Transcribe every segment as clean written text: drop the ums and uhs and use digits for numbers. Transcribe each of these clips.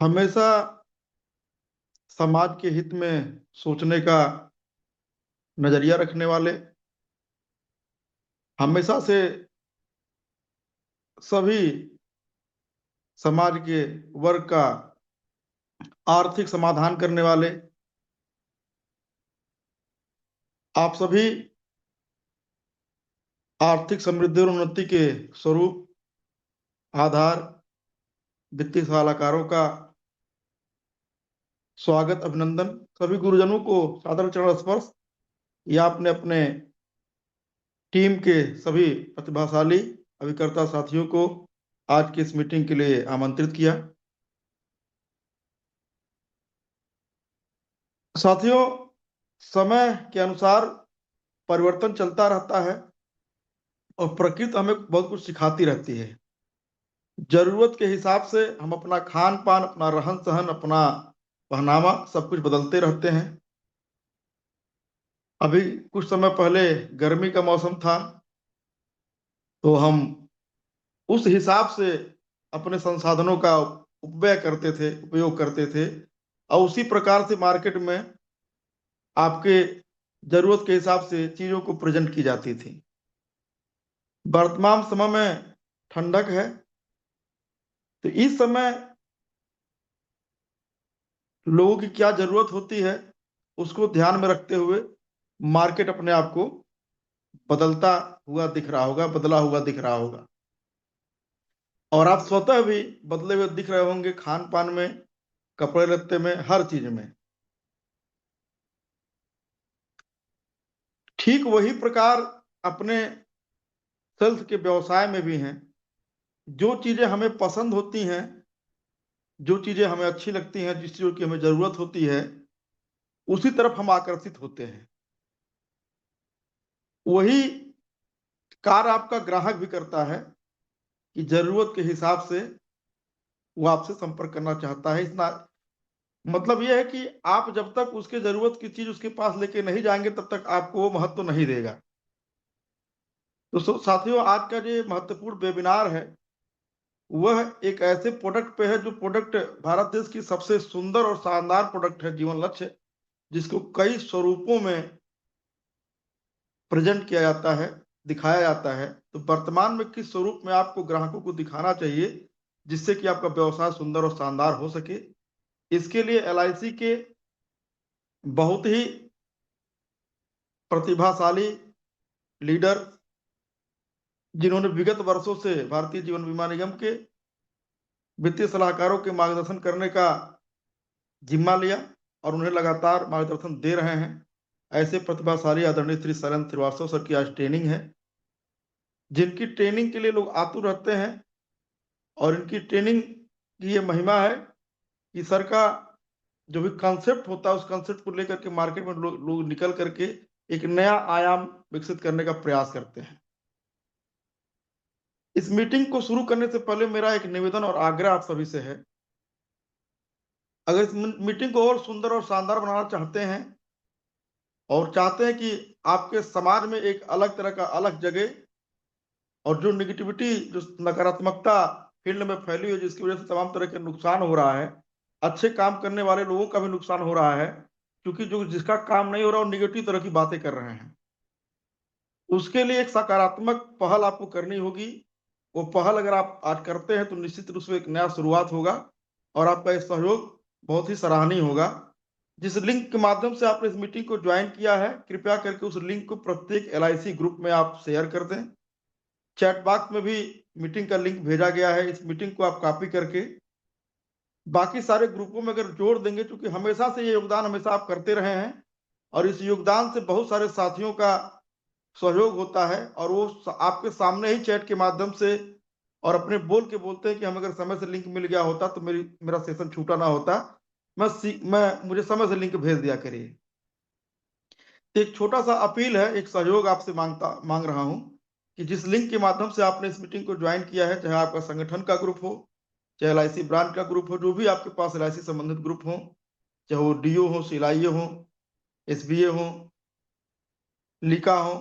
हमेशा समाज के हित में सोचने का नजरिया रखने वाले, हमेशा से सभी समाज के वर्ग का आर्थिक समाधान करने वाले, आप सभी आर्थिक समृद्धि और उन्नति के स्वरूप, आधार, वित्तीय सलाहकारों का स्वागत, अभिनंदन। सभी गुरुजनों को सादर चरण स्पर्श या अपने अपने टीम के सभी प्रतिभाशाली अभिकर्ता साथियों को आज की इस मीटिंग के लिए आमंत्रित किया। साथियों, समय के अनुसार परिवर्तन चलता रहता है और प्रकृति हमें बहुत कुछ सिखाती रहती है। जरूरत के हिसाब से हम अपना खान पान, अपना रहन सहन, अपना पहनावा सब कुछ बदलते रहते हैं। अभी कुछ समय पहले गर्मी का मौसम था, तो हम उस हिसाब से अपने संसाधनों का उपव्यय करते थे, उपयोग करते थे, और उसी प्रकार से मार्केट में आपके जरूरत के हिसाब से चीजों को प्रेजेंट की जाती थी। वर्तमान समय में ठंडक है, तो इस समय लोगों की क्या जरूरत होती है उसको ध्यान में रखते हुए मार्केट अपने आप को बदलता हुआ दिख रहा होगा, बदला हुआ दिख रहा होगा, और आप स्वतः भी बदले हुए दिख रहे होंगे, खान पान में, कपड़े लत्ते में, हर चीज में। ठीक वही प्रकार अपने सेल्स के व्यवसाय में भी हैं। जो चीजें हमें पसंद होती हैं, जो चीजें हमें अच्छी लगती हैं, जिस चीजों की हमें जरूरत होती है, उसी तरफ हम आकर्षित होते हैं। वही कार्य आपका ग्राहक भी करता है कि जरूरत के हिसाब से वो आपसे संपर्क करना चाहता है। इतना मतलब यह है कि आप जब तक उसके जरूरत की चीज उसके पास लेके नहीं जाएंगे तब तक आपको वो महत्व नहीं देगा। तो साथियों, आज का जो महत्वपूर्ण वेबिनार है वह एक ऐसे प्रोडक्ट पे है जो प्रोडक्ट भारत देश की सबसे सुंदर और शानदार प्रोडक्ट है, जीवन लक्ष्य, जिसको कई स्वरूपों में प्रेजेंट किया जाता है, दिखाया जाता है। तो वर्तमान में किस स्वरूप में आपको ग्राहकों को दिखाना चाहिए जिससे कि आपका व्यवसाय सुंदर और शानदार हो सके, इसके लिए एलआईसी के बहुत ही प्रतिभाशाली लीडर, जिन्होंने विगत वर्षों से भारतीय जीवन बीमा निगम के वित्तीय सलाहकारों के मार्गदर्शन करने का जिम्मा लिया और उन्हें लगातार मार्गदर्शन दे रहे हैं, ऐसे प्रतिभाशाली आदरणीय श्री शैलेंद्र श्रीवास्तव सर की आज ट्रेनिंग है, जिनकी ट्रेनिंग के लिए लोग आतुर रहते हैं। और इनकी ट्रेनिंग की ये महिमा है कि सर का जो भी कॉन्सेप्ट होता है उस कॉन्सेप्ट को लेकर के मार्केट में लोग निकल करके एक नया आयाम विकसित करने का प्रयास करते हैं। इस मीटिंग को शुरू करने से पहले मेरा एक निवेदन और आग्रह आप सभी से है। अगर इस मीटिंग को और सुंदर और शानदार बनाना चाहते हैं और चाहते हैं कि आपके समाज में एक अलग तरह का अलग जगह, और जो निगेटिविटी, जो नकारात्मकता फील्ड में फैली हुई है, जिसकी वजह से तमाम तरह के नुकसान हो रहा है, अच्छे काम करने वाले लोगों का भी नुकसान हो रहा है, क्योंकि जो जिसका काम नहीं हो रहा वो निगेटिव तरह की बातें कर रहे हैं, उसके लिए एक सकारात्मक पहल आपको करनी होगी। वो पहल अगर आप आज करते हैं तो निश्चित रूप से एक नया शुरुआत होगा और आपका इस सहयोग बहुत ही सराहनीय होगा। जिस लिंक के माध्यम से आपने इस मीटिंग को ज्वाइन किया है, कृपया करके उस लिंक को प्रत्येक एलआईसी ग्रुप में आप शेयर कर दें। चैट बॉक्स में भी मीटिंग का लिंक भेजा गया है, इस मीटिंग को आप कॉपी करके बाकी सारे ग्रुपों में अगर जोड़ देंगे, क्योंकि हमेशा से ये योगदान हमेशा आप करते रहे हैं और इस योगदान से बहुत सारे साथियों का सहयोग होता है, और वो आपके सामने ही चैट के माध्यम से और अपने बोल के बोलते हैं कि हम अगर समय से लिंक मिल गया होता तो मेरा सेशन छूटा ना होता, मुझे समय से लिंक भेज दिया करिए। एक छोटा सा अपील है, एक सहयोग आपसे मांग रहा हूं कि जिस लिंक के माध्यम से आपने इस मीटिंग को ज्वाइन किया है, चाहे आपका संगठन का ग्रुप हो, चाहे एलआईसी ब्रांड का ग्रुप हो, जो भी आपके पास एलआईसी संबंधित ग्रुप हो, चाहे वो डीओ हो, सिलाइए हो, एसबीए हो, लिका हो,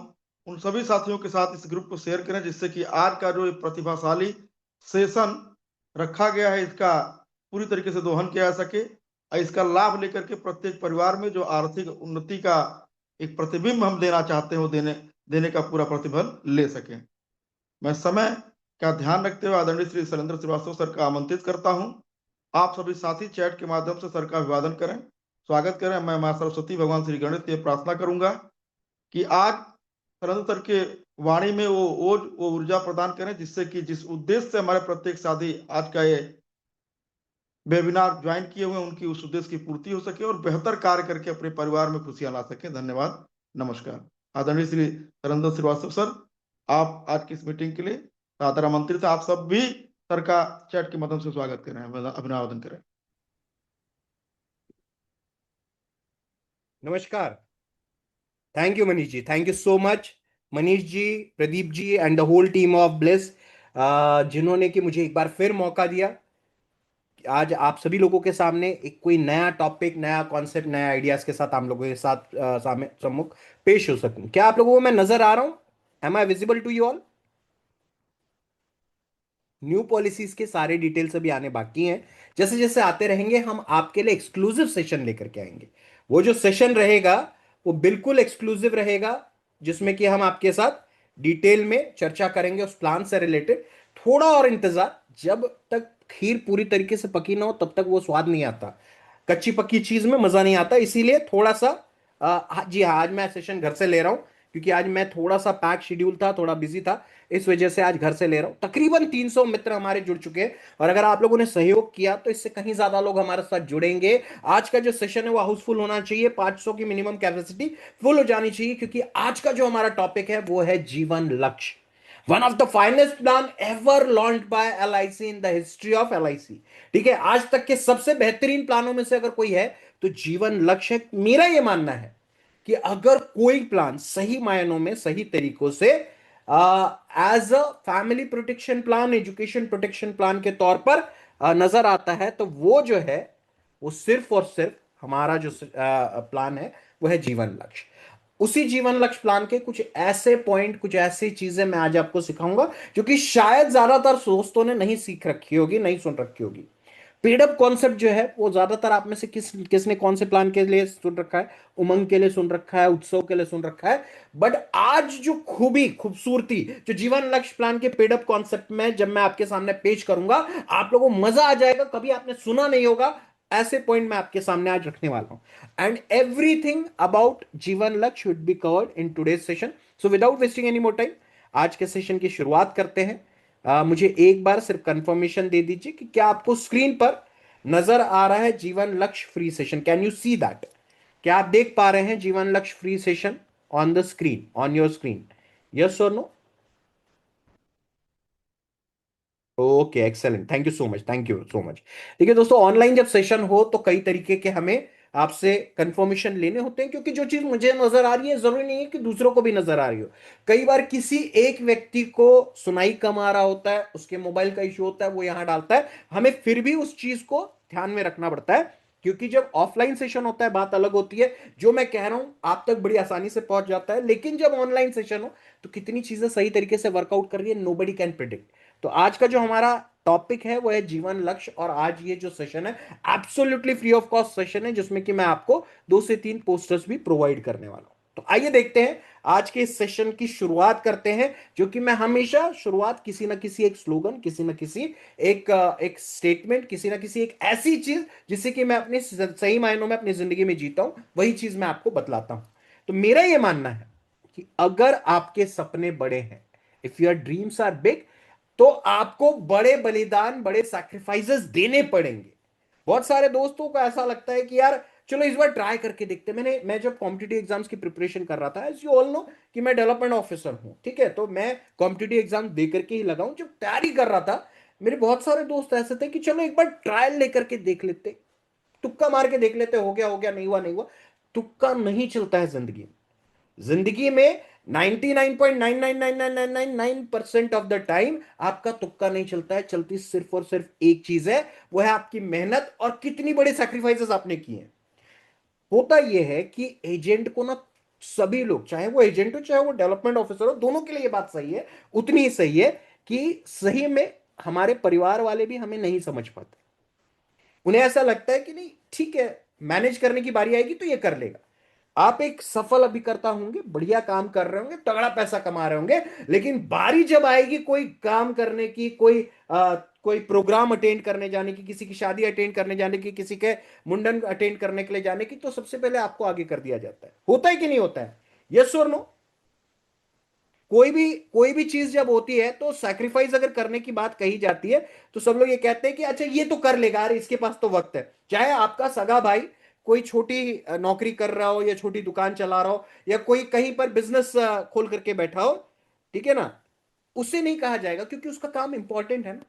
उन सभी साथियों के साथ इस ग्रुप को शेयर करें, जिससे कि आज का जो प्रतिभाशाली सेशन रखा गया है, इसका पूरी तरीके से दोहन किया जा सके और इसका लाभ लेकर के प्रत्येक परिवार में जो आर्थिक उन्नति का एक प्रतिबिंब हम देना चाहते हैं वो देने देने का पूरा प्रतिफल ले सके। मैं समय का ध्यान रखते हुए आदरणीय श्री शैलेंद्र श्रीवास्तव सर का आमंत्रित करता हूं। आप सभी साथी चैट के माध्यम से सर का अभिवादन करें, स्वागत करें। मैं मां सरस्वती भगवान श्री गणेश से प्रार्थना करूंगा कि आज शैलेंद्र सर के वाणी में वो ओज वो ऊर्जा प्रदान करें जिससे कि जिस उद्देश्य से हमारे प्रत्येक साथी आज का ये वेबिनार ज्वाइन किए हुए उनकी उस उद्देश्य की पूर्ति हो सके और बेहतर कार्य करके अपने परिवार में खुशियां ला सके। धन्यवाद, नमस्कार। आदरणीय श्री शैलेंद्र श्रीवास्तव सर, आप आज की इस मीटिंग के लिए सादर आमंत्रित। आप सब भी सर का चैट के माध्यम से स्वागत करें, अभिवादन करें। नमस्कार। Thank you Manish ji, thank you so much Manish ji, Pradeep ji and the whole team of Bliss, जिन्होंने कि मुझे एक बार फिर मौका दिया आज आप सभी लोगों के सामने एक कोई नया टॉपिक, नया कॉन्सेप्ट, नया आइडियाज के साथ आप लोगों के साथ सामने सम्मुख पेश हो सकूं। क्या आप लोगों को मैं नजर आ रहा हूं? Am I visible to you all? New policies के सारे डिटेल्स अभी आने बाकी हैं। जैसे जैसे आते रहेंगे हम आपके लिए एक्सक्लूसिव सेशन लेकर के आएंगे। वो जो सेशन रहेगा वो बिल्कुल एक्सक्लूसिव रहेगा, जिसमें कि हम आपके साथ डिटेल में चर्चा करेंगे उस प्लान से रिलेटेड। थोड़ा और इंतजार, जब तक खीर पूरी तरीके से पकी ना हो तब तक वो स्वाद नहीं आता। कच्ची पक्की चीज में मजा नहीं आता, इसीलिए थोड़ा सा जी हाँ, आज मैं सेशन घर से ले रहा हूं क्योंकि आज मैं थोड़ा सा पैक शेड्यूल था, थोड़ा बिजी था, इस वजह से आज घर से ले रहा हूं। तकरीबन 300 मित्र हमारे जुड़ चुके हैं और अगर आप लोगों ने सहयोग किया तो इससे कहीं ज्यादा लोग हमारे साथ जुड़ेंगे। आज का जो सेशन है वो हाउसफुल होना चाहिए, 500 की मिनिमम कैपेसिटी फुल हो जानी चाहिए, क्योंकि आज का जो हमारा टॉपिक है वो है जीवन लक्ष्य। One of the finest plan ever launched by LIC in the history of LIC. ठीक है, आज तक के सबसे बेहतरीन प्लानों में से अगर कोई है तो जीवन लक्ष्य है। मेरा यह मानना है कि अगर कोई प्लान सही मायनों में, सही तरीकों से as a family protection plan, education protection plan के तौर पर नजर आता है, तो वो जो है वो सिर्फ और सिर्फ हमारा जो प्लान है वो है जीवन लक्ष्य। उसी जीवन लक्ष्य प्लान के कुछ ऐसे पॉइंट, कुछ ऐसी चीजें मैं आज आपको सिखाऊंगा जो कि शायद ज्यादातर दोस्तों ने नहीं सीख रखी होगी, नहीं सुन रखी होगी। पेडअप कॉन्सेप्ट जो है वो ज्यादातर आप में से किसने कौन से प्लान के लिए सुन रखा है? उमंग के लिए सुन रखा है, उत्सव के लिए सुन रखा है। बट आज जो खूबसूरती जो जीवन लक्ष्य प्लान के पेडअप कॉन्सेप्ट में जब मैं आपके सामने पेश करूंगा, आप लोगों को मजा आ जाएगा, कभी आपने सुना नहीं होगा। ऐसे पॉइंट मैं आपके सामने आज रखने वाला हूं एंड एवरीथिंग अबाउट जीवन लक्ष्य should be covered in today's session. So without wasting any more time आज के सेशन की शुरुआत करते हैं। मुझे एक बार सिर्फ कंफर्मेशन दे दीजिए कि क्या आपको स्क्रीन पर नजर आ रहा है Jeevan Lakshya free session? Can you see that? क्या आप देख पा रहे हैं Jeevan Lakshya free session on the screen, on your screen? Yes और no? Okay, excellent, thank you so much, thank you so much. देखिए दोस्तों, ऑनलाइन जब सेशन हो तो कई तरीके के हमें आपसे कंफर्मेशन लेने होते हैं, क्योंकि जो चीज मुझे नजर आ रही है जरूरी नहीं है कि दूसरों को भी नजर आ रही हो। कई बार किसी एक व्यक्ति को सुनाई कम आ रहा होता है, उसके मोबाइल का इश्यू होता है, वो यहां डालता है, हमें फिर भी उस चीज को ध्यान में रखना पड़ता है, क्योंकि जब ऑफलाइन सेशन होता है बात अलग होती है, जो मैं कह रहा हूं आप तक बड़ी आसानी से पहुंच जाता है। लेकिन जब ऑनलाइन सेशन हो तो कितनी चीजें सही तरीके से वर्कआउट कर रही है, नोबडी कैन प्रिडिक्ट। तो आज का जो हमारा टॉपिक है वो है जीवन लक्ष्य, और आज ये जो सेशन है absolutely free of cost session है, जिसमें कि मैं आपको 2 से 3 पोस्टर्स भी प्रोवाइड करने वाला हूं। तो आइए देखते हैं आज के इस सेशन की शुरुआत करते हैं, जो कि मैं हमेशा शुरुआत किसी ना किसी एक स्लोगन, किसी ना किसी एक स्टेटमेंट, किसी ना किसी एक ऐसी चीज जिससे कि मैं अपने सही मायनों में अपनी जिंदगी में जीता हूं, वही चीज मैं आपको बतलाता हूं। तो मेरा यह मानना है कि अगर आपके सपने बड़े हैं, if your dreams are big, तो आपको बड़े बलिदान, बड़े सैक्रिफाइसेस देने पड़ेंगे। बहुत सारे दोस्तों को ऐसा लगता है कि यार चलो इस बार ट्राई करके देखते हैं। मैं जब कॉम्पिटिटिव एग्जाम्स की प्रिपरेशन कर रहा था, एज यू ऑल नो कि मैं डेवलपमेंट ऑफिसर हूं, ठीक है, तो मैं कॉम्पिटिटिव एग्जाम दे करके ही लगा हूं। जब तैयारी कर रहा था, मेरे बहुत सारे दोस्त ऐसे थे कि चलो एक बार ट्रायल लेकर के देख लेते, तुक्का मार के देख लेते, हो गया हो गया, नहीं हुआ नहीं हुआ। तुक्का नहीं चलता है जिंदगी में। जिंदगी में 99.99999% ऑफ द टाइम आपका तुक्का नहीं चलता है। चलती सिर्फ और सिर्फ एक चीज है, वो है आपकी मेहनत और कितनी बड़ी सैक्रिफाइसेस आपने किए हैं। होता यह है कि एजेंट को ना, सभी लोग, चाहे वो एजेंट हो चाहे वो डेवलपमेंट ऑफिसर हो, दोनों के लिए ये बात सही है, उतनी ही सही है कि सही में हमारे परिवार वाले भी हमें नहीं समझ पाते। उन्हें ऐसा लगता है कि नहीं ठीक है, मैनेज करने की बारी आएगी तो ये कर लेगा। आप एक सफल अभिकर्ता होंगे, बढ़िया काम कर रहे होंगे, तगड़ा पैसा कमा रहे होंगे, लेकिन बारी जब आएगी कोई काम करने की, कोई प्रोग्राम अटेंड करने जाने की, किसी की शादी अटेंड करने जाने की, किसी के मुंडन अटेंड करने के लिए जाने की, तो सबसे पहले आपको आगे कर दिया जाता है। होता है कि नहीं होता है? यस और नो? कोई भी चीज जब होती है तो सैक्रिफाइस अगर करने की बात कही जाती है तो सब लोग ये कहते हैं कि अच्छा ये तो कर लेगा, अरे इसके पास तो वक्त है। चाहे आपका सगा भाई कोई छोटी नौकरी कर रहा हो, या छोटी दुकान चला रहा हो, या कोई कहीं पर बिजनेस खोल करके बैठा हो, ठीक है ना, उसे नहीं कहा जाएगा क्योंकि उसका काम इंपॉर्टेंट है ना।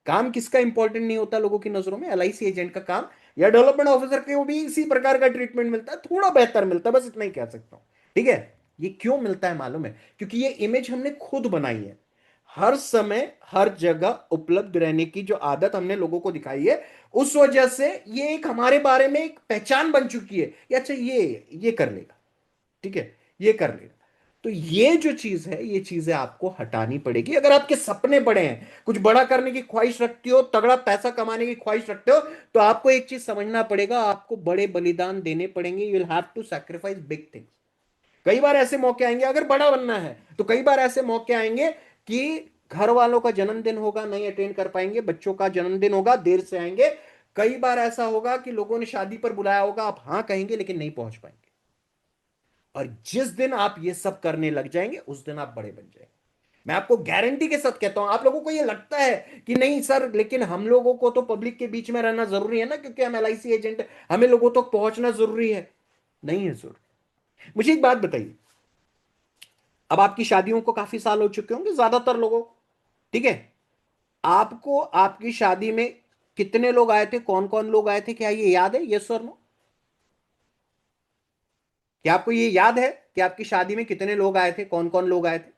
काम किसका इंपॉर्टेंट नहीं होता लोगों की नजरों में? एलआईसी एजेंट का काम या डेवलपमेंट ऑफिसर को भी इसी प्रकार का ट्रीटमेंट मिलता है, थोड़ा बेहतर मिलता है, बस इतना ही कह सकता हूं। ठीक है? ये क्यों मिलता है मालूम है? क्योंकि ये इमेज हमने खुद बनाई है। हर समय हर जगह उपलब्ध रहने की जो आदत हमने लोगों को दिखाई है, उस वजह से ये एक हमारे बारे में एक पहचान बन चुकी है कि अच्छा ये कर लेगा, ठीक है, ये कर लेगा। तो ये जो चीज है, ये चीजें आपको हटानी पड़ेगी। अगर आपके सपने बड़े हैं, कुछ बड़ा करने की ख्वाहिश रखते हो, तगड़ा पैसा कमाने की ख्वाहिश रखते हो, तो आपको एक चीज समझना पड़ेगा, आपको बड़े बलिदान देने पड़ेंगे। You will have to sacrifice big things. कई बार ऐसे मौके आएंगे, अगर बड़ा बनना है तो कई बार ऐसे मौके आएंगे कि घर वालों का जन्मदिन होगा, नहीं अटेंड कर पाएंगे, बच्चों का जन्मदिन होगा, देर से आएंगे। कई बार ऐसा होगा कि लोगों ने शादी पर बुलाया होगा, आप हाँ कहेंगे लेकिन नहीं पहुंच पाएंगे। और जिस दिन आप ये सब करने लग जाएंगे उस दिन आप बड़े बन जाएंगे। मैं आपको गारंटी के साथ कहता हूं। आप लोगों को ये लगता है कि नहीं सर, लेकिन हम लोगों को तो पब्लिक के बीच में रहना जरूरी है ना, क्योंकि हम एलआईसी एजेंट हैं, हमें लोगों तक पहुंचना जरूरी है। नहीं है जरूरी। मुझे एक बात बताइए, अब आपकी शादियों को काफी साल हो चुके होंगे ज्यादातर लोगों को, ठीक है? आपको आपकी शादी में कितने लोग आए थे, कौन कौन लोग आए थे, क्या ये याद है? यस और नो? क्या आपको ये याद है कि आपकी शादी में कितने लोग आए थे, कौन कौन लोग आए थे?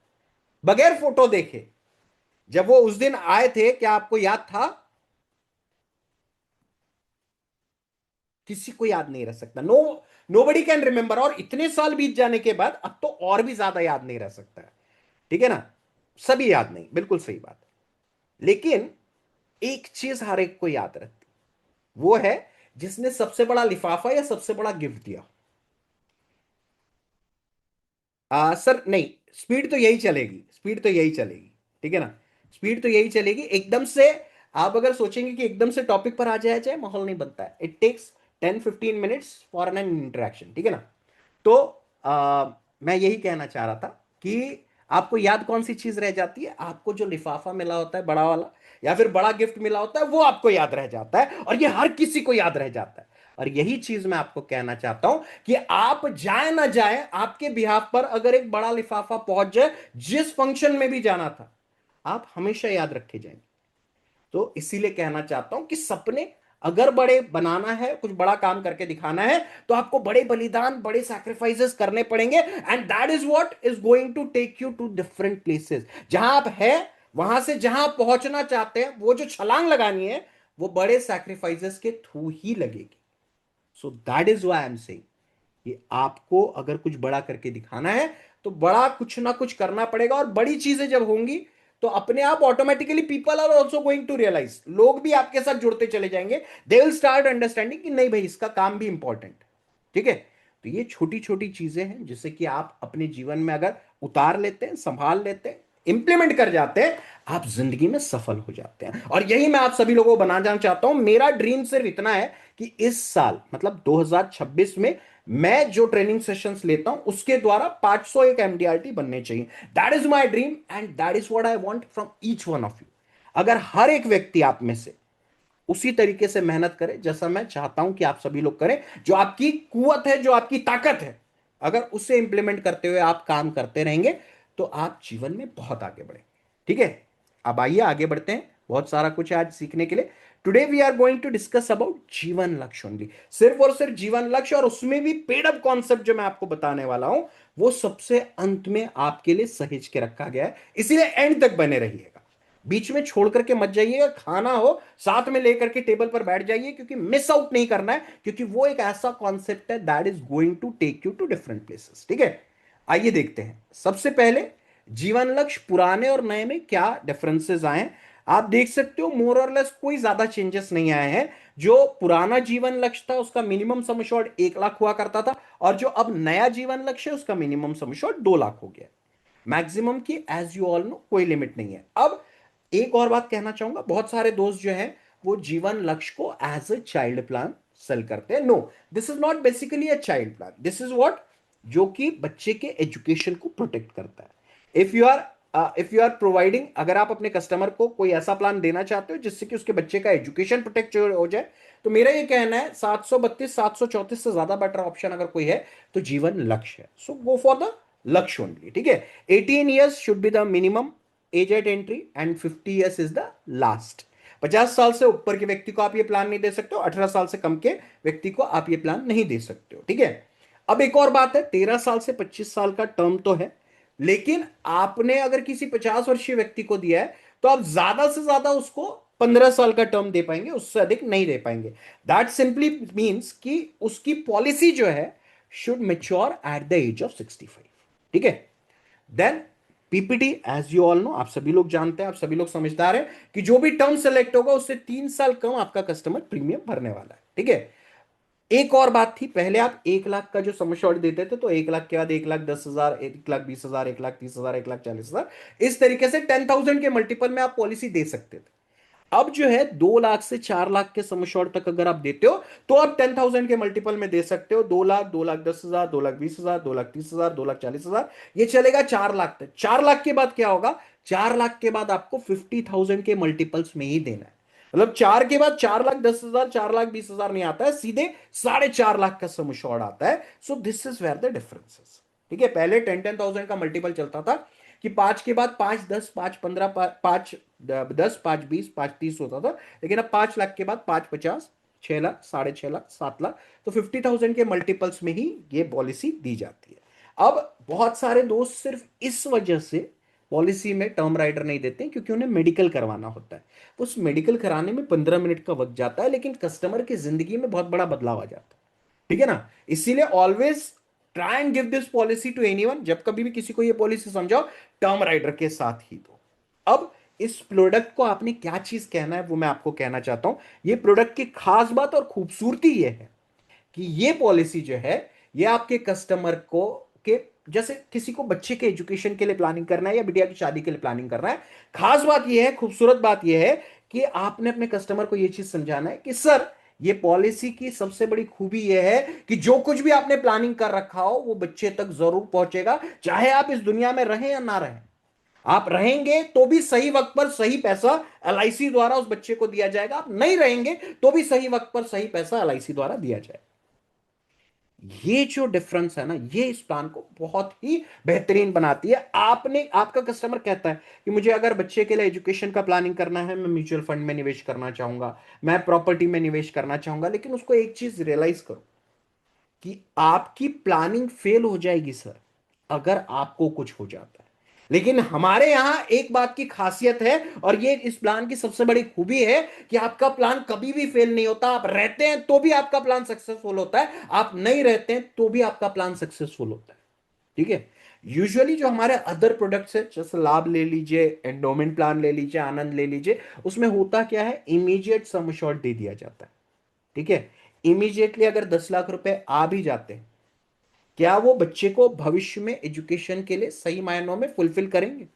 बगैर फोटो देखे, जब वो उस दिन आए थे, क्या आपको याद था? किसी को याद नहीं रह सकता। Nobody can remember. और इतने साल बीत जाने के बाद अब तो और भी ज्यादा याद नहीं रह सकता है। ठीक है ना? सभी याद नहीं, बिल्कुल सही बात है। लेकिन एक चीज हर एक को याद रहती, वो है जिसने सबसे बड़ा लिफाफा या सबसे बड़ा गिफ्ट दिया। सर नहीं, स्पीड तो यही चलेगी, स्पीड तो यही चलेगी। ठीक है ना? स्पीड तो यही चलेगी एकदम से। आप अगर सोचेंगे कि एकदम से टॉपिक पर आ जाया जाए, माहौल नहीं बनता है। It takes 10-15 minutes for an interaction. ठीक है ना? तो मैं यही कहना चाह रहा था कि आपको याद कौन सी चीज रह जाती है? आपको जो लिफाफा मिला होता है बड़ा वाला, या फिर बड़ा गिफ्ट मिला होता है, वो आपको याद रह जाता है, और ये हर किसी को याद रह जाता है। और यही चीज मैं आपको कहना चाहता हूं कि आप जाए ना जाए, आपके बिहाफ पर अगर एक बड़ा लिफाफा पहुंच जाए, जिस फंक्शन में भी जाना था, आप हमेशा याद रखे जाएंगे। तो इसीलिए कहना चाहता हूं कि सपने अगर बड़े बनाना है, कुछ बड़ा काम करके दिखाना है, तो आपको बड़े बलिदान, बड़े सैक्रिफाइसेस करने पड़ेंगे। And that is what is going to take you to different places. जहां आप है, वहां से जहां आप पहुंचना चाहते हैं, वो जो छलांग लगानी है, वो बड़े सैक्रिफाइसेस के थ्रू ही लगेगी। So that is why I am saying कि आपको अगर कुछ बड़ा करके दिखाना है, तो बड़ा कुछ ना कुछ करना पड़ेगा। और बड़ी चीजें जब होंगी, तो अपने आप automatically people are also going to realise, लोग भी आपके साथ जुड़ते चले जाएंगे। दे विल स्टार्ट अंडरस्टैंडिंग कि नहीं भाई, इसका काम भी इंपॉर्टेंट। ठीक है? तो ये छोटी छोटी चीजें हैं जिससे कि आप अपने जीवन में अगर उतार लेते हैं, संभाल लेते हैं, इंप्लीमेंट कर जाते हैं, आप जिंदगी में सफल हो जाते हैं। और यही मैं आप सभी लोगों को बनाना चाहता हूं। मेरा ड्रीम सिर्फ इतना है कि इस साल, मतलब 2026 में, मैं जो ट्रेनिंग सेशंस लेता हूं उसके द्वारा 500 एक एमडीआरटी बनने चाहिए। That is my dream and that is what I want from each one of you. अगर हर एक व्यक्ति आप में से उसी तरीके से मेहनत करे जैसा मैं चाहता हूं कि आप सभी लोग करें, जो आपकी कुवत है, जो आपकी ताकत है, अगर उसे इंप्लीमेंट करते हुए आप काम करते रहेंगे, तो आप जीवन में बहुत आगे बढ़ेंगे। ठीक है? अब आइए आगे बढ़ते हैं। बहुत सारा कुछ है आज सीखने के लिए। Today we are going to discuss about Jeevan Lakshya only. सिर्फ और सिर्फ जीवन लक्ष्य, और उसमें भी पेड अप कॉन्सेप्ट जो मैं आपको बताने वाला हूं, वो सबसे अंत में आपके लिए सहेज के रखा गया है। इसीलिए एंड तक बने रहिएगा, बीच में छोड़ करके मत जाइएगा। खाना हो साथ में लेकर के टेबल पर बैठ जाइए, क्योंकि मिस आउट नहीं करना है, क्योंकि वो एक ऐसा कॉन्सेप्ट है that is going to take you to different places. ठीक है? आइए देखते हैं। सबसे पहले जीवन लक्ष्य पुराने और नए में क्या डिफरेंसेस आए हैं। आप देख सकते हो मोर और लेस कोई ज्यादा चेंजेस नहीं आए हैं। जो पुराना जीवन लक्ष्य था उसका मिनिमम सम एश्योर्ड 1 लाख हुआ करता था, और जो अब नया जीवन लक्ष्य है उसका मिनिमम सम एश्योर्ड 2 लाख हो गया। मैक्सिमम की एज यू ऑल नो कोई लिमिट नहीं है। अब एक और बात कहना चाहूंगा, बहुत सारे दोस्त जो हैं वो जीवन लक्ष्य को as a child plan sell करते हैं। No, this is not basically a child plan, this is what, जो कि बच्चे के एजुकेशन को प्रोटेक्ट करता है। इफ यू आर प्रोवाइडिंग, अगर आप अपने कस्टमर को कोई ऐसा प्लान देना चाहते हो जिससे कि उसके बच्चे का एजुकेशन प्रोटेक्ट हो जाए, तो मेरा ये कहना है 732 734 से ज्यादा बेटर ऑप्शन अगर कोई है तो जीवन लक्ष्य है। सो गो फॉर द लक्ष्य ओनली, ठीक है। 18 years should be the minimum age eight entry and 50 years is the last. 50 साल से ऊपर के व्यक्ति को आप ये प्लान नहीं दे सकते हो, 18 साल से कम के व्यक्ति को आप ये प्लान नहीं दे सकते हो, ठीक है। अब एक और बात है, 13 साल से 25 साल का टर्म तो है, लेकिन आपने अगर किसी 50 वर्षीय व्यक्ति को दिया है तो आप ज्यादा से ज्यादा उसको 15 साल का टर्म दे पाएंगे, उससे अधिक नहीं दे पाएंगे। दैट सिंपली मीन्स कि उसकी पॉलिसी जो है should mature at the age of 65, ठीक है। Then PPT, as you all know, आप सभी लोग जानते हैं, आप सभी लोग समझदार हैं कि जो भी टर्म सेलेक्ट होगा उससे 3 साल कम आपका कस्टमर प्रीमियम भरने वाला है, ठीक है। एक और बात थी, पहले आप 1 लाख का जो सम एश्योर्ड देते थे तो 1 लाख के बाद 1,10,000, 1,20,000, 1,30,000, 1,40,000, इस तरीके से 10,000 के मल्टीपल में आप पॉलिसी दे सकते थे। अब जो है 2 लाख से 4 लाख के सम एश्योर्ड तक अगर आप देते हो तो आप 10,000 के मल्टीपल में दे सकते हो। 2 लाख, 2,10,000, 2,20,000, 2,30,000, 2,40,000, ये चलेगा 4 लाख तक। 4 लाख के बाद क्या होगा, 4 लाख के बाद आपको 50,000 के मल्टीपल्स में ही देना है। मतलब 4 के बाद 4,10,000, 4,20,000 नहीं आता है, सीधे 4.5 लाख का सम एश्योर्ड आता है। So this is where the differences, ठीक है। पहले 10,000 का मल्टीपल चलता था कि 5 के बाद 5, 10, 5, 15, 5, 10, 5, 20, 5, 30 होता था, लेकिन अब 5 लाख के बाद 5, 50, 6 लाख, 6.5 लाख, 7 लाख, तो 50,000 के मल्टीपल्स में ही ये पॉलिसी दी जाती है। अब बहुत सारे दोस्त सिर्फ इस वजह से पॉलिसी में टर्म राइडर नहीं देते हैं क्योंकि उन्हें मेडिकल करवाना होता है। उस मेडिकल कराने में 15 मिनट का वक्त जाता है, लेकिन कस्टमर की जिंदगी में बहुत बड़ा बदलाव आ जाता है, ठीक है ना। इसीलिए always try and give this policy to anyone, जब कभी भी किसी को ये पॉलिसी समझाओ, टर्म राइडर के साथ ही दो। अब इस प्रोडक्ट को आपने क्या चीज कहना है वो मैं आपको कहना चाहता हूं। ये प्रोडक्ट की खास बात और खूबसूरती ये है कि ये पॉलिसी जो है ये आपके कस्टमर को के, जैसे किसी को बच्चे के एजुकेशन के लिए प्लानिंग करना है या बिटिया की शादी के लिए प्लानिंग करना है, खास बात यह है, खूबसूरत बात यह है कि आपने अपने कस्टमर को यह चीज समझाना है कि सर, ये पॉलिसी की सबसे बड़ी खूबी यह है कि जो कुछ भी आपने प्लानिंग कर रखा हो वो बच्चे तक जरूर पहुंचेगा, चाहे आप इस दुनिया में रहें या ना रहें। आप रहेंगे तो भी सही वक्त पर सही पैसा एलआईसी द्वारा उस बच्चे को दिया जाएगा, आप नहीं रहेंगे तो भी सही वक्त पर सही पैसा एलआईसी द्वारा दिया जाएगा। ये जो डिफरेंस है ना, ये इस प्लान को बहुत ही बेहतरीन बनाती है। आपने, आपका कस्टमर कहता है कि मुझे अगर बच्चे के लिए एजुकेशन का प्लानिंग करना है, मैं म्यूचुअल फंड में निवेश करना चाहूंगा, मैं प्रॉपर्टी में निवेश करना चाहूंगा, लेकिन उसको एक चीज रियलाइज करो कि आपकी प्लानिंग फेल हो जाएगी सर अगर आपको कुछ हो जाता है। लेकिन हमारे यहां एक बात की खासियत है, और ये इस प्लान की सबसे बड़ी खूबी है कि आपका प्लान कभी भी फेल नहीं होता। आप रहते हैं तो भी आपका प्लान सक्सेसफुल होता है, आप नहीं रहते हैं तो भी आपका प्लान सक्सेसफुल होता है, ठीक है। यूजुअली जो हमारे अदर प्रोडक्ट्स है, जैसे लाभ ले लीजिए, एंडोमेंट प्लान ले लीजिए, आनंद ले लीजिए, उसमें होता क्या है, इमीडिएट सम एश्योर्ड दे दिया जाता है, ठीक है। इमीडिएटली अगर 10 लाख रुपए आ भी जाते हैं, क्या वो बच्चे को भविष्य में एजुकेशन के लिए सही मायनों में फुलफिल करेंगे,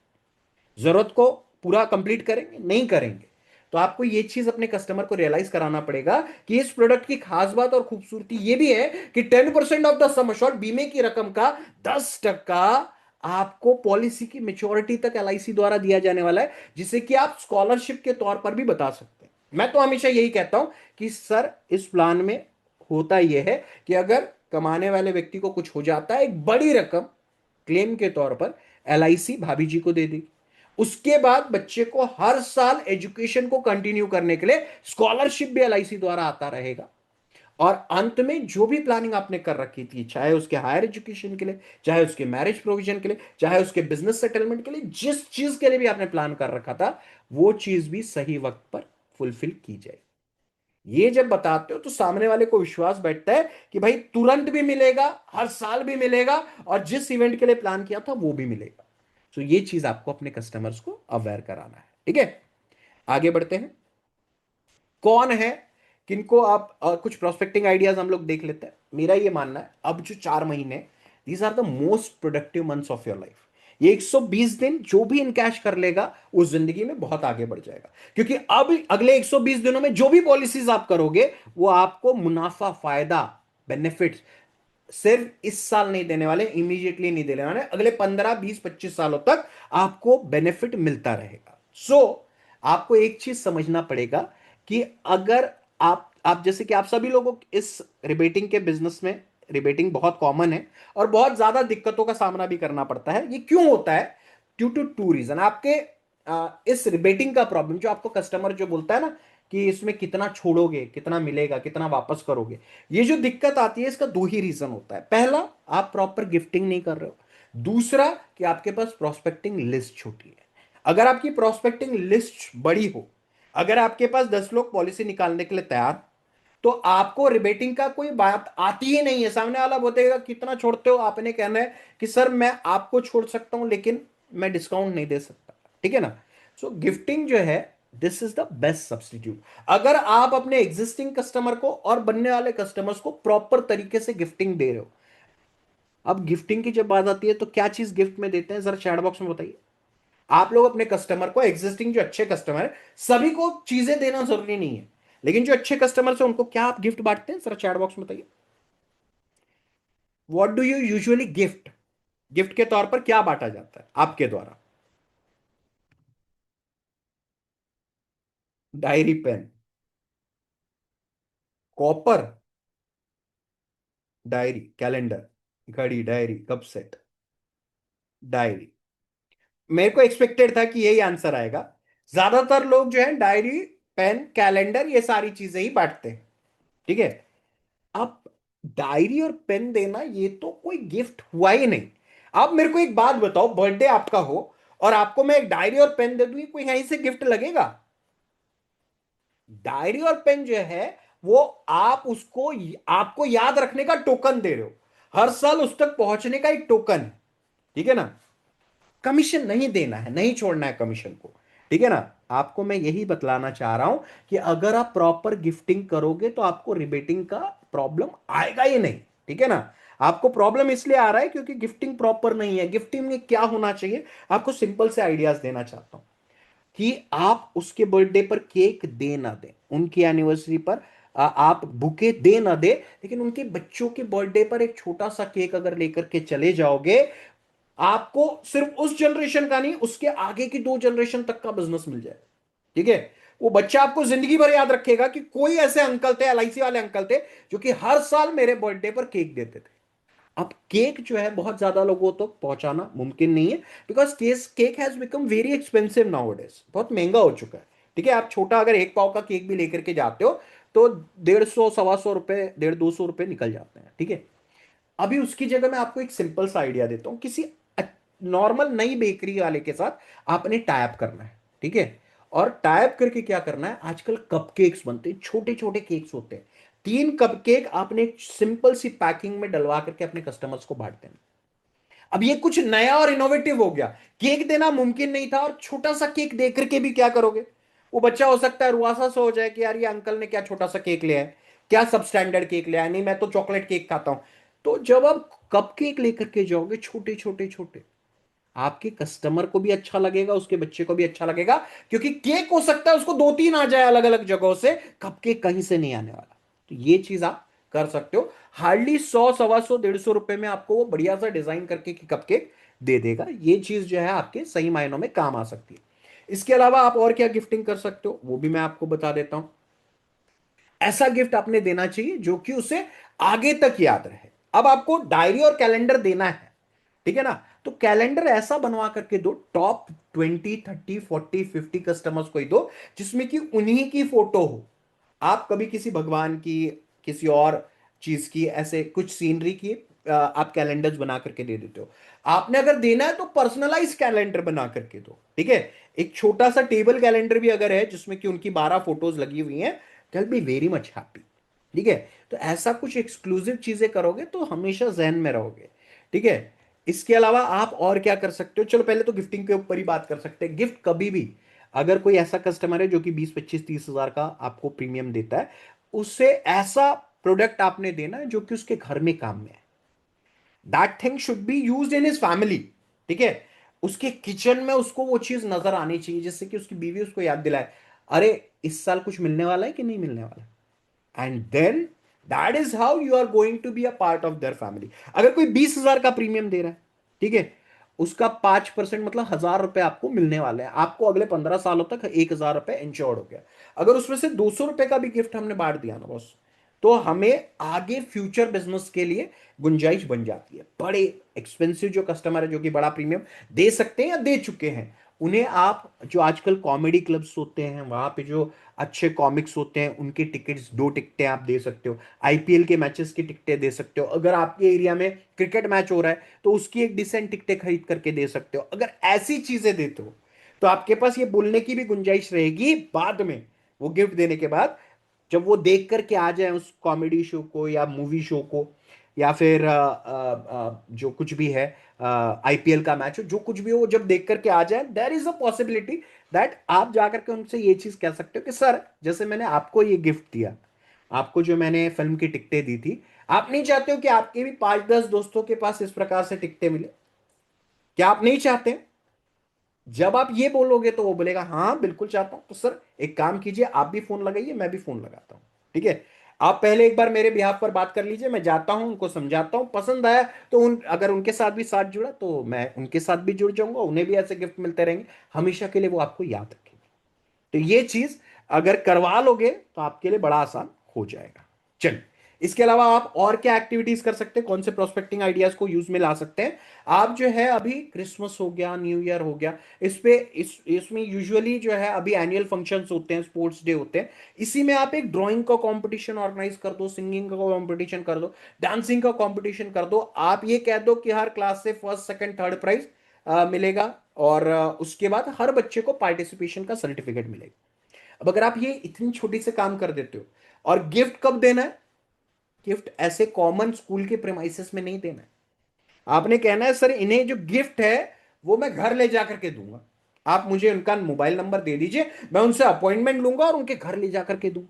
जरूरत को पूरा कंप्लीट करेंगे, नहीं करेंगे। तो आपको ये चीज अपने कस्टमर को रियलाइज कराना पड़ेगा कि इस प्रोडक्ट की खास बात और खूबसूरती ये भी है कि 10% ऑफ द सम अश्योर्ड, बीमे की रकम का 10% आपको पॉलिसी की मेच्योरिटी तक एलआईसी द्वारा दिया जाने वाला है, जिसे कि आप स्कॉलरशिप के तौर पर भी बता सकते हैं। मैं तो हमेशा यही कहता हूं कि सर, इस प्लान में होता यह है कि अगर कमाने वाले व्यक्ति को कुछ हो जाता है, एक बड़ी रकम क्लेम के तौर पर एलआईसी भाभी जी को दे देगी। उसके बाद बच्चे को हर साल एजुकेशन को कंटिन्यू करने के लिए स्कॉलरशिप भी एलआईसी द्वारा आता रहेगा। और अंत में जो भी प्लानिंग आपने कर रखी थी, चाहे उसके हायर एजुकेशन के लिए, चाहे उसके मैरिज प्रोविजन के लिए, चाहे उसके बिजनेस सेटलमेंट के लिए, जिस चीज के लिए भी आपने प्लान कर रखा था, वो चीज भी सही वक्त पर फुलफिल की जाए। ये जब बताते हो तो सामने वाले को विश्वास बैठता है कि भाई तुरंत भी मिलेगा, हर साल भी मिलेगा, और जिस इवेंट के लिए प्लान किया था वो भी मिलेगा। तो ये चीज आपको अपने कस्टमर्स को अवेयर कराना है, ठीक है। आगे बढ़ते हैं। कौन है, किनको आप कुछ प्रोस्पेक्टिंग आइडियाज हम लोग देख लेते हैं। मेरा ये मानना है अब जो 4 महीने, these are the most productive months of your life. ये 120 दिन जो भी इनकैश कर लेगा उस जिंदगी में बहुत आगे बढ़ जाएगा, क्योंकि अब अगले 120 दिनों में जो भी पॉलिसीज आप करोगे वो आपको मुनाफा, फायदा, बेनिफिट्स सिर्फ इस साल नहीं देने वाले, इमीडिएटली नहीं देने वाले, अगले 15 20 25 सालों तक आपको बेनिफिट मिलता रहेगा। आपको एक चीज समझना पड़ेगा कि अगर आप जैसे कि आप सभी लोगों इस रिबेटिंग के बिजनेस में, रिबेटिंग बहुत कॉमन है और बहुत ज्यादा दिक्कतों का सामना भी करना पड़ता है। ये क्यों होता है? Due to two reason. आपके इस रिबेटिंग का प्रॉब्लम, जो आपको कस्टमर जो बोलता है ना कि इसमें कितना छोड़ोगे, कितना मिलेगा, कितना वापस करोगे, ये जो दिक्कत आती है इसका दो ही रीजन होता है। पहला, आप प्रॉपर गिफ्टिंग नहीं कर रहे हो। दूसरा कि आपके पास प्रोस्पेक्टिंग लिस्ट छोटी है। अगर आपकी प्रोस्पेक्टिंग लिस्ट बड़ी हो, अगर आपके पास 10 लोग पॉलिसी निकालने के लिए तैयार, तो आपको रिबेटिंग का कोई बात आती ही नहीं है। सामने वाला बोलेगा कितना छोड़ते हो, आपने कहना है कि सर मैं आपको छोड़ सकता हूं लेकिन मैं डिस्काउंट नहीं दे सकता। ठीक है ना? सो गिफ्टिंग जो है, this is the best substitute. अगर आप अपने एग्जिस्टिंग कस्टमर को और बनने वाले कस्टमर्स को प्रॉपर तरीके से गिफ्टिंग दे रहे हो। अब गिफ्टिंग की जब बात आती है तो क्या चीज गिफ्ट में देते हैं, जरा चैट बॉक्स में बताइए। आप लोग अपने कस्टमर को, एग्जिस्टिंग जो अच्छे कस्टमर है, सभी को चीजें देना जरूरी नहीं है, लेकिन जो अच्छे कस्टमर है उनको क्या आप गिफ्ट बांटते हैं, जरा चैट बॉक्स में बताइए। What do you usually gift? Gift के तौर पर क्या बांटा जाता है आपके द्वारा? Diary, pen, copper, diary, calendar, घड़ी, डायरी, कप सेट, डायरी। मेरे को एक्सपेक्टेड था कि यही आंसर आएगा। ज्यादातर लोग जो है डायरी, पेन, कैलेंडर, ये सारी चीजें ही बांटते हैं। ठीक है। अब डायरी और पेन देना ये तो कोई गिफ्ट हुआ ही नहीं। आप मेरे को एक बात बताओ, बर्थडे आपका हो और आपको मैं एक डायरी और पेन दे दूंगी, कोई यहीं से गिफ्ट लगेगा? डायरी और पेन जो है वो आप उसको, आपको याद रखने का टोकन दे रहे हो, हर साल उस तक पहुंचने का एक टोकन है। ठीक है ना? कमीशन नहीं देना है, नहीं छोड़ना है कमीशन को। ठीक है ना? आपको मैं यही बतलाना चाह रहा हूं कि अगर आप प्रॉपर गिफ्टिंग करोगे तो आपको रिबेटिंग का प्रॉब्लम आएगा ही नहीं। ठीक है ना? आपको प्रॉब्लम इसलिए आ रहा है क्योंकि गिफ्टिंग प्रॉपर नहीं है। गिफ्टिंग में क्या होना चाहिए, आपको सिंपल से आइडियाज देना चाहता हूं कि आप उसके बर्थडे पर केक दे ना दें, उनकी एनिवर्सरी पर आप बुके दे ना दे, लेकिन उनके बच्चों के बर्थडे पर एक छोटा सा केक अगर लेकर के चले जाओगे, आपको सिर्फ उस जनरेशन का नहीं, उसके आगे की 2 जनरेशन तक का बिजनेस मिल जाए। ठीक है? वो बच्चा आपको जिंदगी भर याद रखेगा कि कोई ऐसे अंकल थे, एलआईसी वाले अंकल थे, जो कि हर साल मेरे बर्थडे पर केक देते थे। अब केक जो है बहुत ज्यादा लोगों तक पहुंचाना मुमकिन नहीं है, because cake has become very expensive now days, बहुत महंगा हो चुका है। ठीक है? आप छोटा अगर 1 पाव का केक भी लेकर के जाते हो तो 150 125 रुपए, 150 200 रुपए निकल जाते हैं। ठीक है? अभी उसकी जगह मैं आपको एक सिंपल सा आइडिया देता हूं, किसी नॉर्मल नई बेकरी वाले के साथ आपने टाइप करना है। ठीक है? और टाइप करके क्या करना है, आजकल कपकेक्स बनते हैं, छोटे छोटे केक्स होते हैं, 3 कपकेक आपने एक सिंपल सी पैकिंग में डलवा करके अपने कस्टमर्स को बांट देना। अब ये कुछ नया और इनोवेटिव हो गया। केक देना मुमकिन नहीं था और छोटा सा केक दे करके भी क्या करोगे? वो बच्चा हो सकता है रुआसा सा हो जाए कि यार ये अंकल ने क्या छोटा सा केक लिया है, क्या सब स्टैंडर्ड केक लिया है, नहीं मैं तो चॉकलेट केक खाता हूं। तो जब आप कप केक लेकर के जाओगे छोटे छोटे छोटे, आपके कस्टमर को भी अच्छा लगेगा, उसके बच्चे को भी अच्छा लगेगा, क्योंकि केक हो सकता है उसको 2 3 आ जाए अलग अलग जगहों से, कप केक कहीं से नहीं आने वाला। तो ये चीज आप कर सकते हो। हार्डली 100 125 150 रुपए में आपको वो बढ़िया सा डिजाइन करके कप केक दे देगा। ये चीज जो है आपके सही मायनों में काम आ सकती है। इसके अलावा आप और क्या गिफ्टिंग कर सकते हो वो भी मैं आपको बता देता हूं। ऐसा गिफ्ट आपने देना चाहिए जो कि उसे आगे तक याद रहे। अब आपको डायरी और कैलेंडर देना है, ठीक है ना? तो कैलेंडर ऐसा बनवा करके दो, टॉप 20 30 40 50 कस्टमर्स को ही दो, जिसमें कि उन्हीं की फोटो हो। आप कभी किसी भगवान की, किसी और चीज की, ऐसे कुछ सीनरी की आप कैलेंडर्स बना करके दे देते हो। आपने अगर देना है तो पर्सनलाइज कैलेंडर बना करके दो। ठीक है? एक छोटा सा टेबल कैलेंडर भी अगर है जिसमें कि उनकी 12 फोटोज लगी हुई हैं, दे बी वेरी मच हैप्पी। ठीक है? तो ऐसा कुछ एक्सक्लूसिव चीजें करोगे तो हमेशा जहन में रहोगे। ठीक है? इसके अलावा आप और क्या कर सकते हो? चलो पहले तो गिफ्टिंग के ऊपर ही बात कर सकते हैं। गिफ्ट कभी भी अगर कोई ऐसा कस्टमर है जो कि 20, 25, 30 हजार का आपको प्रीमियम देता है, उससे ऐसा प्रोडक्ट आपने देना है जो कि उसके घर में काम में है। That thing should be used in his family. ठीक है, उसके किचन में उसको वो चीज नजर आनी चाहिए, जिससे कि उसकी बीवी उसको याद दिलाए, अरे इस साल कुछ मिलने वाला है कि नहीं मिलने वाला। And then that is how you are going to be a part of their family. अगर कोई 20 हजार का प्रीमियम दे रहा है, ठीक है, उसका 5% मतलब 1000 रुपए आपको मिलने वाले हैं, आपको अगले 15 सालों तक 1000 रुपए इंश्योर्ड हो गया। अगर उसमें से 200 रुपए का भी गिफ्ट हमने बांट दिया ना बॉस, तो हमें आगे फ्यूचर बिजनेस के लिए गुंजाइश बन जाती है। बड़े एक्सपेंसिव जो कस्टमर है, जो कि बड़ा प्रीमियम दे सकते हैं या दे चुके हैं, उन्हें आप जो आजकल कॉमेडी क्लब्स होते हैं वहां पे जो अच्छे कॉमिक्स होते हैं, उनकी टिकट्स, 2 टिकटें आप दे सकते हो। आईपीएल के मैचेस की टिकटें दे सकते हो। अगर आपके एरिया में क्रिकेट मैच हो रहा है तो उसकी एक डिसेंट टिकटें खरीद करके दे सकते हो। अगर ऐसी चीजें देते हो तो आपके पास ये बोलने की भी गुंजाइश रहेगी बाद में, वो गिफ्ट देने के बाद, जब वो देख करके आ जाए उस कॉमेडी शो को या मूवी शो को, या फिर जो कुछ भी है, आईपीएल का मैच हो, जो कुछ भी हो, वो जब देख करके आ जाए, there is a possibility that आप जाकर के उनसे ये चीज कह सकते हो कि सर, जैसे मैंने आपको ये गिफ्ट दिया, आपको जो मैंने फिल्म की टिकटें दी थी, आप नहीं चाहते हो कि आपके भी 5, 10 दोस्तों के पास इस प्रकार से टिकटें मिले? क्या आप नहीं चाहते? जब आप ये बोलोगे तो वो बोलेगा हाँ बिल्कुल चाहता हूं। तो सर एक काम कीजिए, आप भी फोन लगाइए, मैं भी फोन लगाता हूं, ठीक है? आप पहले एक बार मेरे बिहाफ पर बात कर लीजिए, मैं जाता हूं, उनको समझाता हूं, पसंद आया तो अगर उनके साथ भी साथ जुड़ा तो मैं उनके साथ भी जुड़ जाऊंगा, उन्हें भी ऐसे गिफ्ट मिलते रहेंगे, हमेशा के लिए वो आपको याद रखेंगे। तो ये चीज अगर करवा लोगे तो आपके लिए बड़ा आसान हो जाएगा। चलिए, इसके अलावा आप और क्या एक्टिविटीज कर सकते हैं, कौन से प्रोस्पेक्टिंग आइडियाज को यूज में ला सकते हैं? आप जो है अभी क्रिसमस हो गया, न्यू ईयर हो गया, इस पे इसमें यूजुअली जो है अभी एनुअल फंक्शंस होते हैं, स्पोर्ट्स डे होते हैं, इसी में आप एक ड्राइंग का कंपटीशन ऑर्गेनाइज कर दो, सिंगिंग का कंपटीशन कर दो, डांसिंग का कंपटीशन कर दो। आप ये कह दो कि हर क्लास से फर्स्ट सेकंड थर्ड प्राइज मिलेगा, और उसके बाद हर बच्चे को पार्टिसिपेशन का सर्टिफिकेट मिलेगा। अब अगर आप ये इतनी छोटी से काम कर देते हो, और गिफ्ट कब देना है? गिफ्ट ऐसे कॉमन स्कूल के प्रेमाइसेस में नहीं देना है। आपने कहना है सर इन्हें जो गिफ्ट है वो मैं घर ले जाकर के दूंगा, आप मुझे उनका मोबाइल नंबर दे दीजिए, मैं उनसे अपॉइंटमेंट लूंगा और उनके घर ले जाकर के दूं।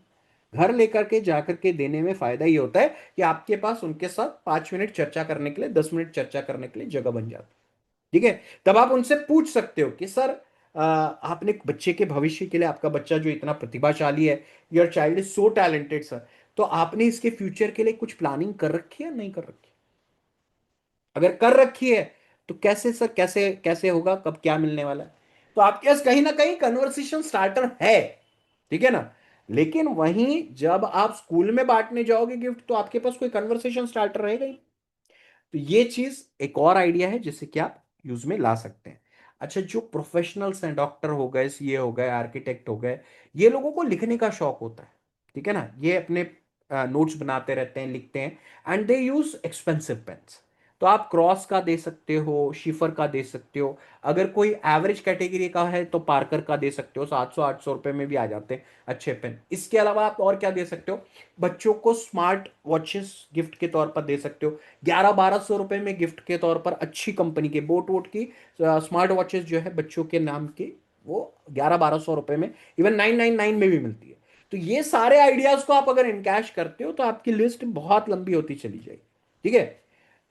घर लेकर के जाकर के देने में फायदा ये होता है कि आपके पास उनके साथ 5 मिनट चर्चा करने के लिए, 10 मिनट चर्चा करने के लिए जगह बन जाती है। ठीक है, तब आप उनसे पूछ सकते हो कि सर आपने बच्चे के भविष्य के लिए, आपका बच्चा जो इतना प्रतिभाशाली है, your child is so talented sir, तो आपने इसके फ्यूचर के लिए कुछ प्लानिंग कर रखी है नहीं कर रखी? अगर कर रखी है तो कैसे सर, कैसे कैसे होगा, कब क्या मिलने वाला है? तो आपके पास कहीं ना कहीं कन्वर्सेशन स्टार्टर है, ठीक है ना? लेकिन वहीं जब आप स्कूल में बांटने जाओगे गिफ्ट, तो आपके पास कोई कन्वर्सेशन स्टार्टर रहेगा ही। तो ये चीज एक और आइडिया है जिसे कि आप यूज में ला सकते हैं। अच्छा, जो प्रोफेशनल्स हैं, डॉक्टर हो गए, सीए हो गए, आर्किटेक्ट हो गए, ये लोगों को लिखने का शौक होता है, ठीक है ना? ये अपने नोट्स बनाते रहते हैं, लिखते हैं, and they use expensive pens. तो आप क्रॉस का दे सकते हो, शिफर का दे सकते हो। अगर कोई एवरेज कैटेगरी का है तो पार्कर का दे सकते हो, 700, 800 रुपए में भी आ जाते हैं अच्छे पेन। इसके अलावा आप और क्या दे सकते हो? बच्चों को स्मार्ट वॉचेस गिफ्ट के तौर पर दे सकते हो। 1100, 1200 रुपए में गिफ्ट के तौर पर अच्छी कंपनी के बोट वोट की स्मार्ट वॉचेस जो है बच्चों के नाम की, वो 1100, 1200 रुपए में, इवन 999 में भी मिलती है। तो ये सारे आइडियाज को आप अगर इनकैश करते हो तो आपकी लिस्ट बहुत लंबी होती चली जाएगी, ठीक है?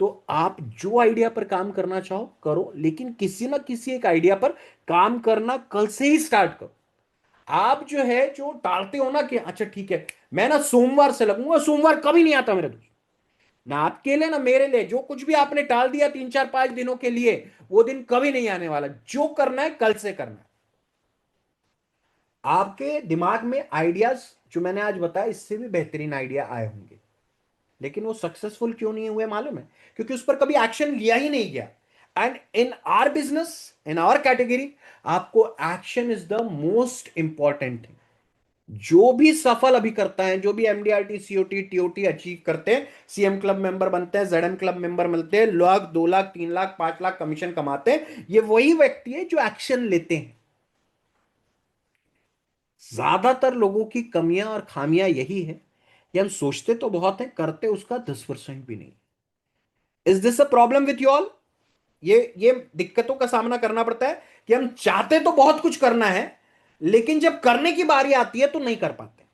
तो आप जो आइडिया पर काम करना चाहो करो, लेकिन किसी ना किसी एक आइडिया पर काम करना कल से ही स्टार्ट करो। आप जो है जो टालते हो ना कि अच्छा ठीक है मैं ना सोमवार से लगूंगा, सोमवार कभी नहीं आता मेरे दोस्त। ना आपके लिए ना मेरे लिए, जो कुछ भी आपने टाल दिया 3, 4, 5 दिनों के लिए, वो दिन कभी नहीं आने वाला। जो करना है कल से करना है। आपके दिमाग में आइडियाज जो मैंने आज बताया, इससे भी बेहतरीन आइडिया आए होंगे, लेकिन वो सक्सेसफुल क्यों नहीं हुए मालूम है? क्योंकि उस पर कभी एक्शन लिया ही नहीं गया। And in our business, in our category, आपको action is the most important thing. जो भी सफल अभी करता है, जो भी एमडीआरटी, सीओटी, टीओटी अचीव करते हैं, सीएम क्लब मेंबर बनते हैं, जेडएम क्लब मेंबर मिलते हैं, लाख, 2 लाख, 3 लाख, 5 लाख कमीशन कमाते हैं, ये वही व्यक्ति है जो एक्शन लेते हैं। ज्यादातर लोगों की कमियां और खामियां यही है कि हम सोचते तो बहुत है, करते उसका 10% भी नहीं। Is this a problem with you all? ये दिक्कतों का सामना करना पड़ता है कि हम चाहते तो बहुत कुछ करना है, लेकिन जब करने की बारी आती है तो नहीं कर पाते।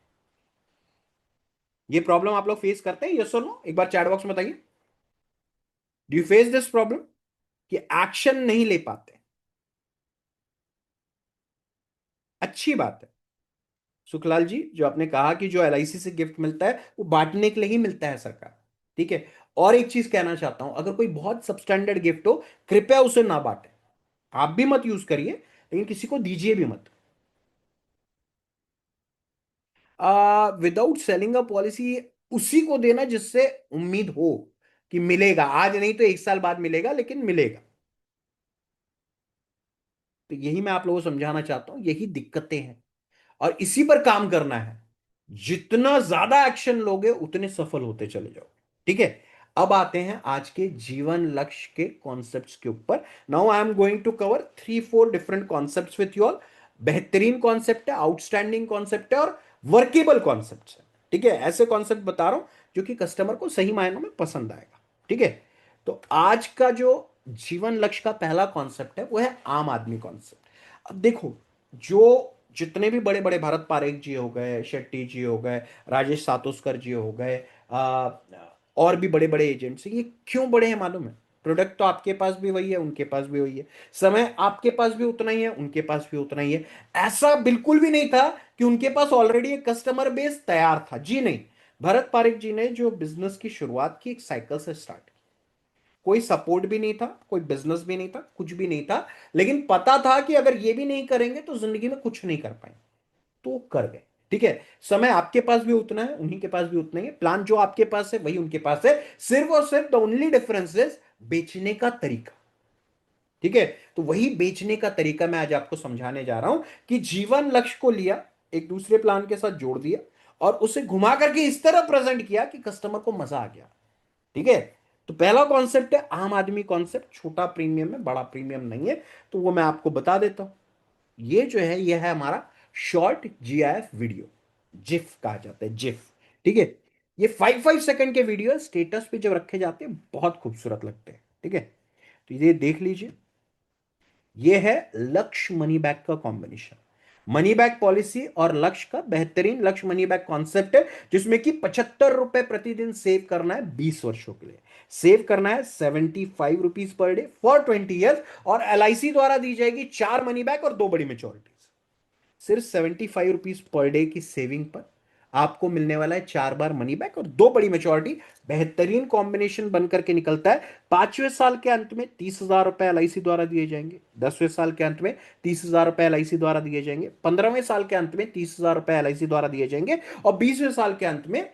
ये प्रॉब्लम आप लोग फेस करते हैं, यस और नो? एक बार चैट बॉक्स में बताइए, do you face this problem कि एक्शन नहीं ले पाते? अच्छी बात है सुखलाल जी, जो आपने कहा कि जो एलआईसी से गिफ्ट मिलता है वो बांटने के लिए ही मिलता है सरकार, ठीक है। और एक चीज कहना चाहता हूं, अगर कोई बहुत सबस्टैंडर्ड गिफ्ट हो, कृपया उसे ना बांटे। आप भी मत यूज करिए, लेकिन किसी को दीजिए भी मत। विदाउट सेलिंग अ पॉलिसी उसी को देना जिससे उम्मीद हो कि मिलेगा, आज नहीं तो 1 साल बाद मिलेगा, लेकिन मिलेगा। तो यही मैं आप लोगों को समझाना चाहता हूं, यही दिक्कतें हैं और इसी पर काम करना है। जितना ज्यादा एक्शन लोगे उतने सफल होते चले जाओ, ठीक है। अब आते हैं आज के जीवन लक्ष्य के कॉन्सेप्ट्स के ऊपर। Now I am going to cover 3-4 different concepts with you all. बेहतरीन कॉन्सेप्ट है, आउटस्टैंडिंग कॉन्सेप्ट है और वर्केबल कॉन्सेप्ट है, ठीक है। ऐसे कॉन्सेप्ट बता रहा हूं जो कि कस्टमर को सही मायनों में पसंद आएगा, ठीक है। तो आज का जो जीवन लक्ष्य का पहला कॉन्सेप्ट है वो है आम आदमी कॉन्सेप्ट। अब देखो, जो जितने भी बड़े बड़े भरत पारेख जी हो गए, शेट्टी जी हो गए, राजेश सातोस्कर जी हो गए, आ, और भी बड़े बड़े एजेंट्स, ये क्यों बड़े हैं मालूम है? प्रोडक्ट तो आपके पास भी वही है, उनके पास भी वही है, समय आपके पास भी उतना ही है, उनके पास भी उतना ही है। ऐसा बिल्कुल भी नहीं था कि उनके पास ऑलरेडी एक कस्टमर बेस तैयार था, जी नहीं। भरत पारेख जी ने जो बिजनेस की शुरुआत की, एक साइकिल से स्टार्ट, कोई सपोर्ट भी नहीं था, कोई बिजनेस भी नहीं था, कुछ भी नहीं था, लेकिन पता था कि अगर ये भी नहीं करेंगे तो जिंदगी में कुछ नहीं कर पाएंगे, तो कर गए, ठीक है। समय आपके पास भी उतना है, उन्हीं के पास भी उतना ही है, प्लान जो आपके पास है वही उनके पास है, सिर्फ और सिर्फ द ओनली डिफरेंस इज बेचने का तरीका, ठीक है। तो वही बेचने का तरीका मैं आज आपको समझाने जा रहा हूं कि जीवन लक्ष्य को लिया, एक दूसरे प्लान के साथ जोड़ दिया और उसे घुमा करके इस तरह प्रेजेंट किया कि कस्टमर को मजा आ गया, ठीक है। तो पहला कॉन्सेप्ट है आम आदमी कॉन्सेप्ट, छोटा प्रीमियम है, बड़ा प्रीमियम नहीं है। तो वो मैं आपको बता देता हूं। ये जो है, ये है हमारा शॉर्ट जीआईएफ वीडियो, जिफ कहा जाता है, जिफ, ठीक है। ये 5-5 सेकंड के वीडियो स्टेटस पे जब रखे जाते हैं बहुत खूबसूरत लगते हैं, ठीक है। तो ये देख लीजिए, ये है लक्ष्य मनी बैक का कॉम्बिनेशन। मनी बैक पॉलिसी और लक्ष्य का बेहतरीन लक्ष्य मनी बैक कॉन्सेप्ट है, जिसमें कि 75 रुपए प्रतिदिन सेव करना है 20 वर्षों के लिए। सेव करना है 75 rupees per day for 20 years, और एलआईसी द्वारा दी जाएगी 4 मनी बैक और 2 बड़ी मेच्योरिटी। सिर्फ 75 रुपीज पर डे की सेविंग पर आपको मिलने वाला है 4 बार मनी बैक और 2 बड़ी मेच्योरिटी। बेहतरीन कॉम्बिनेशन बनकर के निकलता है। 5वें साल के अंत में 30,000 रुपए एलआईसी द्वारा दिए जाएंगे, 10वें साल के अंत में 30,000 रुपए एलआईसी द्वारा दिए जाएंगे, 15वें साल के अंत में 30,000 रुपए एलआईसी द्वारा दिए जाएंगे, और 20वें साल के अंत में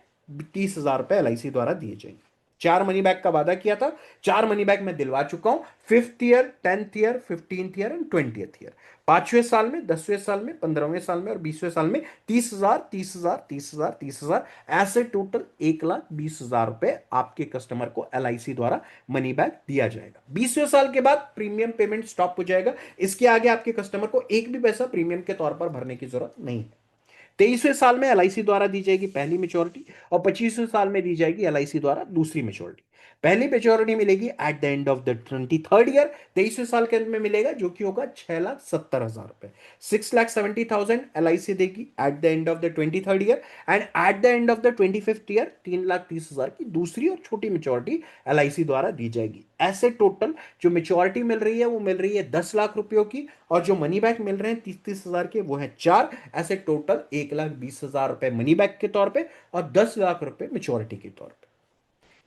30,000 रुपए एलआईसी द्वारा दिए जाएंगे। 4 मनी बैक का वादा किया था, 4 मनी बैक मैं दिलवा चुका हूं। 5th year, 10th year, 15th year and 20th year. 5वें साल में, 10वें साल में, 15वें साल में और 20वें साल में 30,000, 30,000, 30,000, 30,000, ऐसे टोटल 1,20,000 रुपए आपके कस्टमर को एलआईसी द्वारा मनी बैक दिया जाएगा। 20वें साल के बाद प्रीमियम पेमेंट स्टॉप हो जाएगा। इसके आगे आपके कस्टमर को एक भी पैसा प्रीमियम के तौर पर भरने की जरूरत नहीं है। 23वें साल में एलआईसी द्वारा दी जाएगी पहली मेच्योरिटी, और 25वें साल में दी जाएगी एलआईसी द्वारा दूसरी मेच्योरिटी। पहली मेच्योरिटी मिलेगी at the end of the 23rd year, 23वें साल के अंत में मिलेगा, जो कि होगा 6,70,000 रुपए। 6,70,000 एलआईसी देगी eight the end of the 23rd year, and eight the end of the 25th year 3,30,000 की दूसरी और छोटी मेच्योरिटी एलआईसी द्वारा दी जाएगी। ऐसे टोटल जो मेच्योरिटी मिल रही है वो मिल रही है 10 लाख रुपयों की, और जो मनी बैक मिल रहे हैं 30-30 हजार के वो है 4। ऐसे टोटल 1,20,000 रुपए मनी बैक के तौर पे और 10 लाख रुपए मेच्योरिटी के तौर पे।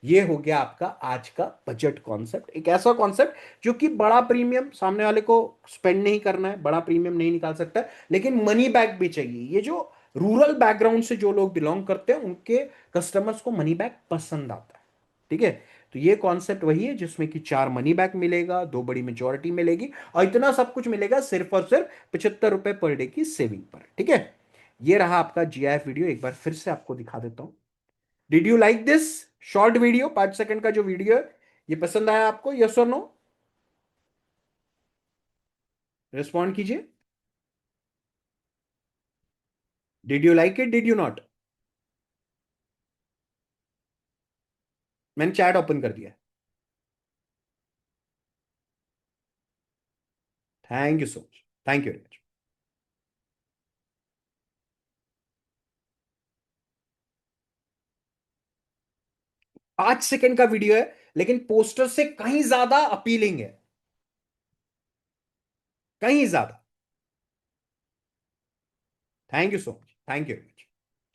ये हो गया आपका आज का बजट कॉन्सेप्ट, एक ऐसा कॉन्सेप्ट जो कि बड़ा प्रीमियम सामने वाले को स्पेंड नहीं करना है, बड़ा प्रीमियम नहीं निकाल सकता, लेकिन मनी बैक भी चाहिए। ये जो रूरल बैकग्राउंड से जो लोग बिलोंग करते हैं उनके कस्टमर्स को मनी बैक पसंद आता है, ठीक है। तो ये कॉन्सेप्ट वही है जिसमें कि 4 मनी बैक मिलेगा, 2 बड़ी मेजोरिटी मिलेगी, और इतना सब कुछ मिलेगा सिर्फ और सिर्फ 75 रुपए पर डे की सेविंग पर, ठीक है। ये रहा आपका जीआईएफ वीडियो, एक बार फिर से आपको दिखा देता हूं। Did you like this short video? 5 second का जो वीडियो है, ये पसंद आया आपको, यस और नो? रिस्पॉन्ड कीजिए। Did you like it, did you not? मैंने चैट ओपन कर दिया। Thank you so much, thank you very much. 5 second का वीडियो है, लेकिन पोस्टर से कहीं ज्यादा अपीलिंग है, कहीं ज्यादा। Thank you so much, thank you very much.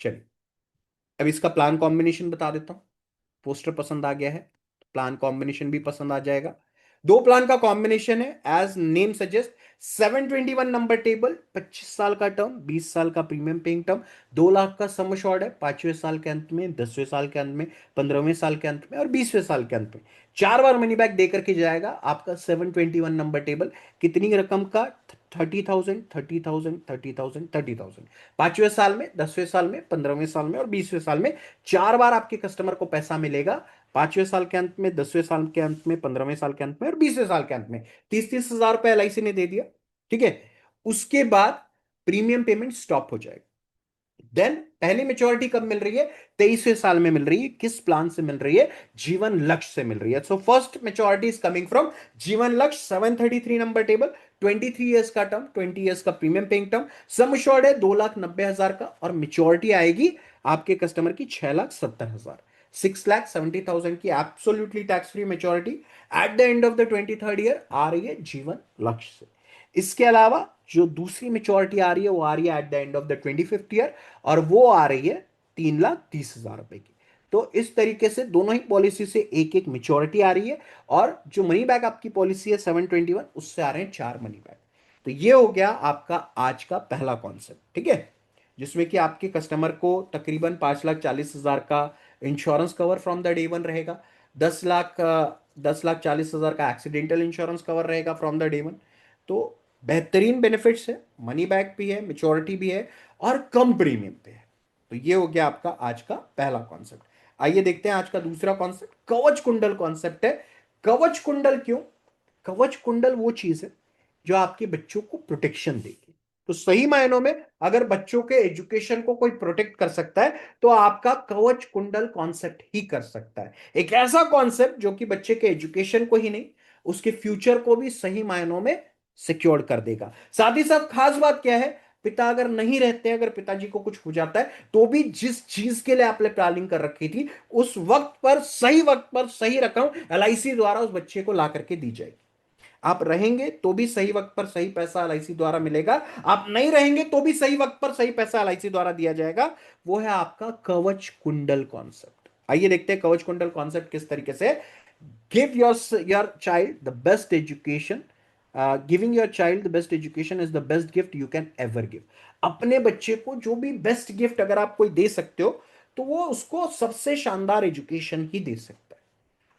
चलिए, अब इसका प्लान कॉम्बिनेशन बता देता हूं। पोस्टर पसंद आ गया है, तो प्लान कॉम्बिनेशन भी पसंद आ जाएगा। दो प्लान का कॉम्बिनेशन है, as name suggest. 721 number table, 25 साल का टर्म, 20 साल का प्रीमियम पेइंग टर्म, 2 लाख का सम अश्योर्ड है, 5वें साल के अंत में, 10वें साल के अंत में, 15वें साल के अंत में और 20वें साल के अंत में 4 बार मनी बैक दे करके जाएगा आपका 721 नंबर टेबल। कितनी रकम का? 30,000, 30,000, 30,000, 30,000। 5वें साल में, 10वें साल में, 15वें साल में और 20वें साल में 4 बार आपके कस्टमर को पैसा मिलेगा। 5वें साल के अंत में, 10वें साल के अंत में, 15वें साल के अंत में और 20वें साल के अंत में 30-30 हजार रुपए LIC ने दे दिया। ठीक है। उसके बाद प्रीमियम पेमेंट स्टॉप हो जाएगा। देन पहली मेच्योरिटी कब मिल रही है? 23वें साल में मिल रही है। किस प्लान से मिल रही है? जीवन लक्ष्य से मिल रही है। So first maturity is coming from जीवन लक्ष्य, 733 नंबर टेबल, 23 ईयर्स का टर्म, 20 ईयर्स का प्रीमियम पेइंग टर्म, सम एश्योर्ड है 2,90,000 का, और मेच्योरिटी आएगी आपके कस्टमर की 6,70,000, 6,70,000 की absolutely tax free maturity at the end of the 23rd year आ रही है जीवन लक्ष्य से। इसके अलावा जो दूसरी मेच्योरिटी आ रही है वो आ रही है eight the end of the 25th year, और वो आ रही है 3,30,000 रुपए की। तो इस तरीके से दोनों ही पॉलिसी से एक एक मेच्योरिटी आ रही है, और जो मनी बैक आपकी पॉलिसी है 721, उससे आ रहे हैं 4 मनी बैक। तो ये हो गया आपका आज का पहला कॉन्सेप्ट। ठीक है, जिसमें कि आपके कस्टमर को तकरीबन 5,40,000 का insurance cover from the day one रहेगा। 10,40,000 का एक्सीडेंटल इंश्योरेंस कवर रहेगा फ्रॉम द डे वन। तो बेहतरीन बेनिफिट्स है, मनी बैक भी है, मेच्योरिटी भी है, और कम प्रीमियम पे है। तो ये हो गया आपका आज का पहला कॉन्सेप्ट। आइए देखते हैं आज का दूसरा कॉन्सेप्ट, कवच कुंडल कॉन्सेप्ट है। कवच कुंडल क्यों? कवच कुंडल वो चीज है जो आपके बच्चों को प्रोटेक्शन देगी। तो सही मायनों में अगर बच्चों के एजुकेशन को कोई प्रोटेक्ट कर सकता है, तो आपका कवच कुंडल कॉन्सेप्ट ही कर सकता है। एक ऐसा कॉन्सेप्ट जो कि बच्चे के एजुकेशन को ही नहीं, उसके फ्यूचर को भी सही मायनों में सिक्योर कर देगा। साथ ही साथ खास बात क्या है, पिता अगर नहीं रहते, अगर पिताजी को कुछ हो जाता है, तो भी जिस चीज के लिए आपने प्लानिंग कर रखी थी, उस वक्त पर सही रकम LIC द्वारा उस बच्चे को ला करके दी जाएगी। आप रहेंगे तो भी सही वक्त पर सही पैसा LIC द्वारा मिलेगा, आप नहीं रहेंगे तो भी सही वक्त पर सही पैसा LIC द्वारा दिया जाएगा। वो है आपका कवच कुंडल कॉन्सेप्ट। आइए देखते हैं कवच कुंडल कॉन्सेप्ट किस तरीके से। Give your child the best education. Giving your child the best education is the best gift you can ever give. अपने बच्चे को जो भी बेस्ट गिफ्ट अगर आप कोई दे सकते हो, तो वो उसको सबसे शानदार एजुकेशन ही दे सकता है।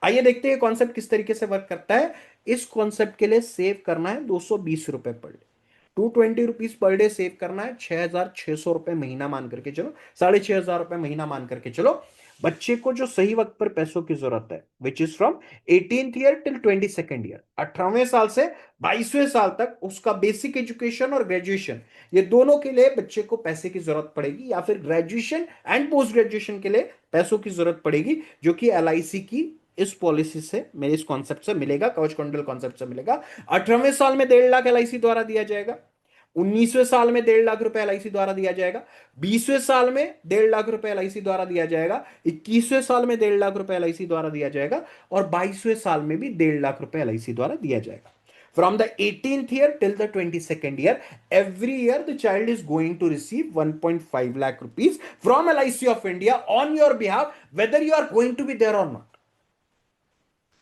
आइए देखते हैं कॉन्सेप्ट किस तरीके से वर्क करता है। इस कॉन्सेप्ट के लिए सेव करना है 220 रुपए per day, 220 rupees per day save करना है। 6,600 रुपए महीना मान करके चलो, 6,500 रुपए महीना मान करके चलो। बच्चे को जो सही वक्त पर पैसों की जरूरत है, which is from 18th year till 22nd year, 18वें साल से 22वें साल तक उसका बेसिक एजुकेशन और ग्रेजुएशन, ये दोनों के लिए बच्चे को पैसे की जरूरत पड़ेगी, या फिर ग्रेजुएशन एंड पोस्ट ग्रेजुएशन के लिए पैसों की जरूरत पड़ेगी, जो कि LIC की इस पॉलिसी से, मेरे इस कॉन्सेप्ट से मिलेगा, कवच कुंडल कॉन्सेप्ट से मिलेगा। 18वें साल में 1.5 लाख LIC द्वारा दिया जाएगा। 19वें साल में 1.5 लाख रुपए LIC द्वारा दिया जाएगा। 20वें साल में 1.5 लाख रुपए LIC द्वारा दिया जाएगा। 21वें साल में 1.5 लाख रुपए LIC द्वारा दिया जाएगा। और 22वें साल में भी 1.5 लाख रुपए LIC द्वारा दिया जाएगा। From the 18th year till the 22nd year, every year the child is going to receive 1.5 lakh rupees from LIC of India on your behalf, whether you are going to be there or not.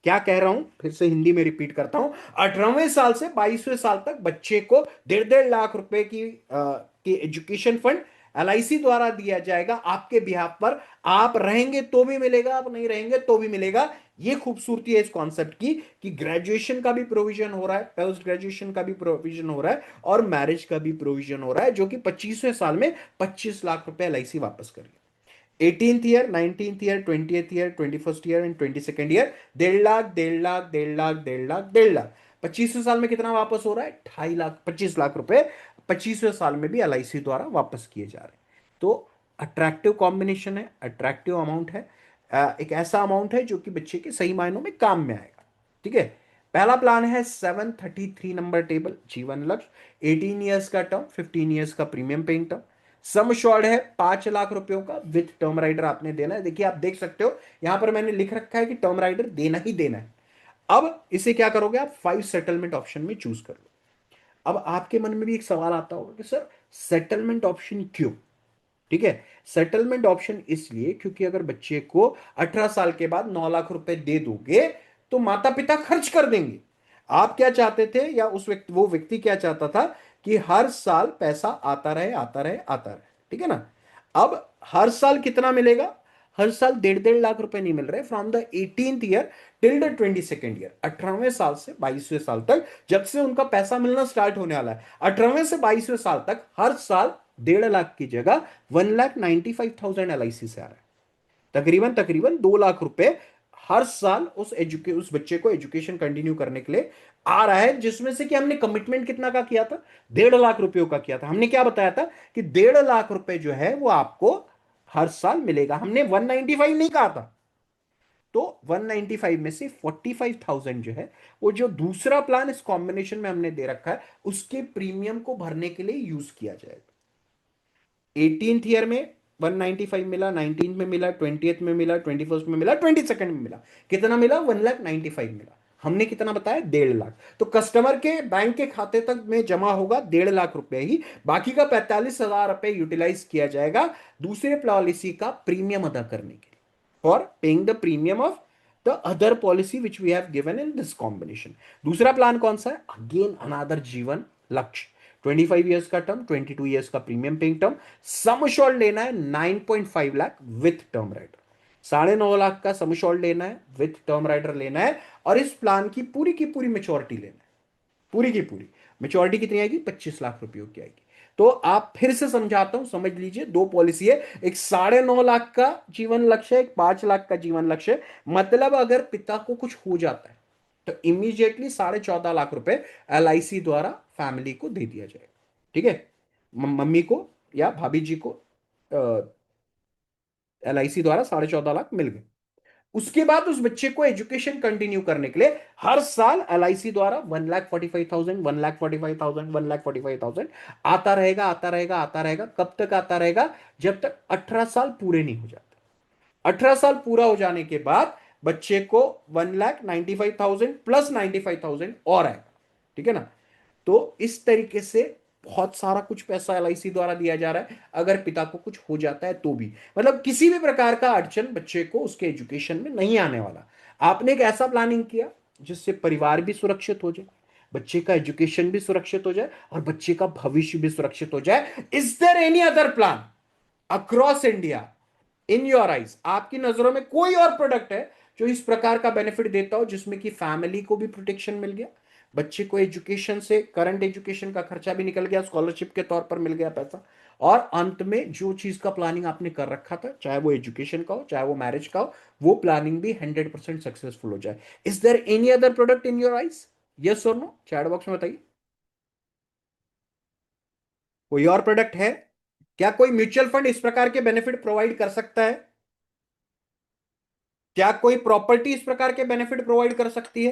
क्या कह रहा हूं, फिर से हिंदी में repeat करता हूं। 18वें साल से 22वें साल तक बच्चे को 1.5 लाख रुपए की एजुकेशन फंड LIC द्वारा दिया जाएगा आपके बिहाफ पर। आप रहेंगे तो भी मिलेगा, आप नहीं रहेंगे तो भी मिलेगा। ये खूबसूरती है इस कॉन्सेप्ट की कि ग्रेजुएशन का भी प्रोविजन हो रहा है, पोस्ट ग्रेजुएशन का भी प्रोविजन हो रहा है, और मैरिज का भी प्रोविजन हो रहा है, जो कि 25वें साल में 25 लाख रुपए LIC वापस करेगी। 18th year, 19th year, 20th year, 21st year and 22nd year, 1.5 lakh, 1.5 lakh, 1.5 lakh, 1.5 lakh, 1.5 lakh. 25वें साल में कितना वापस हो रहा है? 2.5 लाख, 25 लाख रुपए 25वें साल में भी LIC द्वारा वापस किए जा रहे हैं। तो अट्रैक्टिव कॉम्बिनेशन है, अट्रैक्टिव अमाउंट है, एक ऐसा अमाउंट है जो कि बच्चे के सही मायनों में काम में आएगा। ठीक है। पहला प्लान है 733 नंबर टेबल, जीवन लक्ष्य, 18 ईयर्स का टर्म, 15 ईयर्स का premium paying term, sum assured है 5 लाख रुपयों का, विथ टर्म राइडर आपने देना है। देखिए आप देख सकते हो यहां पर मैंने लिख रखा है कि टर्म राइडर देना ही देना है। अब इसे क्या करोगे आप, 5 सेटलमेंट ऑप्शन में चूज कर लो। अब आपके मन में भी एक सवाल आता होगा कि सर सेटलमेंट ऑप्शन क्यों? ठीक है, सेटलमेंट ऑप्शन इसलिए क्योंकि अगर बच्चे को 18 साल के बाद 9 लाख रुपए दे दोगे तो माता पिता खर्च कर देंगे। आप क्या चाहते थे, या उस व्यक्ति, वो व्यक्ति क्या चाहता था कि हर साल पैसा आता रहे आता रहे आता रहे, ठीक है ना। अब हर साल कितना मिलेगा? हर साल 1.5 लाख रुपए नहीं मिल रहे from the 18th year till the 22nd year, 18वें साल से 22वें साल तक, जब से उनका पैसा मिलना स्टार्ट होने वाला है, 18वें से 22वें साल तक हर साल 1.5 लाख की जगह 1,95,000 LIC से आ रहा है। तकरीबन तकरीबन 2 लाख रुपए हर साल उस बच्चे को एजुकेशन कंटिन्यू करने के लिए आ रहा है, जिसमें से कि हमने कमिटमेंट कितना का किया था? 1.5 लाख रुपयों का किया था। हमने क्या बताया था कि 1.5 लाख रुपए जो है वो आपको हर साल मिलेगा, हमने 195 नहीं कहा था। तो 195 में से 45,000 जो है वो जो दूसरा प्लान इस कॉम्बिनेशन में हमने दे रखा है उसके प्रीमियम को भरने के लिए यूज किया जाएगा। 18th ईयर में 195 मिला, 19th में मिला, 20th में मिला, 21st में मिला, 22nd में मिला, कितना मिला? 1,95,000 मिला। हमने कितना बताया? 1.5 लाख। तो कस्टमर के बैंक के खाते तक में जमा होगा 1.5 लाख रुपए ही, बाकी का 45,000 रुपए यूटिलाइज किया जाएगा दूसरे पॉलिसी का प्रीमियम अदा करने के लिए, for paying the premium of the other policy which we have given in this combination. दूसरा प्लान कौन सा है? अगेन अनादर जीवन लक्ष्य, 25 ईयर्स का टर्म, 22 ईयर्स का premium paying term, sum assured लेना है 9.5 lakh with term rider, 9.5 lakh का सम श्योर्ड लेना है, विथ टर्म राइडर लेना है, और इस प्लान की पूरी मेच्योरिटी लेना है। पूरी की पूरी मेच्योरिटी कितनी आएगी? 25 लाख रुपयों की आएगी। तो आप फिर से समझाता हूं, समझ लीजिए, दो पॉलिसी है, एक 9.5 लाख का जीवन लक्ष्य है, एक 5 लाख का जीवन लक्ष्य है। मतलब अगर पिता को कुछ हो जाता है तो इमीडिएटली 14.5 लाख रुपए LIC द्वारा फैमिली को दे दिया जाएगा। ठीक है, मम्मी को या भाभी जी को LIC द्वारा 14.5 लाख मिल गए। उसके बाद उस बच्चे को एजुकेशन कंटिन्यू करने के लिए हर साल LIC द्वारा 1,45,000, 1,45,000, 1,45,000 आता रहेगा आता रहेगा आता रहेगा। कब तक आता रहेगा? जब तक 18 साल पूरे नहीं हो जाते। 18 साल पूरा हो जाने के बाद बच्चे को 1,95,000 प्लस 95,000 और आएगा। ठीक है ना। तो इस तरीके से बहुत सारा कुछ पैसा LIC द्वारा दिया जा रहा है अगर पिता को कुछ हो जाता है तो भी, मतलब किसी भी प्रकार का अड़चन बच्चे को उसके एजुकेशन में नहीं आने वाला। आपने एक ऐसा प्लानिंग किया जिससे परिवार भी सुरक्षित हो जाए, बच्चे का एजुकेशन भी सुरक्षित हो जाए और बच्चे का भविष्य भी सुरक्षित हो जाए। Is there any other plan across India in your eyes? आपकी नजरों में कोई और प्रोडक्ट है जो इस प्रकार का बेनिफिट देता हो, जिसमें कि फैमिली को भी प्रोटेक्शन मिल गया, बच्चे को एजुकेशन से, करंट एजुकेशन का खर्चा भी निकल गया, स्कॉलरशिप के तौर पर मिल गया पैसा, और अंत में जो चीज का प्लानिंग आपने कर रखा था, चाहे वो एजुकेशन का हो चाहे वो मैरिज का हो, वो प्लानिंग भी 100% सक्सेसफुल हो जाए? Is there any other product in your eyes? Yes और नो चैट बॉक्स में बताइए। कोई और प्रोडक्ट है? क्या कोई म्यूचुअल फंड इस प्रकार के बेनिफिट प्रोवाइड कर सकता है? क्या कोई प्रॉपर्टी इस प्रकार के बेनिफिट प्रोवाइड कर सकती है?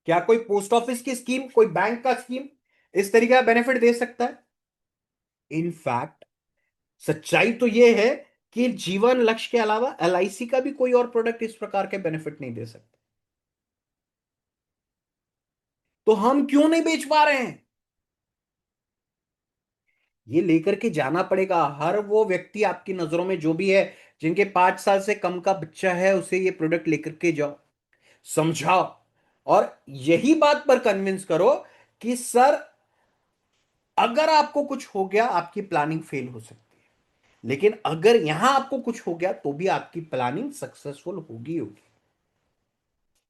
क्या कोई पोस्ट ऑफिस की स्कीम, कोई बैंक का स्कीम इस तरीके का बेनिफिट दे सकता है? इनफैक्ट सच्चाई तो यह है कि जीवन लक्ष्य के अलावा LIC का भी कोई और प्रोडक्ट इस प्रकार के बेनिफिट नहीं दे सकता। तो हम क्यों नहीं बेच पा रहे हैं? ये लेकर के जाना पड़ेगा। हर वो व्यक्ति आपकी नजरों में जो भी है, जिनके 5 साल से कम का बच्चा है, उसे ये प्रोडक्ट लेकर के जाओ, समझाओ, और यही बात पर कन्विंस करो कि सर अगर आपको कुछ हो गया आपकी प्लानिंग फेल हो सकती है, लेकिन अगर यहां आपको कुछ हो गया तो भी आपकी प्लानिंग सक्सेसफुल होगी होगी।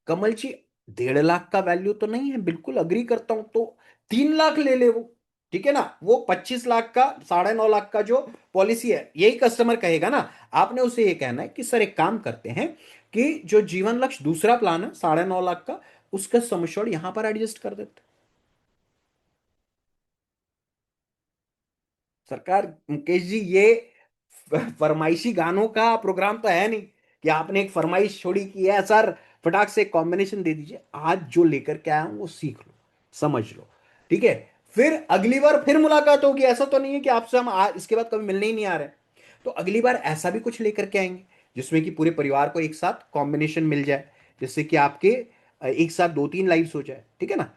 कमल जी, 1.5 लाख का वैल्यू तो नहीं है, बिल्कुल अग्री करता हूं, तो 3 लाख ले ले वो, ठीक है ना। वो 25 लाख का, 9.5 लाख का जो पॉलिसी है, यही कस्टमर कहेगा ना, आपने उसे ये कहना है कि सर एक काम करते हैं कि जो जीवन लक्ष्य दूसरा प्लान है 9.5 लाख का, उसका सम एश्योर्ड यहां पर एडजस्ट कर देते हैं। सरकार, मुकेश जी, ये फरमाइशी गानों का प्रोग्राम तो है नहीं कि आपने एक फरमाइश छोड़ी कि है सर फटाक से कॉम्बिनेशन दे दीजिए। आज जो लेकर के आया हूं वो सीख लो, समझ लो। ठीक है। फिर अगली बार फिर मुलाकात होगी, ऐसा तो नहीं है कि आपसे हम इसके बाद कभी मिलने ही नहीं आ रहे। तो अगली बार ऐसा भी कुछ लेकर के आएंगे जिसमें कि पूरे परिवार को एक साथ कॉम्बिनेशन मिल जाए, जिससे कि आपके एक साथ दो तीन लाइफ्स हो जाए, ठीक है ना।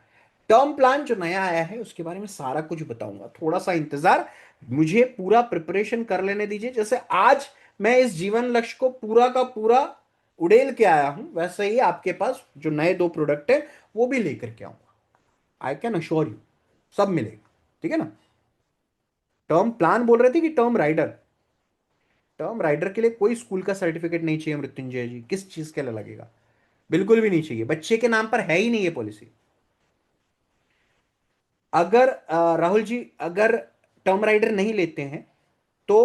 टर्म प्लान जो नया आया है उसके बारे में सारा कुछ बताऊंगा, थोड़ा सा इंतजार, मुझे पूरा प्रिपरेशन कर लेने दीजिए। जैसे आज मैं इस जीवन लक्ष्य को पूरा का पूरा उड़ेल के आया हूं, वैसे ही आपके पास जो नए दो प्रोडक्ट है वो भी लेकर के आऊंगा। आई कैन अश्योर यू सब मिलेगा, ठीक है ना। टर्म प्लान बोल रहे थे कि टर्म राइडर, टर्म राइडर के लिए कोई स्कूल का सर्टिफिकेट नहीं चाहिए मृत्युंजय जी, किस चीज के लिए लगेगा? बिल्कुल भी नहीं चाहिए, बच्चे के नाम पर है ही नहीं ये पॉलिसी। अगर राहुल जी अगर टर्म राइडर नहीं लेते हैं तो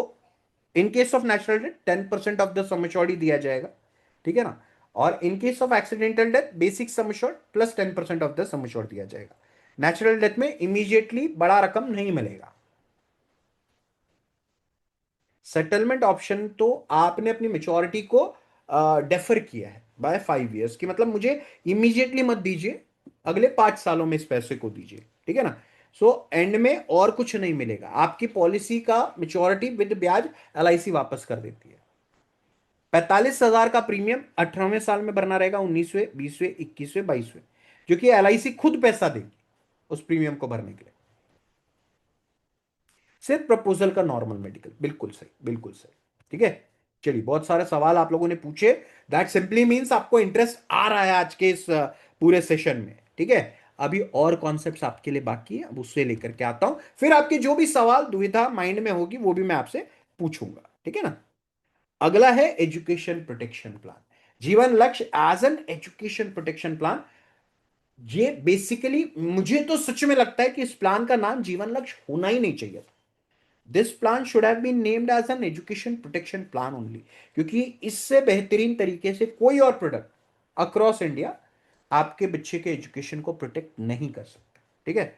इन case of natural death 10% of the sum assured दिया जाएगा, ठीक है ना। और इन case of accidental death basic sum assured plus 10% of the sum assured दिया जाएगा। नेचुरल डेथ में इमीडिएटली बड़ा रकम नहीं मिलेगा। सेटलमेंट ऑप्शन तो आपने अपनी मेच्योरिटी को डेफर किया है बाय 5 इयर्स की, मतलब मुझे इमीडिएटली मत दीजिए, अगले 5 सालों में इस पैसे को दीजिए, ठीक है ना। सो एंड में और कुछ नहीं मिलेगा, आपकी पॉलिसी का मेच्योरिटी विद ब्याज एलआईसी वापस कर देती है। 45,000 का प्रीमियम 18वें साल में भरना रहेगा, 19वें 20वें 21वें 22वें, जो कि एलआईसी खुद पैसा देगी उस प्रीमियम को भरने के लिए। सिर्फ प्रपोजल का नॉर्मल मेडिकल, बिल्कुल सही बिल्कुल सही, ठीक है। चलिए, बहुत सारे सवाल आप लोगों ने पूछे, दैट सिंपली मींस आपको इंटरेस्ट आ रहा है आज के इस पूरे सेशन में, ठीक है। अभी और कॉन्सेप्ट्स आपके लिए बाकी है, अब उससे लेकर के आता हूं, फिर आपके जो भी सवाल दुविधा माइंड में होगी वो भी मैं आपसे पूछूंगा, ठीक है ना। अगला है education protection plan, Jeevan Lakshya as an education protection plan. ये बेसिकली मुझे तो सच में लगता है कि इस प्लान का नाम जीवन लक्ष्य होना ही नहीं चाहिए। This plan should have been named as an education protection plan only, क्योंकि इससे बेहतरीन तरीके से कोई और प्रोडक्ट अक्रॉस इंडिया आपके बच्चे के एजुकेशन को प्रोटेक्ट नहीं कर सकता, ठीक है।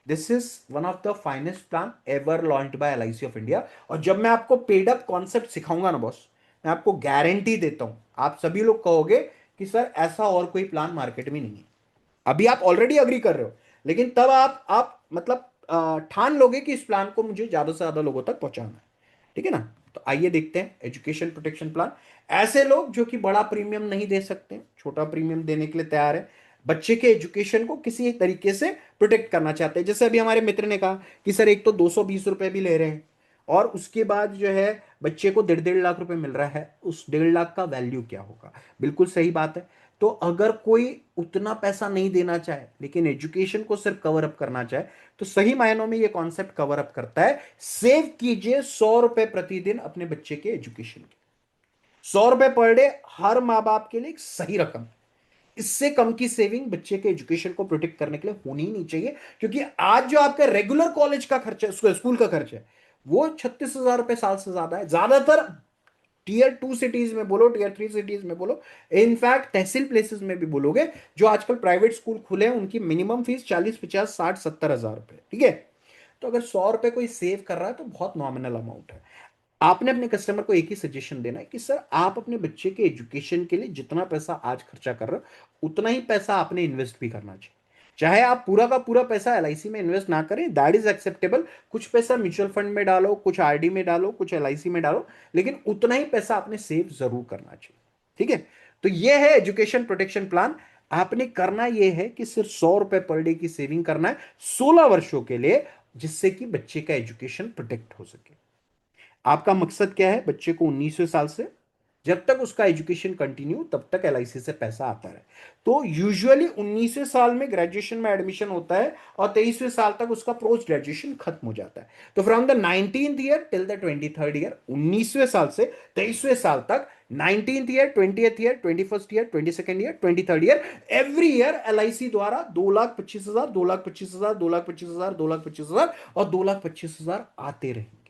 This is one of the finest plan ever launched by LIC of India. और जब मैं आपको पेड अप कॉन्सेप्ट सिखाऊंगा ना बॉस, मैं आपको गारंटी देता हूं, आप सभी लोग कहोगे कि सर ऐसा और कोई प्लान मार्केट में नहीं है। अभी आप ऑलरेडी अग्री कर रहे हो, लेकिन तब आप मतलब ठान लोगे कि इस प्लान को मुझे ज्यादा से ज्यादा लोगों तक पहुंचाना है, ठीक है ना। तो आइए देखते हैं एजुकेशन प्रोटेक्शन प्लान। ऐसे लोग जो कि बड़ा प्रीमियम नहीं दे सकते, छोटा प्रीमियम देने के लिए तैयार है, बच्चे के एजुकेशन को किसी तरीके से प्रोटेक्ट करना चाहते हैं। जैसे अभी हमारे मित्र ने कहा कि सर एक तो 220 रुपए भी ले रहे हैं, और उसके बाद जो है बच्चे को 1.5 लाख रुपए मिल रहा है, उस 1.5 लाख का वैल्यू क्या होगा? बिल्कुल सही बात है। तो अगर कोई उतना पैसा नहीं देना चाहे लेकिन एजुकेशन को सिर्फ कवर अप करना चाहे, तो सही मायनों में ये कॉन्सेप्ट कवर अप करता है। सेव कीजिए 100 रुपए प्रतिदिन अपने बच्चे के एजुकेशन के। 100 रुपए पर डे हर माँ बाप के लिए एक सही रकम है। इससे कम की सेविंग बच्चे के एजुकेशन को प्रोटेक्ट करने के लिए होनी ही नहीं चाहिए, क्योंकि आज जो आपका रेगुलर कॉलेज का खर्चा है, स्कूल का खर्चा है, वो 36,000 रुपए साल से ज्यादा है। ज्यादातर टीयर 2 सिटीज में बोलो, टीयर 3 सिटीज में बोलो, इनफैक्ट तहसील प्लेसेस में भी बोलोगे, जो आजकल प्राइवेट स्कूल खुले हैं उनकी मिनिमम फीस 40 50 60 70 हजार रुपए, ठीक है। तो अगर 100 रुपए कोई सेव कर रहा है तो बहुत नॉमिनल अमाउंट है। आपने अपने कस्टमर को एक ही सजेशन देना है कि सर आप अपने बच्चे के एजुकेशन के लिए जितना पैसा आज खर्चा कर रहे हो उतना ही पैसा आपने इन्वेस्ट भी करना चाहिए। चाहे आप पूरा का पूरा पैसा एलआईसी में इन्वेस्ट ना करें, दैट इज एक्सेप्टेबल। कुछ पैसा म्यूचुअल फंड में डालो, कुछ आरडी में डालो, कुछ एलआईसी में डालो, लेकिन उतना ही पैसा आपने सेव जरूर करना चाहिए, ठीक है। तो ये है एजुकेशन प्रोटेक्शन प्लान। आपने करना यह है कि सिर्फ 100 रुपए पर डे की सेविंग करना है 16 वर्षों के लिए, जिससे कि बच्चे का एजुकेशन प्रोटेक्ट हो सके। आपका मकसद क्या है? बच्चे को 19वें साल से जब तक उसका एजुकेशन कंटिन्यू तब तक एलआईसी से पैसा आता है। तो यूजुअली 19वें साल में ग्रेजुएशन में एडमिशन होता है और 23वें साल तक उसका पोस्ट ग्रेजुएशन खत्म हो जाता है। तो from the 19th year till the 23rd year, 19वें साल से 23वें साल तक, 19th year, 20th year, 21st year, 22nd year, 23rd year, every year LIC द्वारा 2,25,000, 2,25,000, 2,25,000, 2,25,000 और 2,25,000 आते रहेंगे।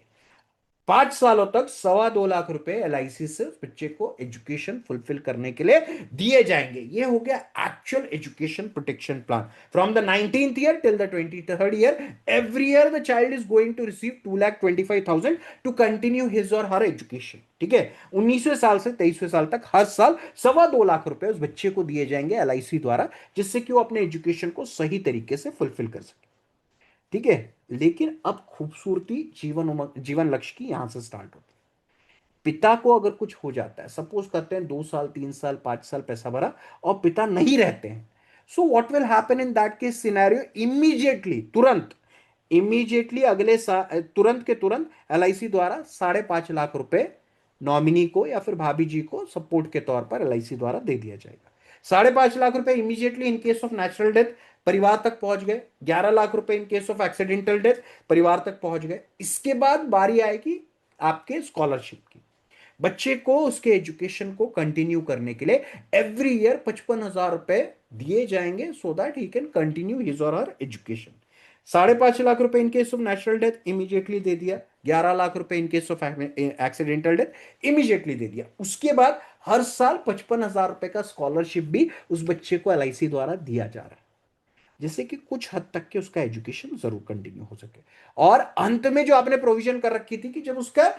5 सालों तक 2.25 लाख रुपए एलआईसी से बच्चे को एजुकेशन फुलफिल करने के लिए दिए जाएंगे। ये हो गया actual education protection plan. From the 19th year till the 23rd year, every year the child is going to receive 2,25,000 to continue his or her education, ठीक है। 19वें साल से 23वें साल तक हर साल 2.25 लाख रुपए उस बच्चे को दिए जाएंगे एलआईसी द्वारा, जिससे कि वो अपने एजुकेशन को सही तरीके से फुलफिल कर सके। ठीक है। लेकिन अब खूबसूरती जीवन जीवन लक्ष्य की यहां से स्टार्ट होती है। पिता को अगर कुछ हो जाता है, सपोज करते हैं 2 साल 3 साल 5 साल पैसा भरा और पिता नहीं रहते हैं, so what will happen in that case scenario, immediately, तुरंत, इमीडिएटली अगले साल तुरंत के तुरंत एलआईसी द्वारा 5.5 लाख रुपए नॉमिनी को या फिर भाभी जी को सपोर्ट के तौर पर एलआईसी द्वारा दे दिया जाएगा। 5.5 लाख रुपए immediately in case of natural death परिवार तक पहुंच गए। 11 लाख रुपए in case of accidental death परिवार तक पहुंच गए। इसके बाद बारी आएगी आपके स्कॉलरशिप की। बच्चे को उसके एजुकेशन को कंटिन्यू करने के लिए एवरी ईयर 55,000 रुपए दिए जाएंगे so that he can continue his or her education. 5.5 lakh रुपए in case of natural death immediately दे दिया। 11 लाख रुपए in case of accidental death immediately दे दिया। उसके बाद हर साल 55,000 रुपए का स्कॉलरशिप भी उस बच्चे को एलआईसी द्वारा दिया जा रहा है, जिससे कि कुछ हद तक के उसका एजुकेशन जरूर कंटिन्यू हो सके। और अंत में जो आपने प्रोविजन कर रखी थी कि जब उसका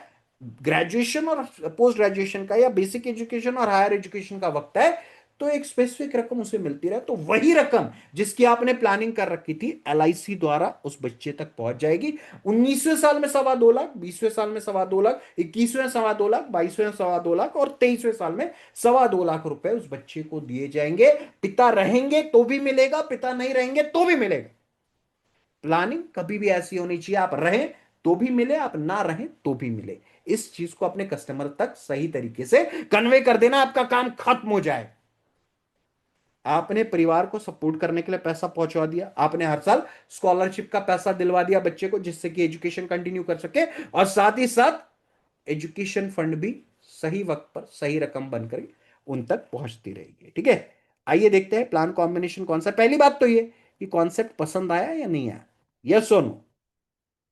ग्रेजुएशन और पोस्ट ग्रेजुएशन का या बेसिक एजुकेशन और हायर एजुकेशन का वक्त है, तो एक स्पेसिफिक रकम उसे मिलती रहे, तो वही रकम जिसकी आपने प्लानिंग कर रखी थी एलआईसी द्वारा उस बच्चे तक पहुंच जाएगी। 19वें साल में 2.25 लाख, 20वें साल में 2.25 लाख, 21वें 2.25 लाख, 22वें 2.25 लाख और 23वें साल में 2.25 लाख रुपए उस बच्चे को दिए जाएंगे। पिता रहेंगे तो भी मिलेगा, पिता नहीं रहेंगे तो भी मिलेगा। प्लानिंग कभी भी ऐसी होनी चाहिए, आप रहें तो भी मिले, आप ना रहें तो भी मिले। इस चीज को अपने कस्टमर तक सही तरीके से कन्वे कर देना, आपका काम खत्म हो जाए। आपने परिवार को सपोर्ट करने के लिए पैसा पहुंचा दिया, आपने हर साल स्कॉलरशिप का पैसा दिलवा दिया बच्चे को जिससे कि एजुकेशन कंटिन्यू कर सके, और साथ ही साथ एजुकेशन फंड भी सही वक्त पर सही रकम बनकर उन तक पहुंचती रहेगी। ठीक है, आइए देखते हैं प्लान कॉम्बिनेशन कौन सा। पहली बात तो ये कि कॉन्सेप्ट पसंद आया या नहीं आया, यस और नो।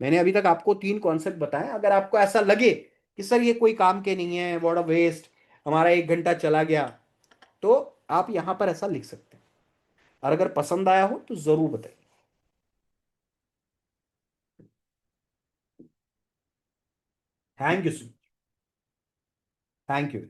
मैंने अभी तक आपको 3 कॉन्सेप्ट बताए। अगर आपको ऐसा लगे कि सर ये कोई काम के नहीं है, व्हाट अ वेस्ट, हमारा 1 घंटा चला गया, तो आप यहां पर ऐसा लिख सकते हैं। और अगर पसंद आया हो तो जरूर बताइए। Thank you so much. Thank you.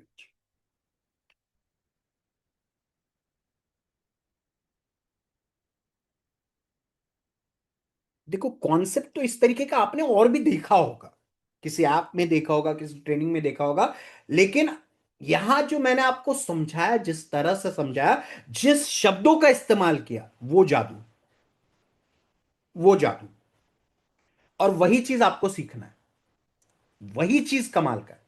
देखो, कॉन्सेप्ट तो इस तरीके का आपने और भी देखा होगा, किसी ऐप में देखा होगा, किसी ट्रेनिंग में देखा होगा, लेकिन यहां जो मैंने आपको समझाया, जिस तरह से समझाया, जिस शब्दों का इस्तेमाल किया, वो जादू, वो जादू। और वही चीज आपको सीखना है, वही चीज कमाल का है।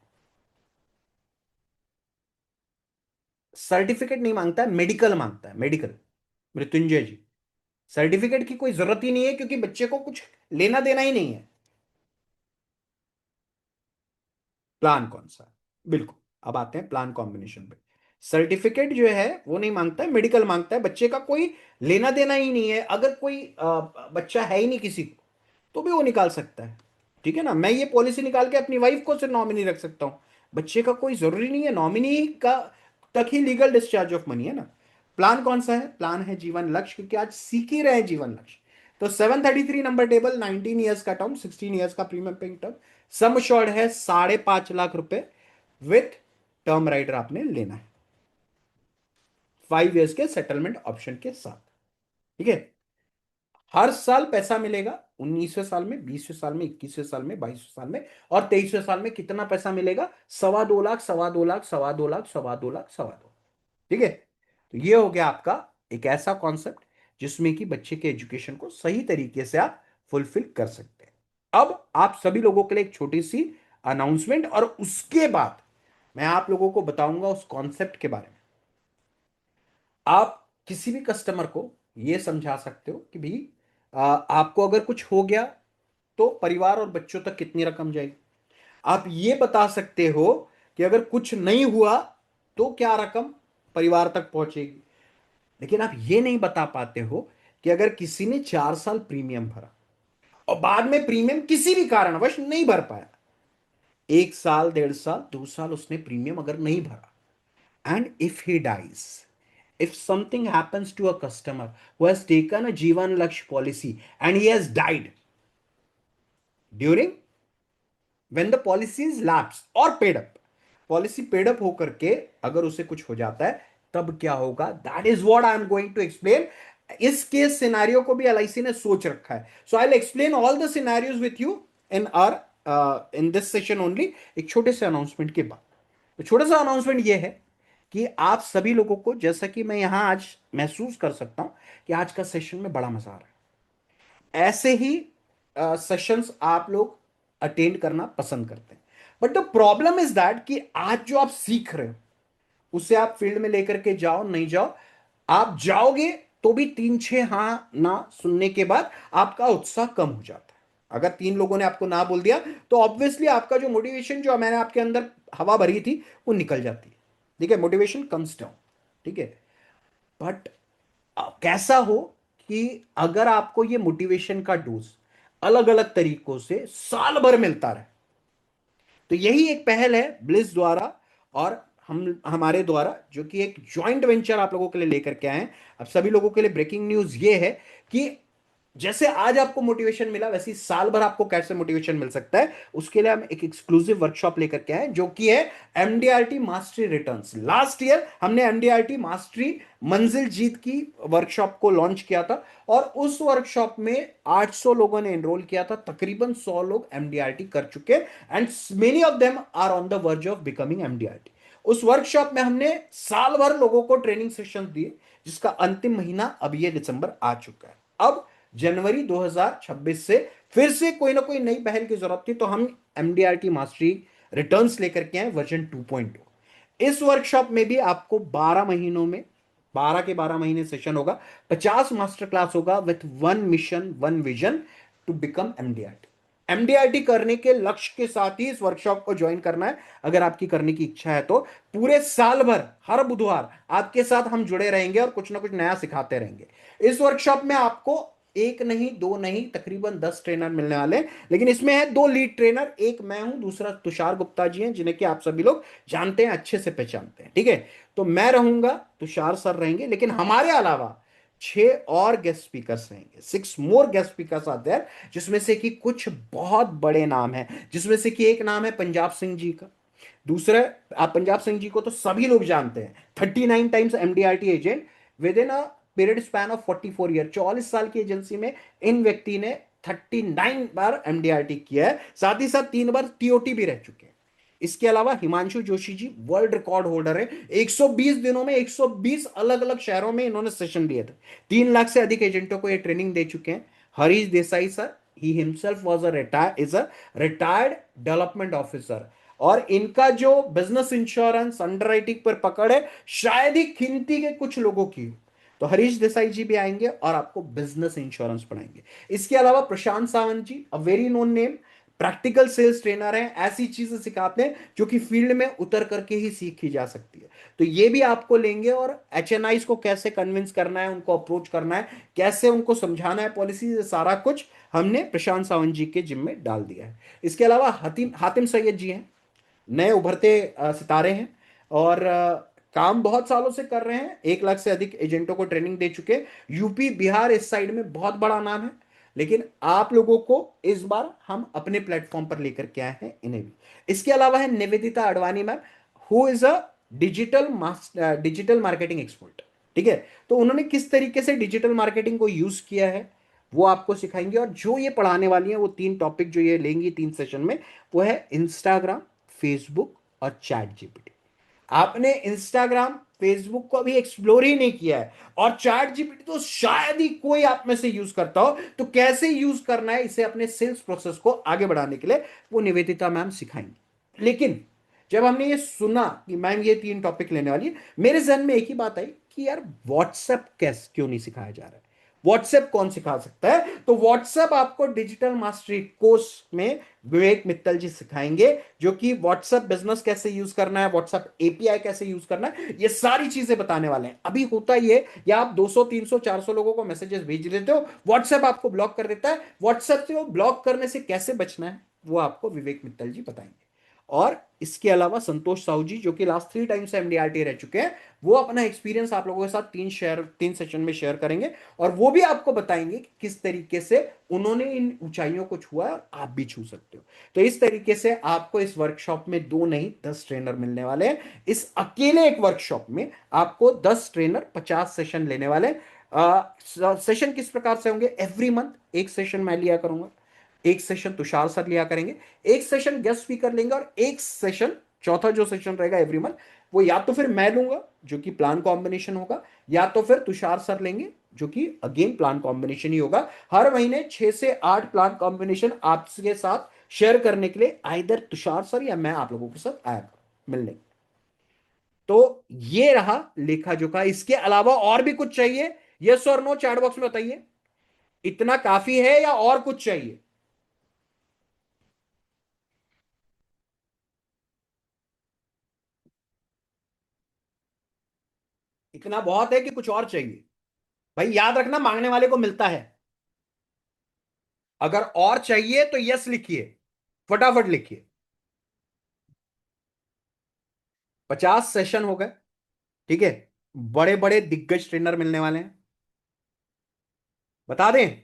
सर्टिफिकेट नहीं मांगता है, मेडिकल मांगता है, मेडिकल। मृत्युंजय जी, सर्टिफिकेट की कोई जरूरत ही नहीं है क्योंकि बच्चे को कुछ लेना देना ही नहीं है। प्लान कौन सा है, बिल्कुल। अब आते हैं प्लान कॉम्बिनेशन पे। सर्टिफिकेट जो है वो नहीं मांगता है, मेडिकल मांगता है। बच्चे का कोई लेना देना ही नहीं है, अगर कोई बच्चा है ही नहीं किसी को, तो भी वो निकाल सकता है। ठीक है ना, मैं ये पॉलिसी निकाल के अपनी वाइफ को सिर्फ नॉमिनी रख सकता हूँ। बच्चे का कोई जरूरी नहीं है, नॉमिनी का तक ही लीगल डिस्चार्ज ऑफ मनी है ना। प्लान कौन सा है, प्लान है जीवन लक्ष्य, क्योंकि आज सीख ही रहे हैं जीवन लक्ष्य। तो 733 नंबर टेबल, 19 ईयर्स का टर्म, 16 ईयर्स का premium paying term, sum assured है 5.5 लाख रुपए विथ टर्म राइडर आपने लेना है, 5 ईयर्स के सेटलमेंट ऑप्शन के साथ। ठीक है, हर साल पैसा मिलेगा, 19वें साल में, 20वें साल में, 21वें साल में, 22वें साल में और 23वें साल में। कितना पैसा मिलेगा, 2.25 लाख, 2.25 लाख, 2.25 लाख, 2.25 लाख, 2.25 लाख। ठीक है, तो ये हो गया आपका एक ऐसा कॉन्सेप्ट जिसमें कि बच्चे के एजुकेशन को सही तरीके से आप फुलफिल कर सकते हैं। अब आप सभी लोगों के लिए एक छोटी सी अनाउंसमेंट, और उसके बाद मैं आप लोगों को बताऊंगा उस कॉन्सेप्ट के बारे में। आप किसी भी कस्टमर को यह समझा सकते हो कि भाई आपको अगर कुछ हो गया तो परिवार और बच्चों तक कितनी रकम जाएगी। आप ये बता सकते हो कि अगर कुछ नहीं हुआ तो क्या रकम परिवार तक पहुंचेगी। लेकिन आप ये नहीं बता पाते हो कि अगर किसी ने 4 साल प्रीमियम भरा और बाद में प्रीमियम किसी भी कारणवश नहीं भर पाया, 1 साल, 1.5 साल, 2 साल उसने प्रीमियम अगर नहीं भरा, and if he dies, if something happens to a customer who has taken a Jeevan Laksh policy and he has died during when the policy is lapsed or paid up, policy paid up होकर के अगर उसे कुछ हो जाता है तब क्या होगा, that is what I am going to explain इस केस सिनेरियो को भी एलआईसी ने सोच रखा है. So I will explain all the scenarios with you in our in this session only, एक छोटे से अनाउंसमेंट के बाद. तो छोटा सा अनाउंसमेंट ये है कि आप सभी लोगों को, जैसा कि मैं यहां आज महसूस कर सकता हूं कि आज का सेशन में बड़ा मजा आ रहा है, ऐसे ही सेशंस आप लोग अटेंड करना पसंद करते हैं. But the problem is that कि आज जो आप सीख रहे हो उसे आप फील्ड में लेकर के जाओ नहीं जाओ, आप जाओगे तो भी तीन छह हाँ ना सुनने के बाद आपका उत्साह कम हो जाता है. अगर तीन लोगों ने आपको ना बोल दिया तो ऑब्वियसली आपका जो मोटिवेशन, जो मैंने आपके अंदर हवा भरी थी, वो निकल जाती है. ठीक है, मोटिवेशन कम्स डाउन. ठीक है. बट कैसा हो कि अगर आपको ये मोटिवेशन का डोज अलग अलग तरीकों से साल भर मिलता रहे, तो यही एक पहल है ब्लिस द्वारा और हम हमारे द्वारा, जो कि एक जॉइंट वेंचर आप लोगों के लिए लेकर के आए हैं. अब सभी लोगों के लिए ब्रेकिंग न्यूज ये है कि जैसे आज आपको मोटिवेशन मिला, वैसे ही साल भर आपको कैसे मोटिवेशन मिल सकता है, उसके लिए हम एक एक्सक्लूसिव वर्कशॉप लेकर के आए, जो कि है MDRT mastery returns. Last year हमने एमडीआरटी मास्टरी मंजिल जीत की वर्कशॉप को लॉन्च किया था, और उस वर्कशॉप में 800 लोगों ने एनरोल किया था. तकरीबन 100 लोग एमडीआरटी कर चुके, and many of them are on the verge of becoming MDRT. उस वर्कशॉप में हमने साल भर लोगों को ट्रेनिंग सेशन दिए, जिसका अंतिम महीना अब ये दिसंबर आ चुका है. अब जनवरी 2026 से फिर से कोई ना कोई नई पहल की जरूरत थी, तो हम एमडीआरटी मास्टरी रिटर्न्स लेकर के आए वर्जन 2.2. इस वर्कशॉप में भी आपको 12 महीनों में 12 के 12 महीने सेशन होगा, 50 मास्टर क्लास होगा with one mission one vision to become MDRT. MDRT करने के लक्ष्य के साथ ही इस वर्कशॉप को ज्वाइन करना है, अगर आपकी करने की इच्छा है तो. पूरे साल भर हर बुधवार आपके साथ हम जुड़े रहेंगे और कुछ ना कुछ नया सिखाते रहेंगे. इस वर्कशॉप में आपको एक नहीं दो नहीं तकरीबन 10 ट्रेनर मिलने वाले हैं, लेकिन इसमें है दो लीड ट्रेनर, एक मैं हूं, दूसरा तुषार गुप्ता जी हैं, जिन्हें कि आप सभी लोग जानते हैं, अच्छे से पहचानते हैं. ठीक है, तो मैं रहूंगा, तुषार सर रहेंगे, लेकिन हमारे अलावा 6 और गेस्ट स्पीकर्स रहेंगे. 6 मोर गेस्ट स्पीकर्स आते हैं, जिसमें से कि कुछ बहुत बड़े नाम हैं, जिसमें से कि एक नाम है पंजाब सिंह जी का. दूसरा, आप पंजाब सिंह जी को तो सभी लोग जानते हैं, 39 times MDRT agent with in a period span of 44 year. 44 साल की एजेंसी में इन व्यक्ति ने 39 बार एमडीआरटी किया है, साथ ही साथ 3 बार टीओटी भी रह चुके हैं. इसके अलावा Himanshu Joshi ji world record holder है, 120 दिनों में 120 अलग अलग शहरों में इन्होंने सेशन दिए थे. 3 लाख से अधिक एजेंटों को ये ट्रेनिंग दे चुके हैं. Harish Desai sir, he himself was a retired development officer, और इनका जो बिजनेस इंश्योरेंस अंडरराइटिंग पर पकड़ है, शायद ही गिनती के कुछ लोगों की. तो हरीश देसाई जी भी आएंगे और आपको बिजनेस इंश्योरेंस पढ़ाएंगे. इसके अलावा Prashant Sawant ji, a very known name, practical sales trainer हैं, ऐसी चीजें सिखाते हैं जो कि फील्ड में उतर करके ही सीखी जा सकती है. तो ये भी आपको लेंगे, और एचएनआईज को कैसे कन्विंस करना है, उनको अप्रोच करना है, कैसे उनको समझाना है पॉलिसी, सारा कुछ हमने प्रशांत सावंत जी के जिम में डाल दिया है. इसके अलावा हातिम हातिम सैयद जी हैं, नए उभरते सितारे हैं, और काम बहुत सालों से कर रहे हैं, 1 लाख से अधिक एजेंटों को ट्रेनिंग दे चुके हैं. यूपी बिहार इस साइड में बहुत बड़ा नाम है, लेकिन आप लोगों को इस बार हम अपने प्लेटफॉर्म पर लेकर के आए हैं इन्हें भी. इसके अलावा है Nivedita Advani ma'am, who is a digital marketing expert. ठीक है, तो उन्होंने किस तरीके से डिजिटल मार्केटिंग को यूज किया है वो आपको सिखाएंगे. और जो ये पढ़ाने वाली है, वो 3 टॉपिक जो ये लेंगी 3 सेशन में, वो है इंस्टाग्राम, फेसबुक और चैट जीपीटी. आपने इंस्टाग्राम फेसबुक को अभी एक्सप्लोर ही नहीं किया है, और चैट जीपीटी तो शायद ही कोई आप में से यूज करता हो, तो कैसे यूज करना है इसे अपने सेल्स प्रोसेस को आगे बढ़ाने के लिए, वो निवेदिता मैम सिखाएंगी. लेकिन जब हमने ये सुना कि मैम ये 3 टॉपिक लेने वाली है, मेरे जहन में एक ही बात आई कि यार व्हाट्सएप कैसे क्यों नहीं सिखाया जा रहा है, व्हाट्सएप कौन सिखा सकता है. तो व्हाट्सएप आपको डिजिटल मास्टरी कोर्स में विवेक मित्तल जी सिखाएंगे, जो कि व्हाट्सएप बिजनेस कैसे यूज करना है, व्हाट्सएप एपीआई कैसे यूज करना है, ये सारी चीजें बताने वाले हैं. अभी होता ही है, या आप 200 300 400 लोगों को मैसेजेस भेज देते हो, व्हाट्सएप आपको ब्लॉक कर देता है. व्हाट्सएप से वो ब्लॉक करने से कैसे बचना है, वो आपको विवेक मित्तल जी बताएंगे. और इसके अलावा संतोष साहू जी, जो कि लास्ट 3 टाइम से एमडीआरटी रह चुके हैं, वो अपना एक्सपीरियंस आप लोगों के साथ 3 सेशन में शेयर करेंगे, और वो भी आपको बताएंगे कि किस तरीके से उन्होंने इन ऊंचाइयों को छुआ और आप भी छू सकते हो. तो इस तरीके से आपको इस वर्कशॉप में 2 नहीं 10 ट्रेनर मिलने वाले हैं. इस अकेले एक वर्कशॉप में आपको 10 ट्रेनर 50 सेशन लेने वाले हैं. सेशन किस प्रकार से होंगे, एवरी मंथ एक सेशन मैं लिया करूंगा, एक सेशन तुषार सर लिया करेंगे, एक सेशन गेस्ट स्पीकर लेंगे, और एक सेशन, चौथा जो सेशन रहेगा एवरी मंथ, वो या तो फिर मैं लूंगा जो कि प्लान कॉम्बिनेशन होगा, या तो फिर तुषार सर लेंगे जो कि अगेन प्लान कॉम्बिनेशन ही होगा। हर महीने 6 से 8 प्लान कॉम्बिनेशन आपके साथ शेयर करने के लिए आइदर तुषार सर या मैं आप लोगों के साथ आया मिलने। तो ये रहा लेखा जोखा। इसके अलावा और भी कुछ चाहिए? यस और नो चैट बॉक्स में बताइए। इतना काफी है या और कुछ चाहिए? इतना बहुत है कि कुछ और चाहिए? भाई याद रखना, मांगने वाले को मिलता है। अगर और चाहिए तो यस लिखिए, फटाफट लिखिए। 50 सेशन हो गए, ठीक है। बड़े बड़े दिग्गज ट्रेनर मिलने वाले हैं, बता दें?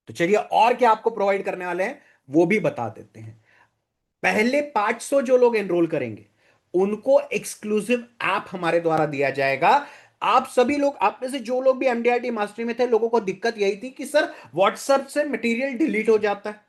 तो चलिए और क्या आपको प्रोवाइड करने वाले हैं वो भी बता देते हैं। पहले 500 जो लोग एनरोल करेंगे उनको एक्सक्लूसिव ऐप हमारे द्वारा दिया जाएगा। आप सभी लोग, आप में से जो लोग भी एमडीआरटी मास्टरी में थे, लोगों को दिक्कत यही थी कि सर व्हाट्सएप से मटेरियल डिलीट हो जाता है।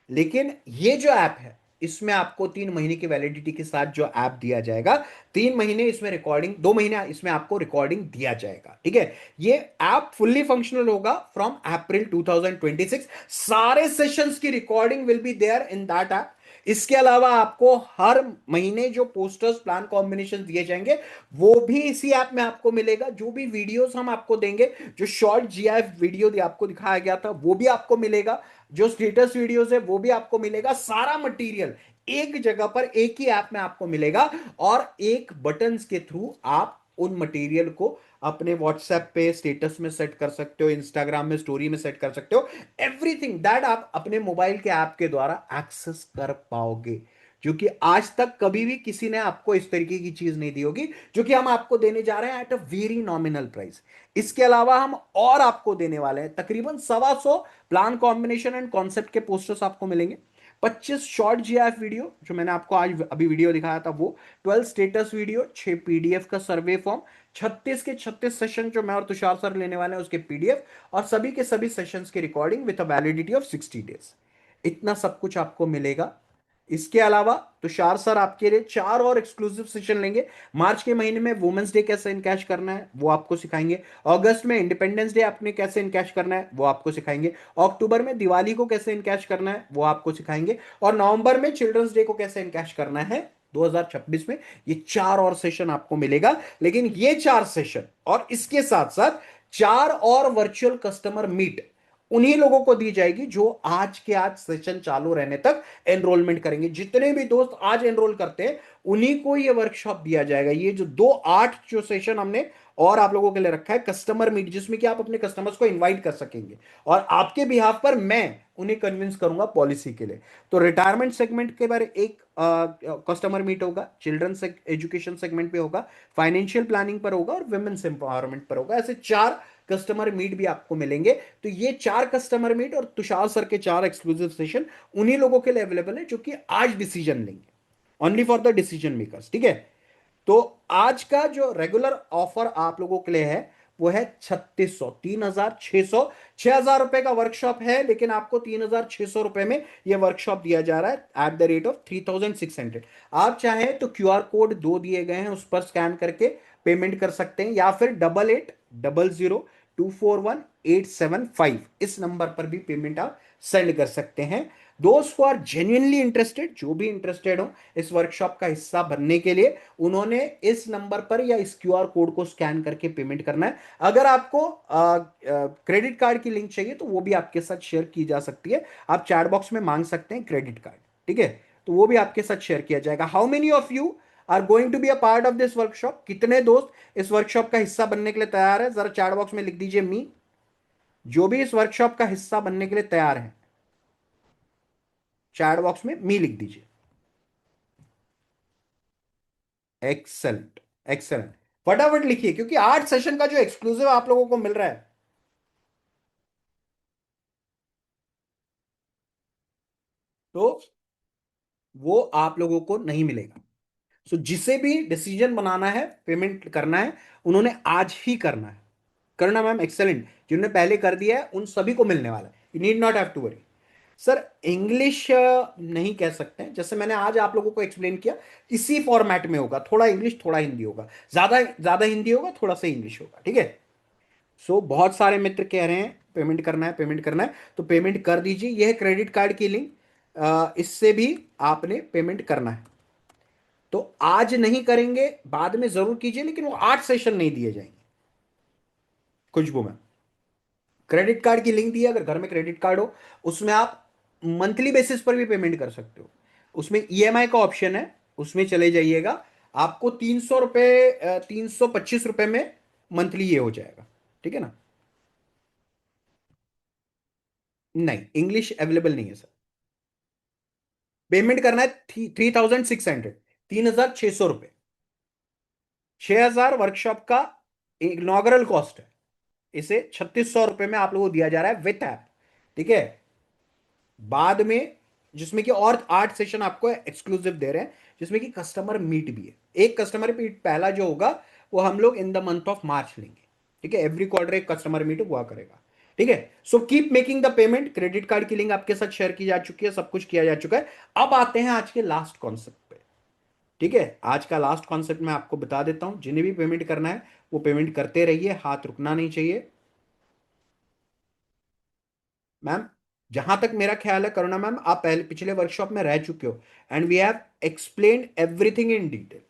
लेकिन ये जो ऐप है, इसमें आपको 3 महीने की वैलिडिटी के साथ जो ऐप दिया जाएगा, 3 महीने इसमें रिकॉर्डिंग, 2 महीने इसमें आपको रिकॉर्डिंग दिया जाएगा, ठीक है। ये ऐप फुल्ली फंक्शनल होगा फ्रॉम अप्रैल 2026। सारे सेशंस की recording will be there in that app. इसके अलावा आपको हर महीने जो पोस्टर्स प्लान कॉम्बिनेशन दिए जाएंगे वो भी इसी ऐप में आपको मिलेगा। जो भी वीडियोस हम आपको देंगे, जो शॉर्ट जीआईएफ वीडियो आपको दिखाया गया था वो भी आपको मिलेगा, जो स्टेटस वीडियोस है वो भी आपको मिलेगा। सारा मटेरियल एक जगह पर एक ही ऐप में आपको मिलेगा, और एक बटन के थ्रू आप उन मटेरियल को अपने व्हाट्सएप पे स्टेटस में सेट कर सकते हो, इंस्टाग्राम में स्टोरी में सेट कर सकते हो। एवरीथिंग दैट आप अपने मोबाइल के ऐप के द्वारा एक्सेस कर पाओगे, जो कि आज तक कभी भी किसी ने आपको इस तरीके की चीज नहीं दी होगी, जो कि हम आपको देने जा रहे हैं at a very nominal price. इसके अलावा हम और आपको देने वाले हैं तकरीबन 125 प्लान कॉम्बिनेशन एंड कॉन्सेप्ट के पोस्टर्स आपको मिलेंगे, 25 शॉर्ट जीआईएफ वीडियो जो मैंने आपको आज अभी वीडियो दिखाया था वो, 12 स्टेटस वीडियो, 6 पीडीएफ का सर्वे फॉर्म, 36 के 36 सेशन जो मैं और तुषार सर लेने वाले हैं उसके पीडीएफ, और सभी के सभी सेशंस की recording with a validity of 60 days. इतना सब कुछ आपको मिलेगा। इसके अलावा तुषार सर आपके लिए 4 और एक्सक्लूसिव सेशन लेंगे। मार्च के महीने में वुमेन्स डे कैसे इनकैश करना है वो आपको सिखाएंगे। अगस्त में इंडिपेंडेंस डे आपने कैसे इनकैश करना है वो आपको सिखाएंगे। अक्टूबर में दिवाली को कैसे इनकैश करना है वो आपको सिखाएंगे। और नवंबर में चिल्ड्रंस डे को कैसे इनकैश करना है 2026 में। ये 4 और सेशन आपको मिलेगा। लेकिन ये 4 सेशन और इसके साथ साथ 4 और वर्चुअल कस्टमर मीट उन्हीं लोगों को दी जाएगी जो आज के आज सेशन चालू रहने तक एनरोलमेंट करेंगे। जितने भी दोस्त आज एनरोल करते हैं उन्हीं को ये वर्कशॉप दिया जाएगा। ये जो 2-8 जो सेशन हमने और आप लोगों के लिए रखा है, कस्टमर मीट, जिसमें कि आप अपने कस्टमर्स को इनवाइट कर सकेंगे और आपके बिहाफ पर मैं उन्हें कन्विंस करूंगा पॉलिसी के लिए। तो रिटायरमेंट सेगमेंट के बारे एक कस्टमर मीट होगा, चिल्ड्रंस एजुकेशन सेगमेंट पे होगा, फाइनेंशियल प्लानिंग पर होगा और वुमेन्स एम्पावरमेंट पर होगा। ऐसे 4 कस्टमर मीट भी आपको मिलेंगे। तो ये 4 कस्टमर मीट और तुषार सर के 4 एक्सक्लूसिव सेशन उन्हीं लोगों के लिए अवेलेबल है जो कि आज डिसीजन लेंगे, only for the decision makers, ठीक है। तो आज का जो रेगुलर ऑफर आप लोगों के लिए है वो है 3600, 3600, 6000 रुपए का वर्कशॉप है, लेकिन आपको 3600 रुपए में यह वर्कशॉप दिया जा रहा है एट द रेट ऑफ 3600। आप चाहें तो क्यूआर कोड 2 दिए गए हैं उस पर स्कैन करके पेमेंट कर सकते हैं, या फिर 88000241 875 इस नंबर पर भी पेमेंट आप सेंड कर सकते हैं। दोस्त फॉर जेन्युइनली इंटरेस्टेड, जो भी इंटरेस्टेड हो इस वर्कशॉप का हिस्सा बनने के लिए, उन्होंने इस नंबर पर या इस क्यूआर कोड को स्कैन करके पेमेंट करना है। अगर आपको क्रेडिट कार्ड की लिंक चाहिए तो वो भी आपके साथ शेयर की जा सकती है। आप चैट बॉक्स में मांग सकते हैं क्रेडिट कार्ड, ठीक है। तो वो भी आपके साथ शेयर किया जाएगा। How many of you are going to be a part of this workshop? कितने दोस्त इस वर्कशॉप का हिस्सा बनने के लिए तैयार है? जरा चैट बॉक्स में लिख दीजिए मी। जो भी इस वर्कशॉप का हिस्सा बनने के लिए तैयार है चैट बॉक्स में मी लिख दीजिए। Excellent, excellent. फटाफट लिखिए, क्योंकि 8 सेशन का जो एक्सक्लूसिव आप लोगों को मिल रहा है तो वो आप लोगों को नहीं मिलेगा। सो जिसे भी डिसीजन बनाना है, पेमेंट करना है, उन्होंने आज ही करना है। करना मैम, एक्सेलेंट। जिन्होंने पहले कर दिया है उन सभी को मिलने वाला है, you need not have to worry. Sir English नहीं कह सकते हैं, जैसे मैंने आज आप लोगों को एक्सप्लेन किया, इसी फॉर्मेट में होगा, थोड़ा इंग्लिश थोड़ा हिंदी होगा, ज्यादा ज्यादा हिंदी होगा, थोड़ा सा इंग्लिश होगा, ठीक है। सो बहुत सारे मित्र कह रहे हैं पेमेंट करना है, पेमेंट करना है, तो पेमेंट कर दीजिए। यह है क्रेडिट कार्ड की लिंक, इससे भी आपने पेमेंट करना है। तो आज नहीं करेंगे, बाद में जरूर कीजिए, लेकिन वो 8 सेशन नहीं दिए जाएंगे। खुशबू में क्रेडिट कार्ड की लिंक दी है, अगर घर में क्रेडिट कार्ड हो, उसमें आप मंथली बेसिस पर भी पेमेंट कर सकते हो। उसमें ईएमआई का ऑप्शन है, उसमें चले जाइएगा, आपको 300 रुपये, 325 रुपये में मंथली ये हो जाएगा, ठीक है ना। नहीं, इंग्लिश अवेलेबल नहीं है सर। पेमेंट करना है 3,600, 3,600 रुपये। 6,000 वर्कशॉप का इनॉग्रल कॉस्ट है, इसे 3,600 रुपये में आप लोगों को दिया जा रहा है विथ ऐप, ठीक है। बाद में जिसमें कि और 8 सेशन आपको एक्सक्लूसिव दे रहे हैं, जिसमें कि कस्टमर मीट भी है। एक कस्टमर मीट पहला जो होगा वो हम लोग in the month of March लेंगे, ठीक है। एवरी क्वार्टर एक कस्टमर मीट हुआ करेगा, ठीक है। So keep making the payment. Credit card की लिंक आपके साथ शेयर की जा चुकी है, सब कुछ किया जा चुका है। अब आते हैं आज के लास्ट कॉन्सेप्ट पे, ठीक है। आज का लास्ट कॉन्सेप्ट मैं आपको बता देता हूं, जिन्हें भी पेमेंट करना है वो पेमेंट करते रहिए, हाथ रुकना नहीं चाहिए। मैम जहां तक मेरा ख्याल है करुणा मैम, आप पहले पिछले वर्कशॉप में रह चुके हो, and we have explained everything in detail.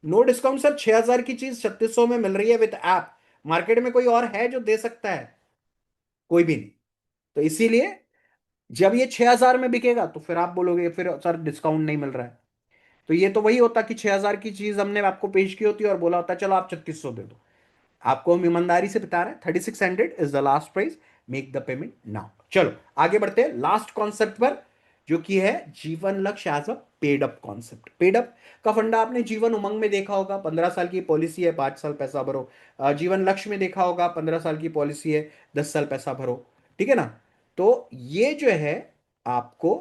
No discount sir, 6,000 की चीज 3,600 में मिल रही है विद ऐप। मार्केट में कोई और है जो दे सकता है? कोई भी नहीं। तो इसीलिए जब ये 6,000 में बिकेगा तो फिर आप बोलोगे फिर सर डिस्काउंट नहीं मिल रहा है। तो ये तो वही होता कि 6,000 की चीज हमने आपको पेश की होती और बोला होता चलो आप 3,600 दे दो। आपको हम ईमानदारी से बता रहे हैं 3,600 is the last price, make the payment now. चलो आगे बढ़ते हैं लास्ट कॉन्सेप्ट पर, जो कि है Jeevan Lakshya as a paid up concept. Paid up का फंडा आपने जीवन उमंग में देखा होगा, 15 साल की पॉलिसी है, 5 साल पैसा भरो। जीवन लक्ष्य में देखा होगा, 15 साल की पॉलिसी है, 10 साल पैसा भरो, ठीक है ना। तो ये जो है आपको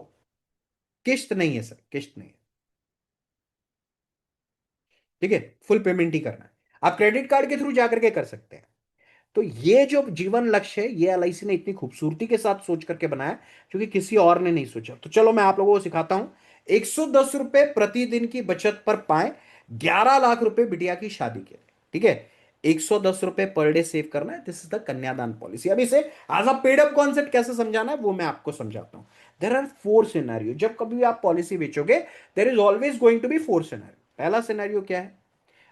किस्त नहीं है सर, किस्त नहीं है, ठीक है। फुल पेमेंट ही करना है, आप क्रेडिट कार्ड के थ्रू जाकर के कर सकते हैं। तो ये जो जीवन लक्ष्य है, ये एलआईसी ने इतनी खूबसूरती के साथ सोच करके बनाया, क्योंकि किसी और ने नहीं सोचा। तो चलो मैं आप लोगों को सिखाता हूं। 110 रुपए प्रतिदिन की बचत पर पाए 11 लाख रुपए बिटिया की शादी के लिए, ठीक है। 110 रुपए पर डे सेव करना है, this is the Kanyadan policy. अब इसे as a paid up concept कैसे समझाना है वो मैं आपको समझाता हूं। देर आर 4 सिनेरियो, जब कभी भी आप पॉलिसी बेचोगे there is always going to be 4 scenario. पहला सिनेरियो क्या है?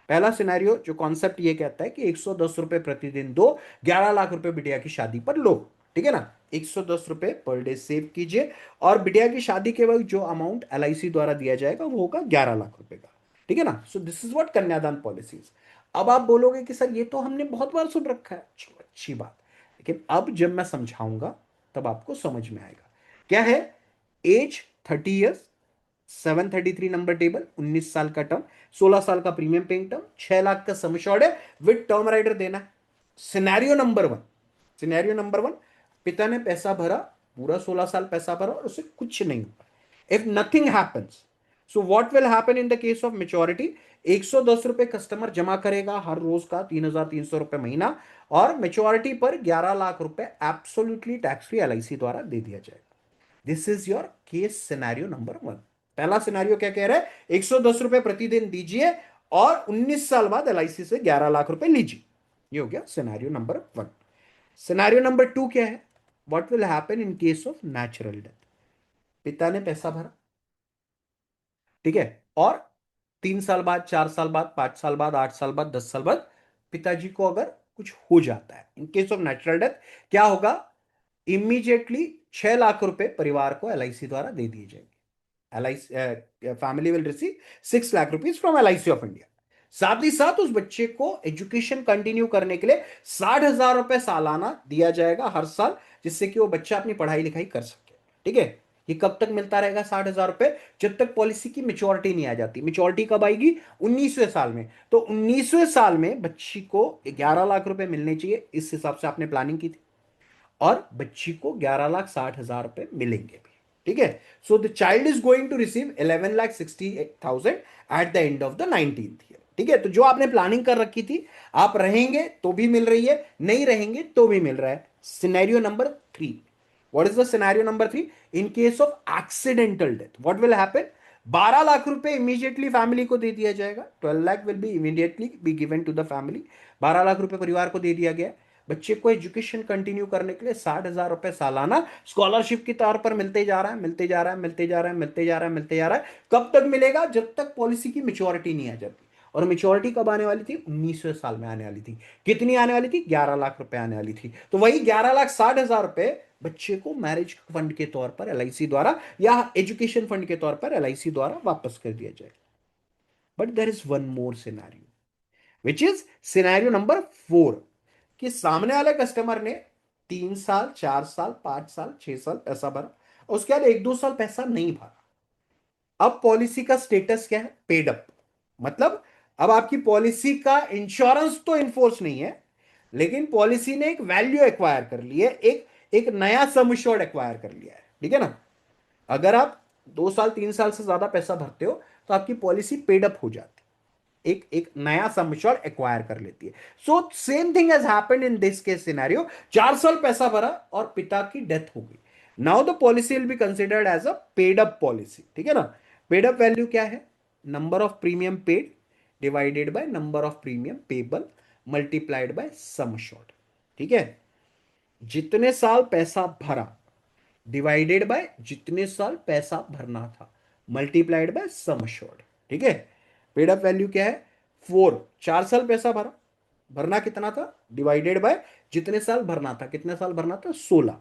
पहला सिनेरियो जो कॉन्सेप्ट ये कहता है कि 110 रुपए प्रतिदिन दो, 11 लाख रुपए बिटिया की शादी पर लो, ठीक है ना। 110 रुपए पर डे सेव कीजिए, और बिटिया की शादी के वक्त जो अमाउंट एलआईसी द्वारा दिया जाएगा वो होगा 11 लाख रुपए का, ठीक है ना। सो दिस इज व्हाट कन्यादान पॉलिसीज। अब आप बोलोगे कि सर ये तो हमने बहुत बार सुन रखा है, चलो अच्छी बात, लेकिन अब जब मैं समझाऊंगा तब आपको समझ में आएगा। क्या है? एज 30 ईयर्स, 733 नंबर टेबल, 19 साल का टर्म, 16 साल का प्रीमियम पेइंग टर्म, 6 लाख का सम एश्योर्ड है, विद टर्म राइडर देना है। Scenario number one, scenario number one, पिता ने पैसा भरा, पूरा 16 साल पैसा भरा और उसे कुछ नहीं हुआ। If nothing happens, so what will happen in the case of maturity? 110 रुपए कस्टमर जमा करेगा हर रोज का, 3,300 रुपए महीना, और मेच्योरिटी पर 11 लाख रुपए एब्सोल्युटली टैक्स फ्री एलआईसी द्वारा दे दिया जाएगा। This is your case scenario number one. पहला सिनेरियो क्या कह रहा है? 110 रुपए प्रतिदिन दीजिए और 19 साल बाद एलआईसी से 11 लाख रुपए लीजिए। ये हो गया scenario number one. Scenario number two क्या है? What will happen in case of natural death? पिता ने पैसा भरा, ठीक है, और 3 साल बाद, 4 साल बाद, 5 साल बाद, 8 साल बाद, 10 साल बाद पिताजी को अगर कुछ हो जाता है, इन केस ऑफ नेचुरल डेथ, क्या होगा? इमीडिएटली 6 लाख रुपए परिवार को एलआईसी द्वारा दे दिए जाएंगे। LIC family will receive 6 lakh rupees from LIC of India. साथ ही साथ उस बच्चे को एजुकेशन कंटिन्यू करने के लिए 60,000 रुपए सालाना दिया जाएगा हर साल, जिससे कि वो बच्चा अपनी पढ़ाई लिखाई कर सके, ठीक है। ये कब तक मिलता रहेगा 60,000 रुपए? जब तक पॉलिसी की मेच्योरिटी नहीं आ जाती। मेच्योरिटी कब आएगी? 19वें साल में। तो 19वें साल में बच्ची को 11 लाख रुपए मिलने चाहिए, इस हिसाब से आपने प्लानिंग की थी, और बच्ची को 11,60,000 रुपए मिलेंगे भी, ठीक है। So the child is going to receive 11,68,000 at the end of the 19th year. ठीक है, तो जो आपने प्लानिंग कर रखी थी, आप रहेंगे तो भी मिल रही है, नहीं रहेंगे तो भी मिल रहा है। Scenario number 3, what is the scenario number 3? In case of accidental death what will happen? 12 lakh रुपए इमीडिएटली फैमिली को दे दिया जाएगा। 12 lakh will be immediately be given to the family. 12 lakh रुपए परिवार को दे दिया गया। बच्चे को एजुकेशन कंटिन्यू करने के लिए 60,000 रुपए सालाना स्कॉलरशिप के तौर पर मिलते जा रहा है, मिलते जा रहा है, मिलते जा रहा है, मिलते जा रहा है, मिलते जा रहा है। कब तक मिलेगा? जब तक पॉलिसी की मेच्योरिटी नहीं आ जाती। और मेच्योरिटी कब आने वाली थी? 19वें साल में आने वाली थी। कितनी आने वाली थी? 11 लाख रुपए आने वाली थी। तो वही 11,60,000 रुपए बच्चे को मैरिज फंड के तौर पर एलआईसी द्वारा या एजुकेशन फंड के तौर पर एलआईसी द्वारा वापस कर दिया जाएगा। But there is one more scenario which is scenario number 4, कि सामने वाले कस्टमर ने 3 साल, 4 साल, 5 साल, 6 साल पैसा भरा, और उसके बाद 1-2 साल पैसा नहीं भरा। अब पॉलिसी का स्टेटस क्या है? Paid up. मतलब अब आपकी पॉलिसी का इंश्योरेंस तो इन्फोर्स नहीं है, लेकिन पॉलिसी ने एक वैल्यू एक्वायर कर ली है, एक एक नया सम एश्योर्ड एक्वायर कर लिया है, ठीक है ना? अगर आप 2 साल, 3 साल से ज्यादा पैसा भरते हो तो आपकी पॉलिसी पेड अप हो जाती है, एक एक नया सम एश्योर्ड एक्वायर कर लेती है। So same thing has happened in this case scenario. 4 साल पैसा भरा और पिता की डेथ हो गई। Now the policy will be considered as a paid up policy, ठीक है ना? पेड अप वैल्यू क्या है? Number of premium paid divided by number of premium payable multiplied by sum assured, ठीक है? जितने साल पैसा भरा डिवाइडेड बाय जितने साल पैसा भरना था मल्टीप्लाइड बाय सम एश्योर्ड, ठीक है? पेड अप वैल्यू क्या है? 4। 4 साल पैसा भरा, भरना कितना था? डिवाइडेड बाय जितने साल भरना था, कितने साल भरना था? 16।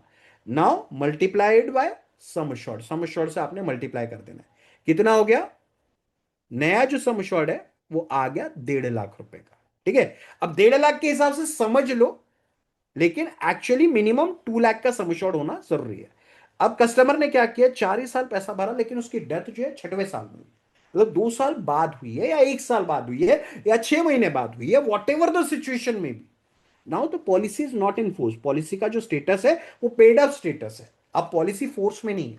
Now multiplied by sum assured, sum assured से आपने मल्टीप्लाई कर देना है। कितना हो गया? नया जो सम एश्योर्ड है वो आ गया 1.5 लाख रुपए का, ठीक है? अब 1.5 लाख के हिसाब से समझ लो, लेकिन एक्चुअली मिनिमम 2 लाख का सम एश्योर्ड होना जरूरी है। अब कस्टमर ने क्या किया? 4 ही साल पैसा भरा, लेकिन उसकी डेथ जो है 6वें साल में हुई। मतलब 2 साल बाद हुई है, या 1 साल बाद हुई है, या 6 महीने बाद हुई है, वॉट एवर द सिचुएशन में भी, now the policy is not in force. Policy का जो स्टेटस है वो पेड अप स्टेटस है। अब पॉलिसी फोर्स में नहीं है,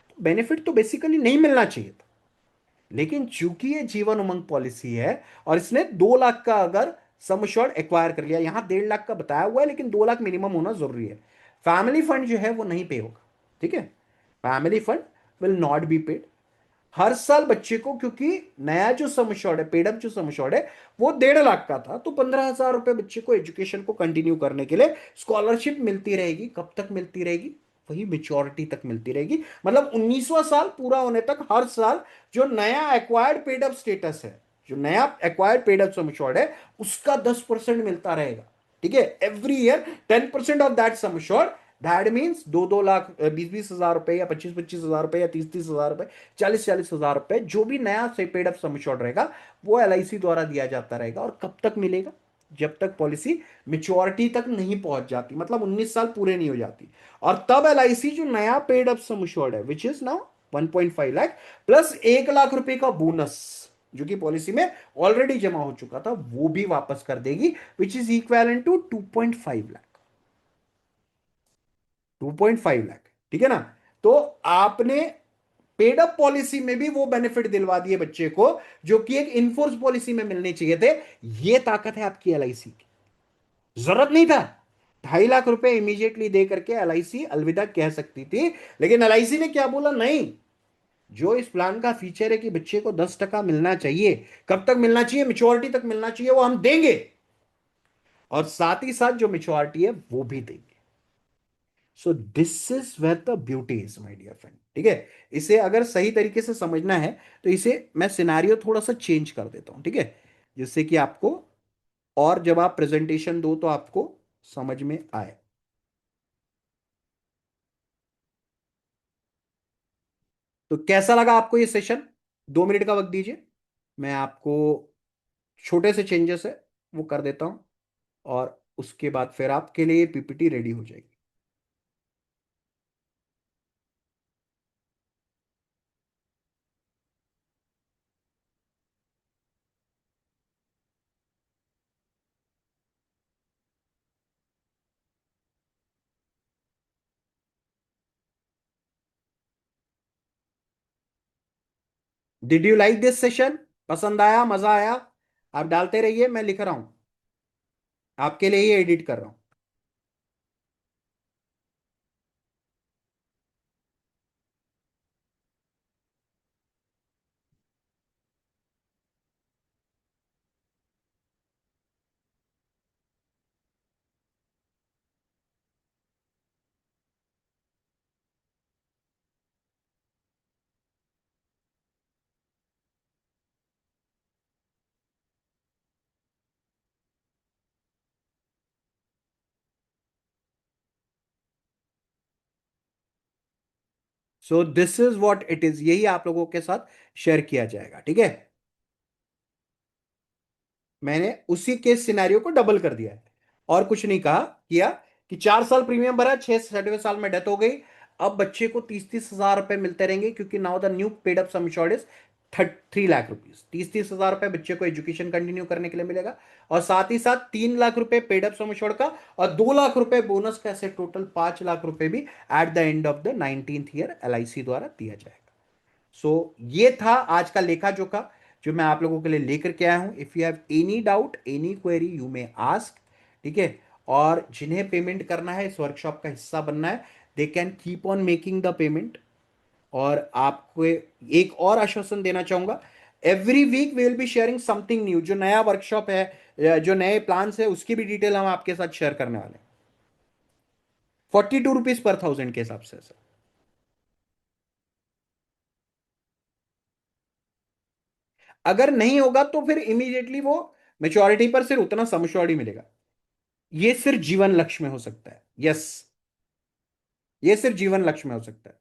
तो बेनिफिट तो बेसिकली नहीं मिलना चाहिए था। लेकिन चूंकि ये जीवन उमंग पॉलिसी है और इसने 2 लाख का अगर सम एश्योर्ड एक्वायर कर लिया, यहां 1.5 लाख का बताया हुआ है, लेकिन 2 लाख मिनिमम होना जरूरी है। फैमिली फंड जो है वो नहीं पे होगा, ठीक है? Family fund will not be paid हर साल बच्चे को, क्योंकि नया जो सम एश्योर्ड है, पेड अप जो सम एश्योर्ड है वो 1.5 लाख का था, तो 15,000 रुपए बच्चे को एजुकेशन को कंटिन्यू करने के लिए स्कॉलरशिप मिलती रहेगी। कब तक मिलती रहेगी? वही मेच्योरिटी तक मिलती रहेगी। मतलब 19वां साल पूरा होने तक हर साल जो नया एक्वायर्ड पेड अप स्टेटस है, जो नया एक्वायर्ड पेड अप सम एश्योर्ड है, उसका 10% मिलता रहेगा, ठीक है? Every year 10% of that sum assured. That means 2-2 lakh, 20-20 हजार रुपए, या 25-25 हजार रुपए, या 30-30 हजार रुपए, 40-40 हजार रुपए, जो भी नया से पेड अप सम एश्योर्ड रहेगा वो एलआईसी द्वारा दिया जाता रहेगा। और कब तक मिलेगा? जब तक पॉलिसी मेच्योरिटी तक नहीं पहुंच जाती, मतलब 19 साल पूरे नहीं हो जाती। और तब एलआईसी जो नया पेड अप सम एश्योर्ड है which is now 1.5 lakh plus 1 lakh रुपए का बोनस, जो कि पॉलिसी में ऑलरेडी जमा हो चुका था, वो भी वापस कर देगी, which is equivalent to 2.5 lakh. 2.5 lakh, ठीक है ना? तो आपने पेड अप पॉलिसी में भी वो बेनिफिट दिलवा दिए बच्चे को जो कि एक इनफोर्स पॉलिसी में मिलने चाहिए थे। ये ताकत है आपकी एलआईसी की। जरूरत नहीं था 2.5 लाख रुपए इमीडिएटली दे करके एलआईसी अलविदा कह सकती थी, लेकिन एलआईसी ने क्या बोला? नहीं, जो इस प्लान का फीचर है कि बच्चे को 10% मिलना चाहिए, कब तक मिलना चाहिए? मेच्योरिटी तक मिलना चाहिए, वो हम देंगे। और साथ ही साथ जो मेच्योरिटी है वो भी देंगे। So this is where the beauty is my dear friend, ठीक है? इसे अगर सही तरीके से समझना है तो इसे मैं सिनारियो थोड़ा सा चेंज कर देता हूं, ठीक है? जिससे कि आपको, और जब आप प्रेजेंटेशन दो तो आपको समझ में आए। तो कैसा लगा आपको ये सेशन? 2 मिनट का वक्त दीजिए, मैं आपको छोटे से चेंजेस है वो कर देता हूं, और उसके बाद फिर आपके लिए पीपीटी रेडी हो जाएगी। Did you like this session? पसंद आया? मजा आया? आप डालते रहिए, मैं लिख रहा हूं, आपके लिए ही एडिट कर रहा हूं। सो this is what it is, यही आप लोगों के साथ शेयर किया जाएगा, ठीक है। मैंने उसी केस सिनेरियो को डबल कर दिया है, और कुछ नहीं कहा किया, कि 4 साल प्रीमियम भरा, 6 7वें साल में डेथ हो गई, अब बच्चे को 30-30 हजार रुपए मिलते रहेंगे, क्योंकि now the new paid up some insured is 3 lakh rupees. 30-30 हजार रुपए बच्चे को एजुकेशन कंटिन्यू करने के लिए मिलेगा, और साथ ही साथ 3 लाख रुपए पेड अप सम इंश्योर्ड का, और 2 लाख रुपए बोनस का, ऐसे टोटल 5 लाख रुपए भी eight the end of the 19th year LIC द्वारा दिया जाएगा। ये था आज का लेखा जोखा जो मैं आप लोगों के लिए लेकर के आया हूं। If you have any doubt, any query, you may ask, ठीक है। और जिन्हें पेमेंट करना है, इस वर्कशॉप का हिस्सा बनना है, they can keep on making the payment. और आपको एक और आश्वासन देना चाहूंगा, every week we will be sharing something new. जो नया वर्कशॉप है, जो नए प्लान्स है, उसकी भी डिटेल हम आपके साथ शेयर करने वाले हैं। 42 रुपीज पर 1000 के हिसाब से सर। अगर नहीं होगा तो फिर इमीडिएटली वो मेच्योरिटी पर सिर्फ उतना सम एश्योर्ड ही मिलेगा। ये सिर्फ जीवन लक्ष्य में हो सकता है, यस, ये सिर्फ जीवन लक्ष्य में हो सकता है।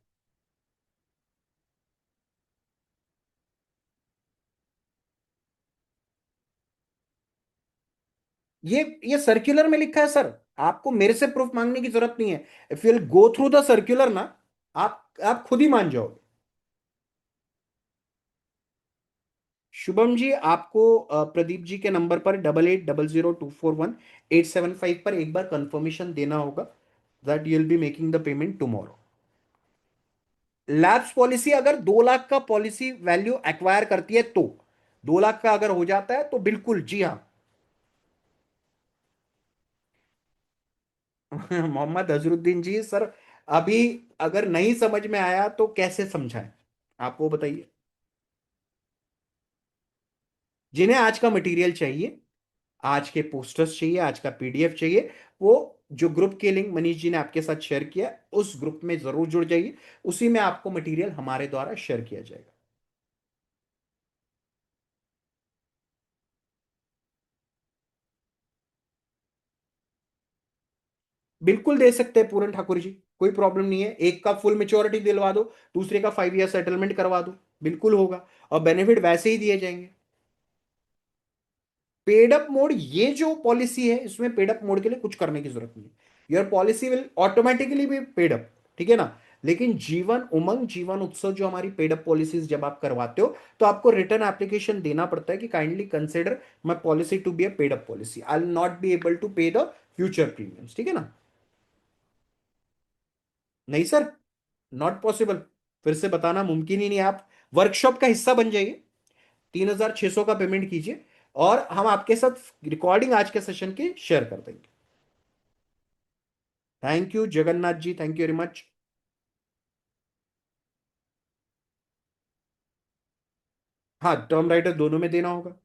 ये सर्कुलर में लिखा है सर, आपको मेरे से प्रूफ मांगने की जरूरत नहीं है। If you will go through the circular ना, आप खुद ही मान जाओगे। शुभम जी, आपको प्रदीप जी के नंबर पर 8800241875 पर एक बार कंफर्मेशन देना होगा that you will be making the payment tomorrow. Labs policy अगर 2 लाख का पॉलिसी वैल्यू एक्वायर करती है तो, 2 लाख का अगर हो जाता है तो बिल्कुल जी हाँ। मोहम्मद अजरुद्दीन जी सर, अभी अगर नहीं समझ में आया तो कैसे समझाएं, आप वो बताइए। जिन्हें आज का मटेरियल चाहिए, आज के पोस्टर्स चाहिए, आज का PDF चाहिए, वो जो ग्रुप के लिंक मनीष जी ने आपके साथ शेयर किया, उस ग्रुप में जरूर जुड़ जाइए। उसी में आपको मटेरियल हमारे द्वारा शेयर किया जाएगा। बिल्कुल दे सकते हैं पूरन ठाकुर जी, कोई प्रॉब्लम नहीं है। एक का फुल मेच्योरिटी दिलवा दो, दूसरे का 5 ईयर सेटलमेंट करवा दो, बिल्कुल होगा, और बेनिफिट वैसे ही दिए जाएंगे। पेड अप मोड, ये जो पॉलिसी है, इसमें पेड अप मोड के लिए कुछ करने की जरूरत नहीं है। Your policy will automatically be paid up, ठीक है ना। लेकिन जीवन उमंग, जीवन उत्सव, जो हमारी पेड अप पॉलिसीज जब आप करवाते हो, तो आपको रिटर्न एप्लीकेशन देना पड़ता है कि kindly consider my policy to be a paid up policy, I will not be able to pay the future premiums, ठीक है ना। नहीं सर, नॉट पॉसिबल, फिर से बताना मुमकिन ही नहीं। आप वर्कशॉप का हिस्सा बन जाइए, 3600 का पेमेंट कीजिए, और हम आपके साथ रिकॉर्डिंग आज के सेशन की शेयर कर देंगे। Thank you Jagannath ji, thank you very much. हाँ, टर्म राइटर दोनों में देना होगा।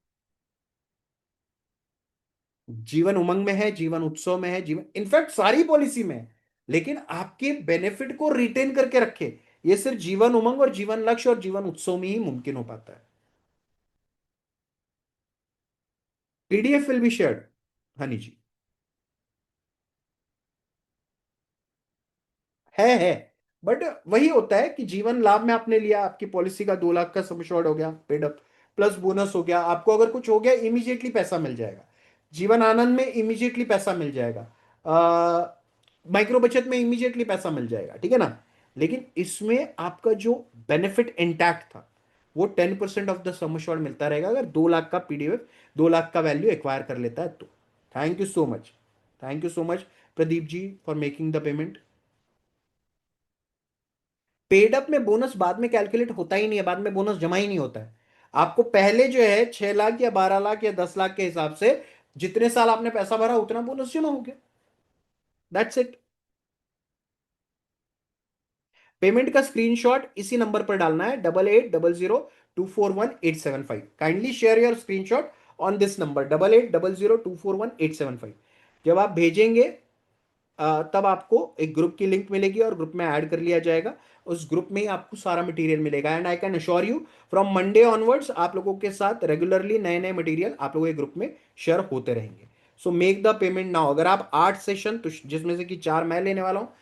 जीवन उमंग में है, जीवन उत्सव में है, जीवन इनफैक्ट सारी पॉलिसी में है, लेकिन आपके बेनिफिट को रिटेन करके रखे। ये सिर्फ जीवन उमंग और जीवन लक्ष्य और जीवन उत्सव में ही मुमकिन हो पाता है। PDF will be shared, Honey ji. है, बट वही होता है कि जीवन लाभ में आपने लिया, आपकी पॉलिसी का 2 लाख का सम एश्योर्ड हो गया, पेड अप, प्लस बोनस हो गया, आपको अगर कुछ हो गया इमीडिएटली पैसा मिल जाएगा। जीवन आनंद में इमीडिएटली पैसा मिल जाएगा, माइक्रो बचत में इमीडिएटली पैसा मिल जाएगा, ठीक है ना। लेकिन इसमें आपका जो बेनिफिट इंटैक्ट था, वो 10% ऑफ द सम एश्योर्ड मिलता रहेगा, अगर 2 लाख का PDF, 2 लाख का वैल्यू एक्वायर कर लेता है तो। Thank you so much, thank you so much Pradeep ji for making the payment. Paid up में बोनस बाद में कैलकुलेट होता ही नहीं है, बाद में बोनस जमा ही नहीं होता है। आपको पहले जो है 6 लाख या 12 लाख या 10 लाख के हिसाब से जितने साल आपने पैसा भरा उतना बोनस जमा हो गया। That's it. पेमेंट का स्क्रीनशॉट इसी नंबर पर डालना है, 8800241875। Kindly share your screenshot on this number 8800241875। जब आप भेजेंगे तब आपको एक ग्रुप की लिंक मिलेगी और ग्रुप में ऐड कर लिया जाएगा। उस ग्रुप में ही आपको सारा मटेरियल मिलेगा। And I can assure you from Monday onwards आप लोगों के साथ रेगुलरली नए नए मटेरियल आप लोगों के ग्रुप में शेयर होते रहेंगे। So make the payment now. अगर आप 8 सेशन, जिसमें से कि 4 मैं लेने वाला हूँ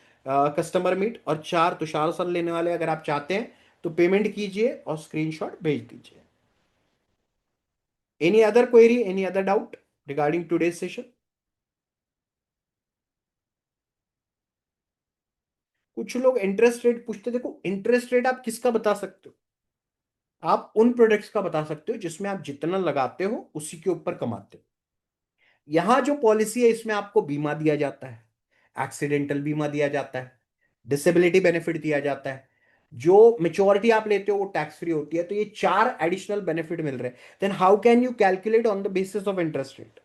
कस्टमर मीट, और 4 तुषार सर लेने वाले, अगर आप चाहते हैं तो पेमेंट कीजिए और स्क्रीनशॉट भेज दीजिए। Any other query, any other doubt regarding today's session? कुछ लोग इंटरेस्ट रेट पूछते, देखो इंटरेस्ट रेट आप किसका बता सकते हो? आप उन प्रोडक्ट्स का बता सकते हो जिसमें आप जितना लगाते हो उसी के ऊपर कमाते हो। यहां जो पॉलिसी है इसमें आपको बीमा दिया जाता है, एक्सीडेंटल बीमा दिया जाता है, डिसेबिलिटी बेनिफिट दिया जाता है, जो मेच्योरिटी आप लेते हो वो टैक्स फ्री होती है। तो ये 4 एडिशनल बेनिफिट मिल रहे हैं। Then how can you calculate on the basis of interest rate?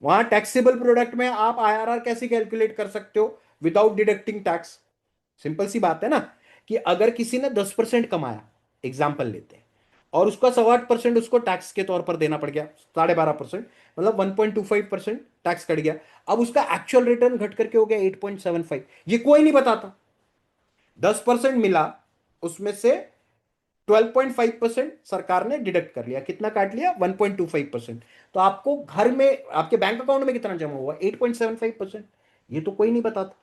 वहां टैक्सेबल प्रोडक्ट में आप आईआरआर कैसे कैलकुलेट कर सकते हो विदाउट डिडक्टिंग टैक्स? सिंपल सी बात है ना, कि अगर किसी ने 10% कमाया, एग्जाम्पल लेते हैं, और उसका 8.25% उसको टैक्स के तौर पर देना पड़ गया, 12.5%, मतलब 1.25% टैक्स कट गया। अब उसका एक्चुअल रिटर्न घट करके हो गया 8.75। ये कोई नहीं बताता। 10% मिला, उसमें से 12.5% सरकार ने डिडक्ट कर लिया। कितना काट लिया? 1.25%। तो आपको घर में, आपके बैंक अकाउंट में कितना जमा हुआ? 8.75%। ये तो कोई नहीं बताता।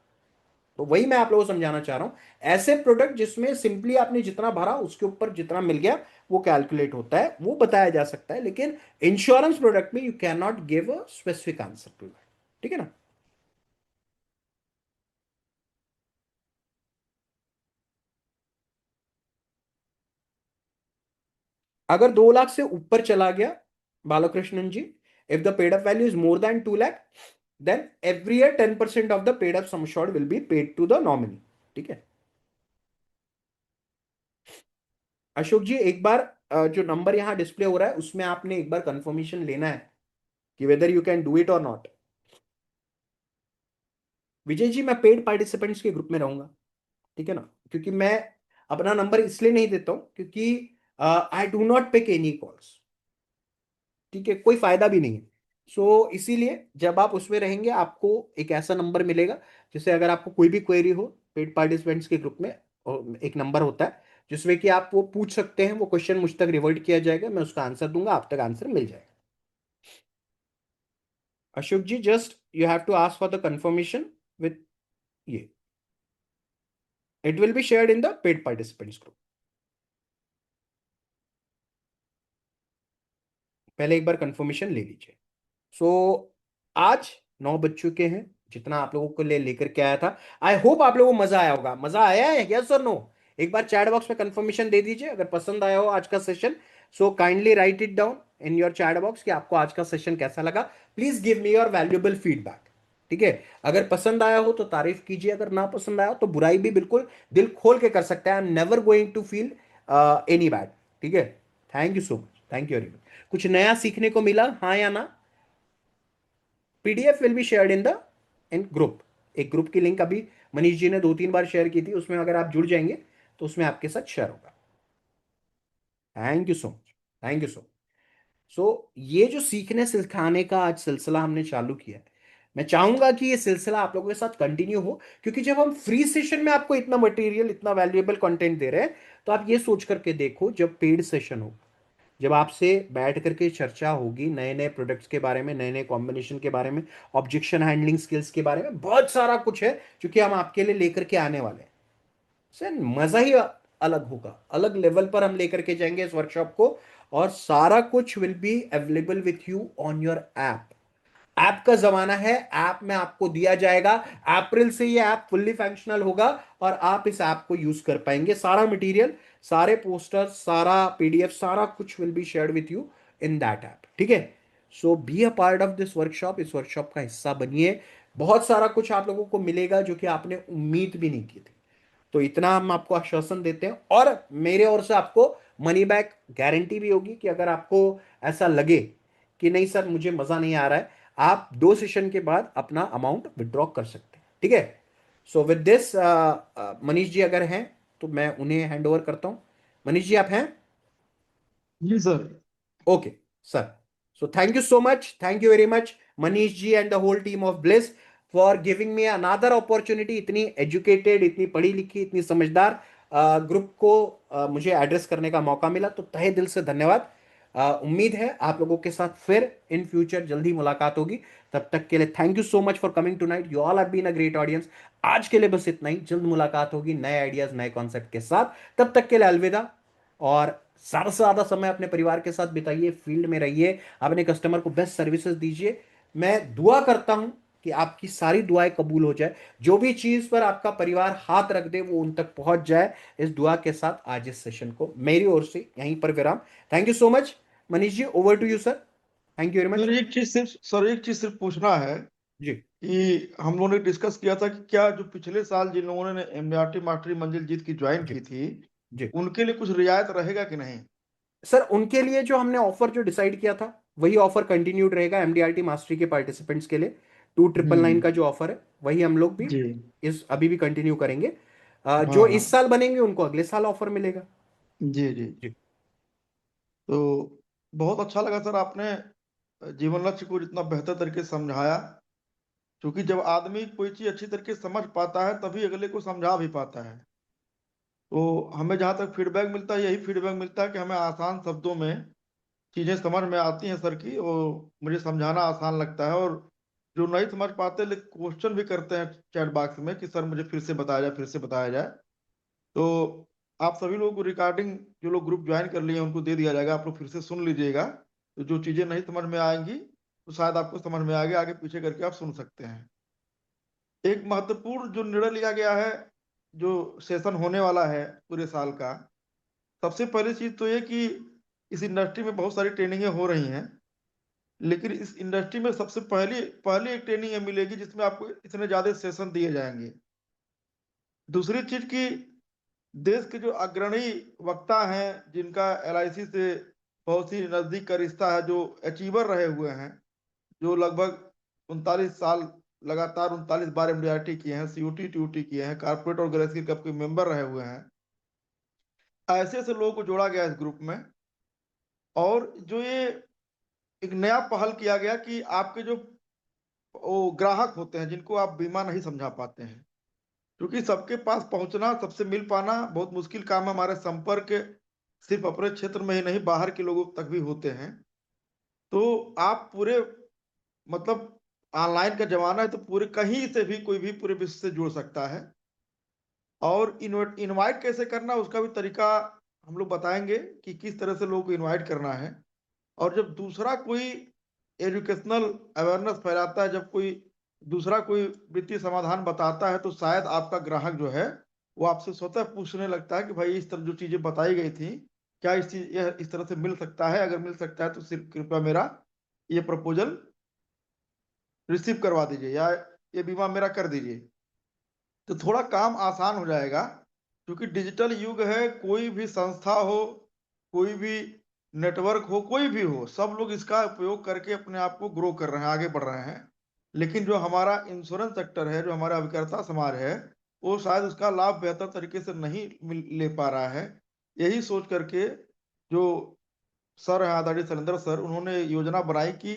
तो वही मैं आप लोगों को समझाना चाह रहा हूं। ऐसे प्रोडक्ट जिसमें सिंपली आपने जितना भरा उसके ऊपर जितना मिल गया वो कैलकुलेट होता है, वो बताया जा सकता है। लेकिन इंश्योरेंस प्रोडक्ट में you can not give a specific answer to that. ठीक है ना? अगर 2 लाख से ऊपर चला गया Balakrishnan ji, if the paid up value is more than 2 lakh, then every year 10% of the paid up sum assured will be paid to the nominee. ठीक है? अशोक जी, एक बार जो नंबर यहां डिस्प्ले हो रहा है उसमें आपने एक बार कंफर्मेशन लेना है कि whether you can do it और नॉट। विजय जी, मैं पेड पार्टिसिपेंट्स के ग्रुप में रहूंगा। ठीक है ना? क्योंकि मैं अपना नंबर इसलिए नहीं देता हूं क्योंकि I do not pick any calls. ठीक है? कोई फायदा भी नहीं है। सो इसीलिए जब आप उसमें रहेंगे आपको एक ऐसा नंबर मिलेगा जिससे अगर आपको कोई भी क्वेरी हो पेड पार्टिसिपेंट्स के ग्रुप में, और एक नंबर होता है जिसमें कि आप वो पूछ सकते हैं, वो क्वेश्चन मुझ तक रिवर्ट किया जाएगा, मैं उसका आंसर दूंगा, आप तक आंसर मिल जाएगा। Ashok ji, just you have to ask for the confirmation with ये, it will be shared in the paid participants group. पहले एक बार कंफर्मेशन ले लीजिए। सो आज 9 बज चुके हैं, जितना आप लोगों को लेकर के आया था। आई होप आप लोगों को मजा आया होगा। मजा आया है, यस और नो? एक बार चैट बॉक्स में कंफर्मेशन दे दीजिए अगर पसंद आया हो आज का session. So kindly right it down in your chat box कि आपको आज का सेशन कैसा लगा। Please give me your valuable feedback. ठीक है? अगर पसंद आया हो तो तारीफ कीजिए, अगर ना पसंद आया हो तो बुराई भी बिल्कुल दिल खोल के कर सकते हैं। I am never going to feel any bad. ठीक है? Thank you so much, thank you very much. कुछ नया सीखने को मिला, हाँ या ना? PDF will be shared in group. एक ग्रुप की लिंक अभी मनीष जी ने 2-3 बार शेयर की थी, उसमें अगर आप जुड़ जाएंगे तो उसमें आपके साथ शेयर होगा। Thank you so much, thank you so. So ये जो सीखने सिखाने का आज सिलसिला हमने चालू किया है, मैं चाहूंगा कि ये सिलसिला आप लोगों के साथ कंटिन्यू हो। क्योंकि जब हम फ्री सेशन में आपको इतना मटेरियल, इतना वैल्यूएबल कंटेंट दे रहे हैं, तो आप ये सोच करके देखो जब पेड सेशन हो, जब आपसे बैठ करके चर्चा होगी नए नए प्रोडक्ट्स के बारे में, नए नए कॉम्बिनेशन के बारे में, ऑब्जेक्शन हैंडलिंग स्किल्स के बारे में, बहुत सारा कुछ है जो कि हम आपके लिए लेकर के आने वाले हैं। सर मजा ही अलग होगा, अलग लेवल पर हम लेकर के जाएंगे इस वर्कशॉप को। और सारा कुछ will be available with you on your app. App का जमाना है, ऐप में आपको दिया जाएगा। अप्रैल से ये ऐप फुल्ली फंक्शनल होगा और आप इस ऐप को यूज कर पाएंगे। सारा मटेरियल, सारे पोस्टर्स, सारा पीडीएफ, सारा कुछ will be shared with you in that app. ठीक है? So be a part of this workshop, इस वर्कशॉप का हिस्सा बनिए। बहुत सारा कुछ आप लोगों को मिलेगा जो कि आपने उम्मीद भी नहीं की थी। तो इतना हम आपको आश्वासन देते हैं, और मेरे ओर से आपको मनी बैक गारंटी भी होगी कि अगर आपको ऐसा लगे कि नहीं सर मुझे मजा नहीं आ रहा है, आप 2 सेशन के बाद अपना अमाउंट विड्रॉ कर सकते हैं। ठीक है। So with this Manish ji अगर हैं तो मैं उन्हें हैंड ओवर करता हूं। मनीष जी आप हैं? जी sir. Okay sir. So thank you so much. Thank you very much, Manish ji and the whole team of Bliss for giving me another opportunity. इतनी एजुकेटेड, इतनी पढ़ी लिखी, इतनी समझदार ग्रुप को मुझे एड्रेस करने का मौका मिला, तो तहे दिल से धन्यवाद। उम्मीद है आप लोगों के साथ फिर इन फ्यूचर जल्दी मुलाकात होगी। तब तक के लिए thank you so much for coming tonight. You all have been a great audience. आज के लिए बस इतना ही। जल्द मुलाकात होगी नए आइडियाज नए कॉन्सेप्ट के साथ। तब तक के लिए अलविदा। और ज्यादा से ज्यादा समय अपने परिवार के साथ बिताइए, फील्ड में रहिए, अपने कस्टमर को बेस्ट सर्विसेज दीजिए। मैं दुआ करता हूं कि आपकी सारी दुआएं कबूल हो जाए, जो भी चीज पर आपका परिवार हाथ रख दे वो उन तक पहुंच जाए। इस दुआ के साथ आज इस सेशन को मेरी ओर से यहीं पर विराम। Thank you so much. Manish ji over to you sir. Thank you very much. Sir एक चीज सिर्फ पूछना है जी। कि हम लोगों ने डिस्कस किया था कि क्या जो पिछले साल जिन लोगों ने एमआरटी मास्टरी मंजिल जीत की ज्वाइन जी। की थी, जी उनके लिए कुछ रियायत रहेगा कि नहीं? सर, उनके लिए जो हमने ऑफर जो डिसाइड किया था वही ऑफर कंटिन्यूड रहेगा एमडीआरटी मास्टरी के पार्टिसिपेंट्स के लिए। 2999 का हम्म। जो ऑफर है वही हम लोग भी जी। इस अभी भी कंटिन्यू करेंगे। हाँ जो हाँ। इस साल बनेंगे उनको अगले साल ऑफर मिलेगा। जी जी। जी। तो बहुत अच्छा लगा सर, आपने जीवन लक्ष्य को जितना बेहतर तरीके से समझाया। क्योंकि जब आदमी कोई चीज अच्छी तरीके से समझ पाता है तभी अगले को समझा भी पाता है। तो हमें जहाँ तक फीडबैक मिलता है, यही फीडबैक मिलता है कि हमें आसान शब्दों में चीजें समझ में आती हैं सर की, और मुझे समझाना आसान लगता है। और जो नहीं समझ पाते लेकिन क्वेश्चन भी करते हैं चैट बॉक्स में कि सर मुझे फिर से बताया जाए, फिर से बताया जाए, तो आप सभी लोगों को रिकॉर्डिंग, जो लोग ग्रुप ज्वाइन कर लिए हैं उनको दे दिया जाएगा, आप लोग फिर से सुन लीजिएगा। तो जो चीजें नहीं समझ में आएंगी तो शायद आपको समझ में आगे आगे पीछे करके आप सुन सकते हैं। एक महत्वपूर्ण जो निर्णय लिया गया है, जो सेशन होने वाला है पूरे साल का, सबसे पहली चीज तो ये कि इस इंडस्ट्री में बहुत सारी ट्रेनिंगें हो रही हैं, लेकिन इस इंडस्ट्री में सबसे पहली पहली एक ट्रेनिंग ये मिलेगी जिसमें आपको इतने ज्यादा सेशन दिए जाएंगे। दूसरी चीज की, देश के जो अग्रणी वक्ता हैं जिनका एलआईसी से बहुत ही नजदीक का रिश्ता है, जो अचीवर रहे हुए हैं, जो लगभग 39 साल लगातार 39 बार एमडीआरटी किए हैं, सीयूटी टीयूटी किए हैं, कारपोरेट और गैलेक्सी कप के मेंबर रहे हुए हैं, ऐसे ऐसे लोगों को जोड़ा गया इस ग्रुप में। और जो ये एक नया पहल किया गया कि आपके जो वो ग्राहक होते हैं जिनको आप बीमा नहीं समझा पाते हैं, क्योंकि सबके पास पहुंचना, सबसे मिल पाना बहुत मुश्किल काम है। हमारे संपर्क सिर्फ अपने क्षेत्र में ही नहीं, बाहर के लोगों तक भी होते हैं। तो आप पूरे, मतलब ऑनलाइन का जमाना है तो पूरे कहीं से भी कोई भी पूरे विश्व से जुड़ सकता है। और इनवाइट कैसे करना उसका भी तरीका हम लोग बताएंगे कि किस तरह से लोगों को इनवाइट करना है। और जब दूसरा कोई एजुकेशनल अवेयरनेस फैलाता है, जब कोई दूसरा कोई वित्तीय समाधान बताता है, तो शायद आपका ग्राहक जो है वो आपसे स्वतः पूछने लगता है कि भाई इस तरह जो चीजें बताई गई थी, क्या इस चीज यह इस तरह से मिल सकता है? अगर मिल सकता है तो सिर्फ कृपया मेरा ये प्रपोजल रिसीव करवा दीजिए, या ये बीमा मेरा कर दीजिए। तो थोड़ा काम आसान हो जाएगा, क्योंकि डिजिटल युग है। कोई भी संस्था हो, कोई भी नेटवर्क हो, कोई भी हो, सब लोग इसका उपयोग करके अपने आप को ग्रो कर रहे हैं, आगे बढ़ रहे हैं। लेकिन जो हमारा इंश्योरेंस सेक्टर है, जो हमारा अभिकर्ता समाज है, वो शायद उसका लाभ बेहतर तरीके से नहीं ले पा रहा है। यही सोच करके जो सर हैं आदरणीय शैलेंद्र सर, उन्होंने योजना बनाई कि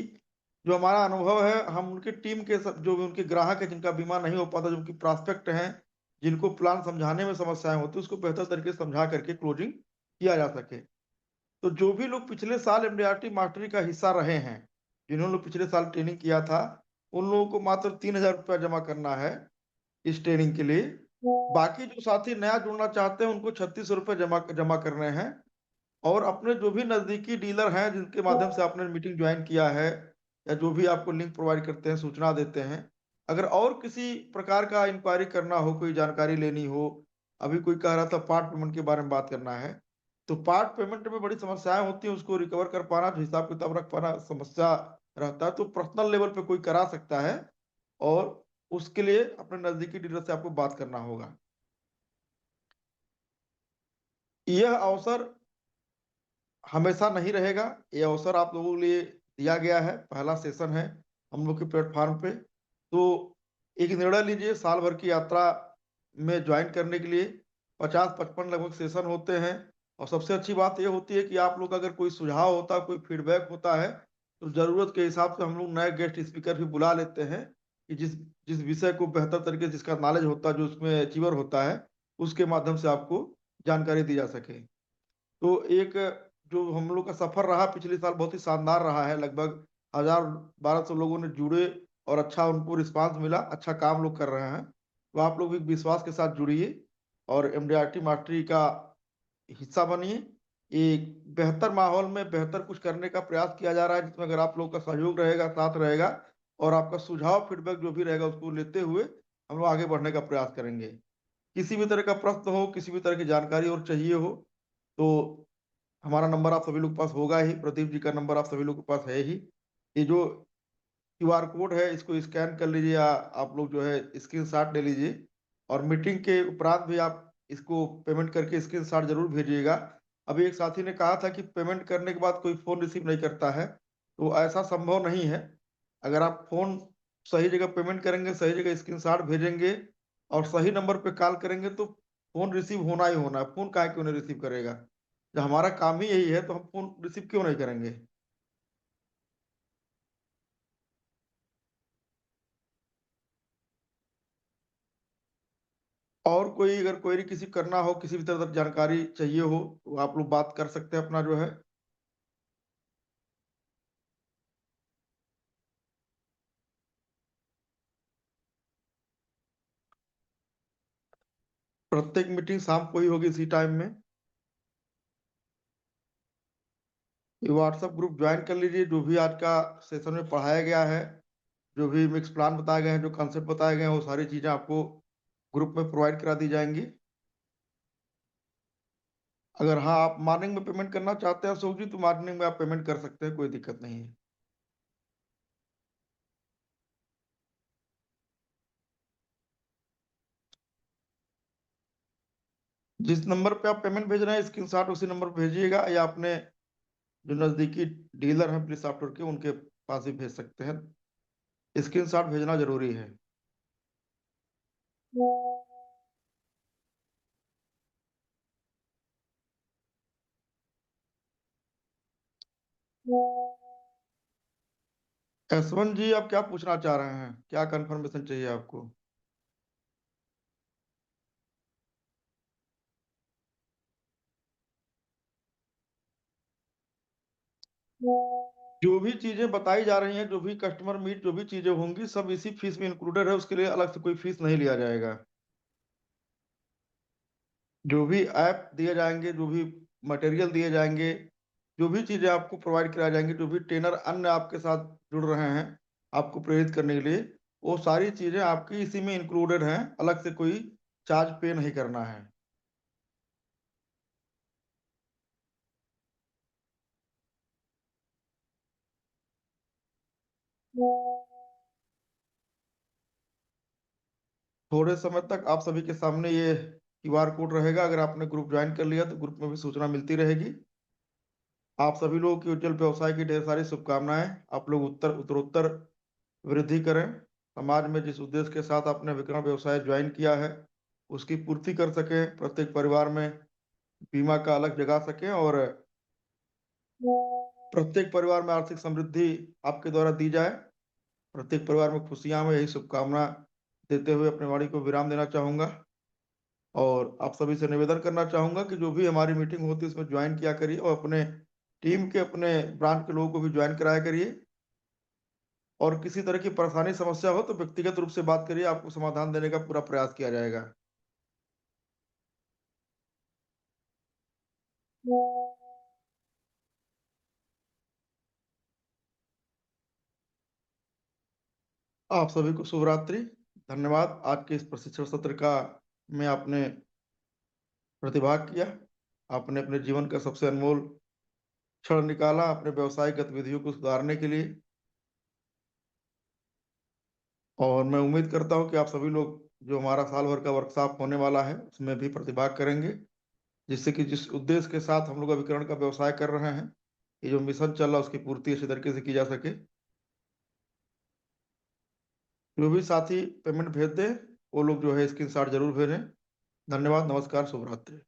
जो हमारा अनुभव है, हम उनकी टीम के जो भी उनके ग्राहक है जिनका बीमा नहीं हो पाता, जो उनकी प्रोस्पेक्ट हैं, जिनको प्लान समझाने में समस्याएं होती है, उसको बेहतर तरीके से समझा करके क्लोजिंग किया जा सके। तो जो भी लोग पिछले साल एमडीआरटी मास्टरी का हिस्सा रहे हैं, जिन्होंने पिछले साल ट्रेनिंग किया था, उन लोगों को मात्र 3,000 रुपया जमा करना है इस ट्रेनिंग के लिए। बाकी जो साथी नया जुड़ना चाहते हैं उनको 3600 रुपये जमा जमा करने हैं। और अपने जो भी नजदीकी डीलर हैं जिनके माध्यम से आपने मीटिंग ज्वाइन किया है, या जो भी आपको लिंक प्रोवाइड करते हैं, सूचना देते हैं, अगर और किसी प्रकार का इंक्वायरी करना हो, कोई जानकारी लेनी हो, अभी कोई कह रहा था पार्ट पेमेंट के बारे में बात करना है, तो पार्ट पेमेंट में बड़ी समस्याएं होती हैं, उसको रिकवर कर पाना, हिसाब किताब रख पाना समस्या रहता है। तो पर्सनल लेवल पे कोई करा सकता है, और उसके लिए अपने नजदीकी डीलर से आपको बात करना होगा। यह अवसर हमेशा नहीं रहेगा। ये अवसर आप लोगों के लिए दिया गया है, पहला सेशन है हम लोग के प्लेटफॉर्म पे। तो एक निर्णय लीजिए, साल भर की यात्रा में ज्वाइन करने के लिए 50-55 लगभग सेशन होते हैं। और सबसे अच्छी बात ये होती है कि आप लोग का अगर कोई सुझाव होता है, कोई फीडबैक होता है, तो जरूरत के हिसाब से हम लोग नए गेस्ट स्पीकर भी बुला लेते हैं कि जिस जिस विषय को बेहतर तरीके से, जिसका नॉलेज होता है, जो उसमें अचीवर होता है, उसके माध्यम से आपको जानकारी दी जा सके। तो एक जो हम लोग का सफर रहा पिछले साल बहुत ही शानदार रहा है। लगभग 1000-1200 लोगों ने जुड़े और अच्छा उनको रिस्पांस मिला, अच्छा काम लोग कर रहे हैं। तो आप लोग भी विश्वास के साथ जुड़िए और एमडीआरटी मास्टरी का हिस्सा बनिए। एक बेहतर माहौल में बेहतर कुछ करने का प्रयास किया जा रहा है, जिसमें अगर आप लोग का सहयोग रहेगा, साथ रहेगा, और आपका सुझाव फीडबैक जो भी रहेगा उसको लेते हुए हम लोग आगे बढ़ने का प्रयास करेंगे। किसी भी तरह का प्रश्न हो, किसी भी तरह की जानकारी और चाहिए हो, तो हमारा नंबर आप सभी लोग के पास होगा ही, प्रदीप जी का नंबर आप सभी लोग के पास है ही। ये जो क्यूआर कोड है इसको स्कैन कर लीजिए, या आप लोग जो है स्क्रीन शॉट ले लीजिए। और मीटिंग के उपरांत भी आप इसको पेमेंट करके स्क्रीन शॉट जरूर भेजिएगा। अभी एक साथी ने कहा था कि पेमेंट करने के बाद कोई फोन रिसीव नहीं करता है, तो ऐसा संभव नहीं है। अगर आप फोन सही जगह पेमेंट करेंगे, सही जगह स्क्रीन शॉट भेजेंगे और सही नंबर पे कॉल करेंगे, तो फोन रिसीव होना ही होना है। फोन काहे क्यों नहीं रिसीव करेगा? जब हमारा काम ही यही है तो हम फोन रिसीव क्यों नहीं करेंगे? और कोई अगर क्वेरी किसी करना हो, किसी भी तरह की जानकारी चाहिए हो, तो आप लोग बात कर सकते हैं अपना जो है। प्रत्येक मीटिंग शाम को ही होगी इसी टाइम में। ये व्हाट्सएप ग्रुप ज्वाइन कर लीजिए। जो भी आज का सेशन में पढ़ाया गया है, जो भी मिक्स प्लान बताए गए हैं, जो कॉन्सेप्ट बताए गए हैं, वो सारी चीजें आपको ग्रुप में प्रोवाइड करा दी जाएंगी। अगर हाँ आप मॉर्निंग में पेमेंट करना चाहते हैं अशोक जी, तो मॉर्निंग में आप पेमेंट कर सकते हैं, कोई दिक्कत नहीं है। जिस नंबर पे आप पेमेंट भेज रहे हैं स्क्रीनशॉट उसी नंबर पे भेजिएगा, या अपने जो नजदीकी डीलर हैं प्लीज सॉफ्टवेयर के, उनके पास भी भेज सकते हैं। स्क्रीनशॉट भेजना जरूरी है। यशवंत जी, आप क्या पूछना चाह रहे हैं? क्या कंफर्मेशन चाहिए आपको? जो भी चीजें बताई जा रही हैं, जो भी कस्टमर मीट, जो भी चीजें होंगी, सब इसी फीस में इंक्लूडेड है। उसके लिए अलग से कोई फीस नहीं लिया जाएगा। जो भी ऐप दिए जाएंगे, जो भी मटेरियल दिए जाएंगे, जो भी चीजें आपको प्रोवाइड कराई जाएंगी, जो भी ट्रेनर अन्य आपके साथ जुड़ रहे हैं आपको प्रेरित करने के लिए, वो सारी चीजें आपकी इसी में इंक्लूडेड हैं। अलग से कोई चार्ज पे नहीं करना है। थोड़े समय तक आप सभी के सामने ये क्यूआर कोड रहेगा। अगर आपने ग्रुप ज्वाइन कर लिया तो ग्रुप में भी सूचना मिलती रहेगी। आप सभी लोगों की उज्जवल व्यवसाय की ढेर सारी शुभकामनाएं। आप लोग उत्तरोत्तर वृद्धि करें। समाज में जिस उद्देश्य के साथ आपने विक्रम व्यवसाय ज्वाइन किया है उसकी पूर्ति कर सकें। प्रत्येक परिवार में बीमा का अलग जगा सकें, और प्रत्येक परिवार में आर्थिक समृद्धि आपके द्वारा दी जाए। प्रत्येक परिवार में खुशियां में, यही शुभकामना देते हुए अपने वाणी को विराम देना चाहूंगा। और आप सभी से निवेदन करना चाहूंगा कि जो भी हमारी मीटिंग होती है उसमें ज्वाइन किया करिए, और अपने टीम के, अपने ब्रांच के लोगों को भी ज्वाइन कराया करिए। और किसी तरह की परेशानी समस्या हो तो व्यक्तिगत रूप से बात करिए, आपको समाधान देने का पूरा प्रयास किया जाएगा। आप सभी को शुभ रात्रि। धन्यवाद। आज के इस प्रशिक्षण सत्र का में आपने प्रतिभाग किया। आपने अपने जीवन का सबसे अनमोल क्षण निकाला अपने व्यवसायिक गतिविधियों को सुधारने के लिए। और मैं उम्मीद करता हूं कि आप सभी लोग जो हमारा साल भर का वर्कशॉप होने वाला है उसमें भी प्रतिभाग करेंगे। जिससे कि जिस उद्देश्य के साथ हम लोग अभिकरण का व्यवसाय कर रहे हैं, ये जो मिशन चल रहा है उसकी पूर्ति अच्छी तरीके से की जा सके। जो भी साथी पेमेंट भेज दें वो लोग जो है स्क्रीनशॉट जरूर भेजें। धन्यवाद, नमस्कार, शुभ रात्रि।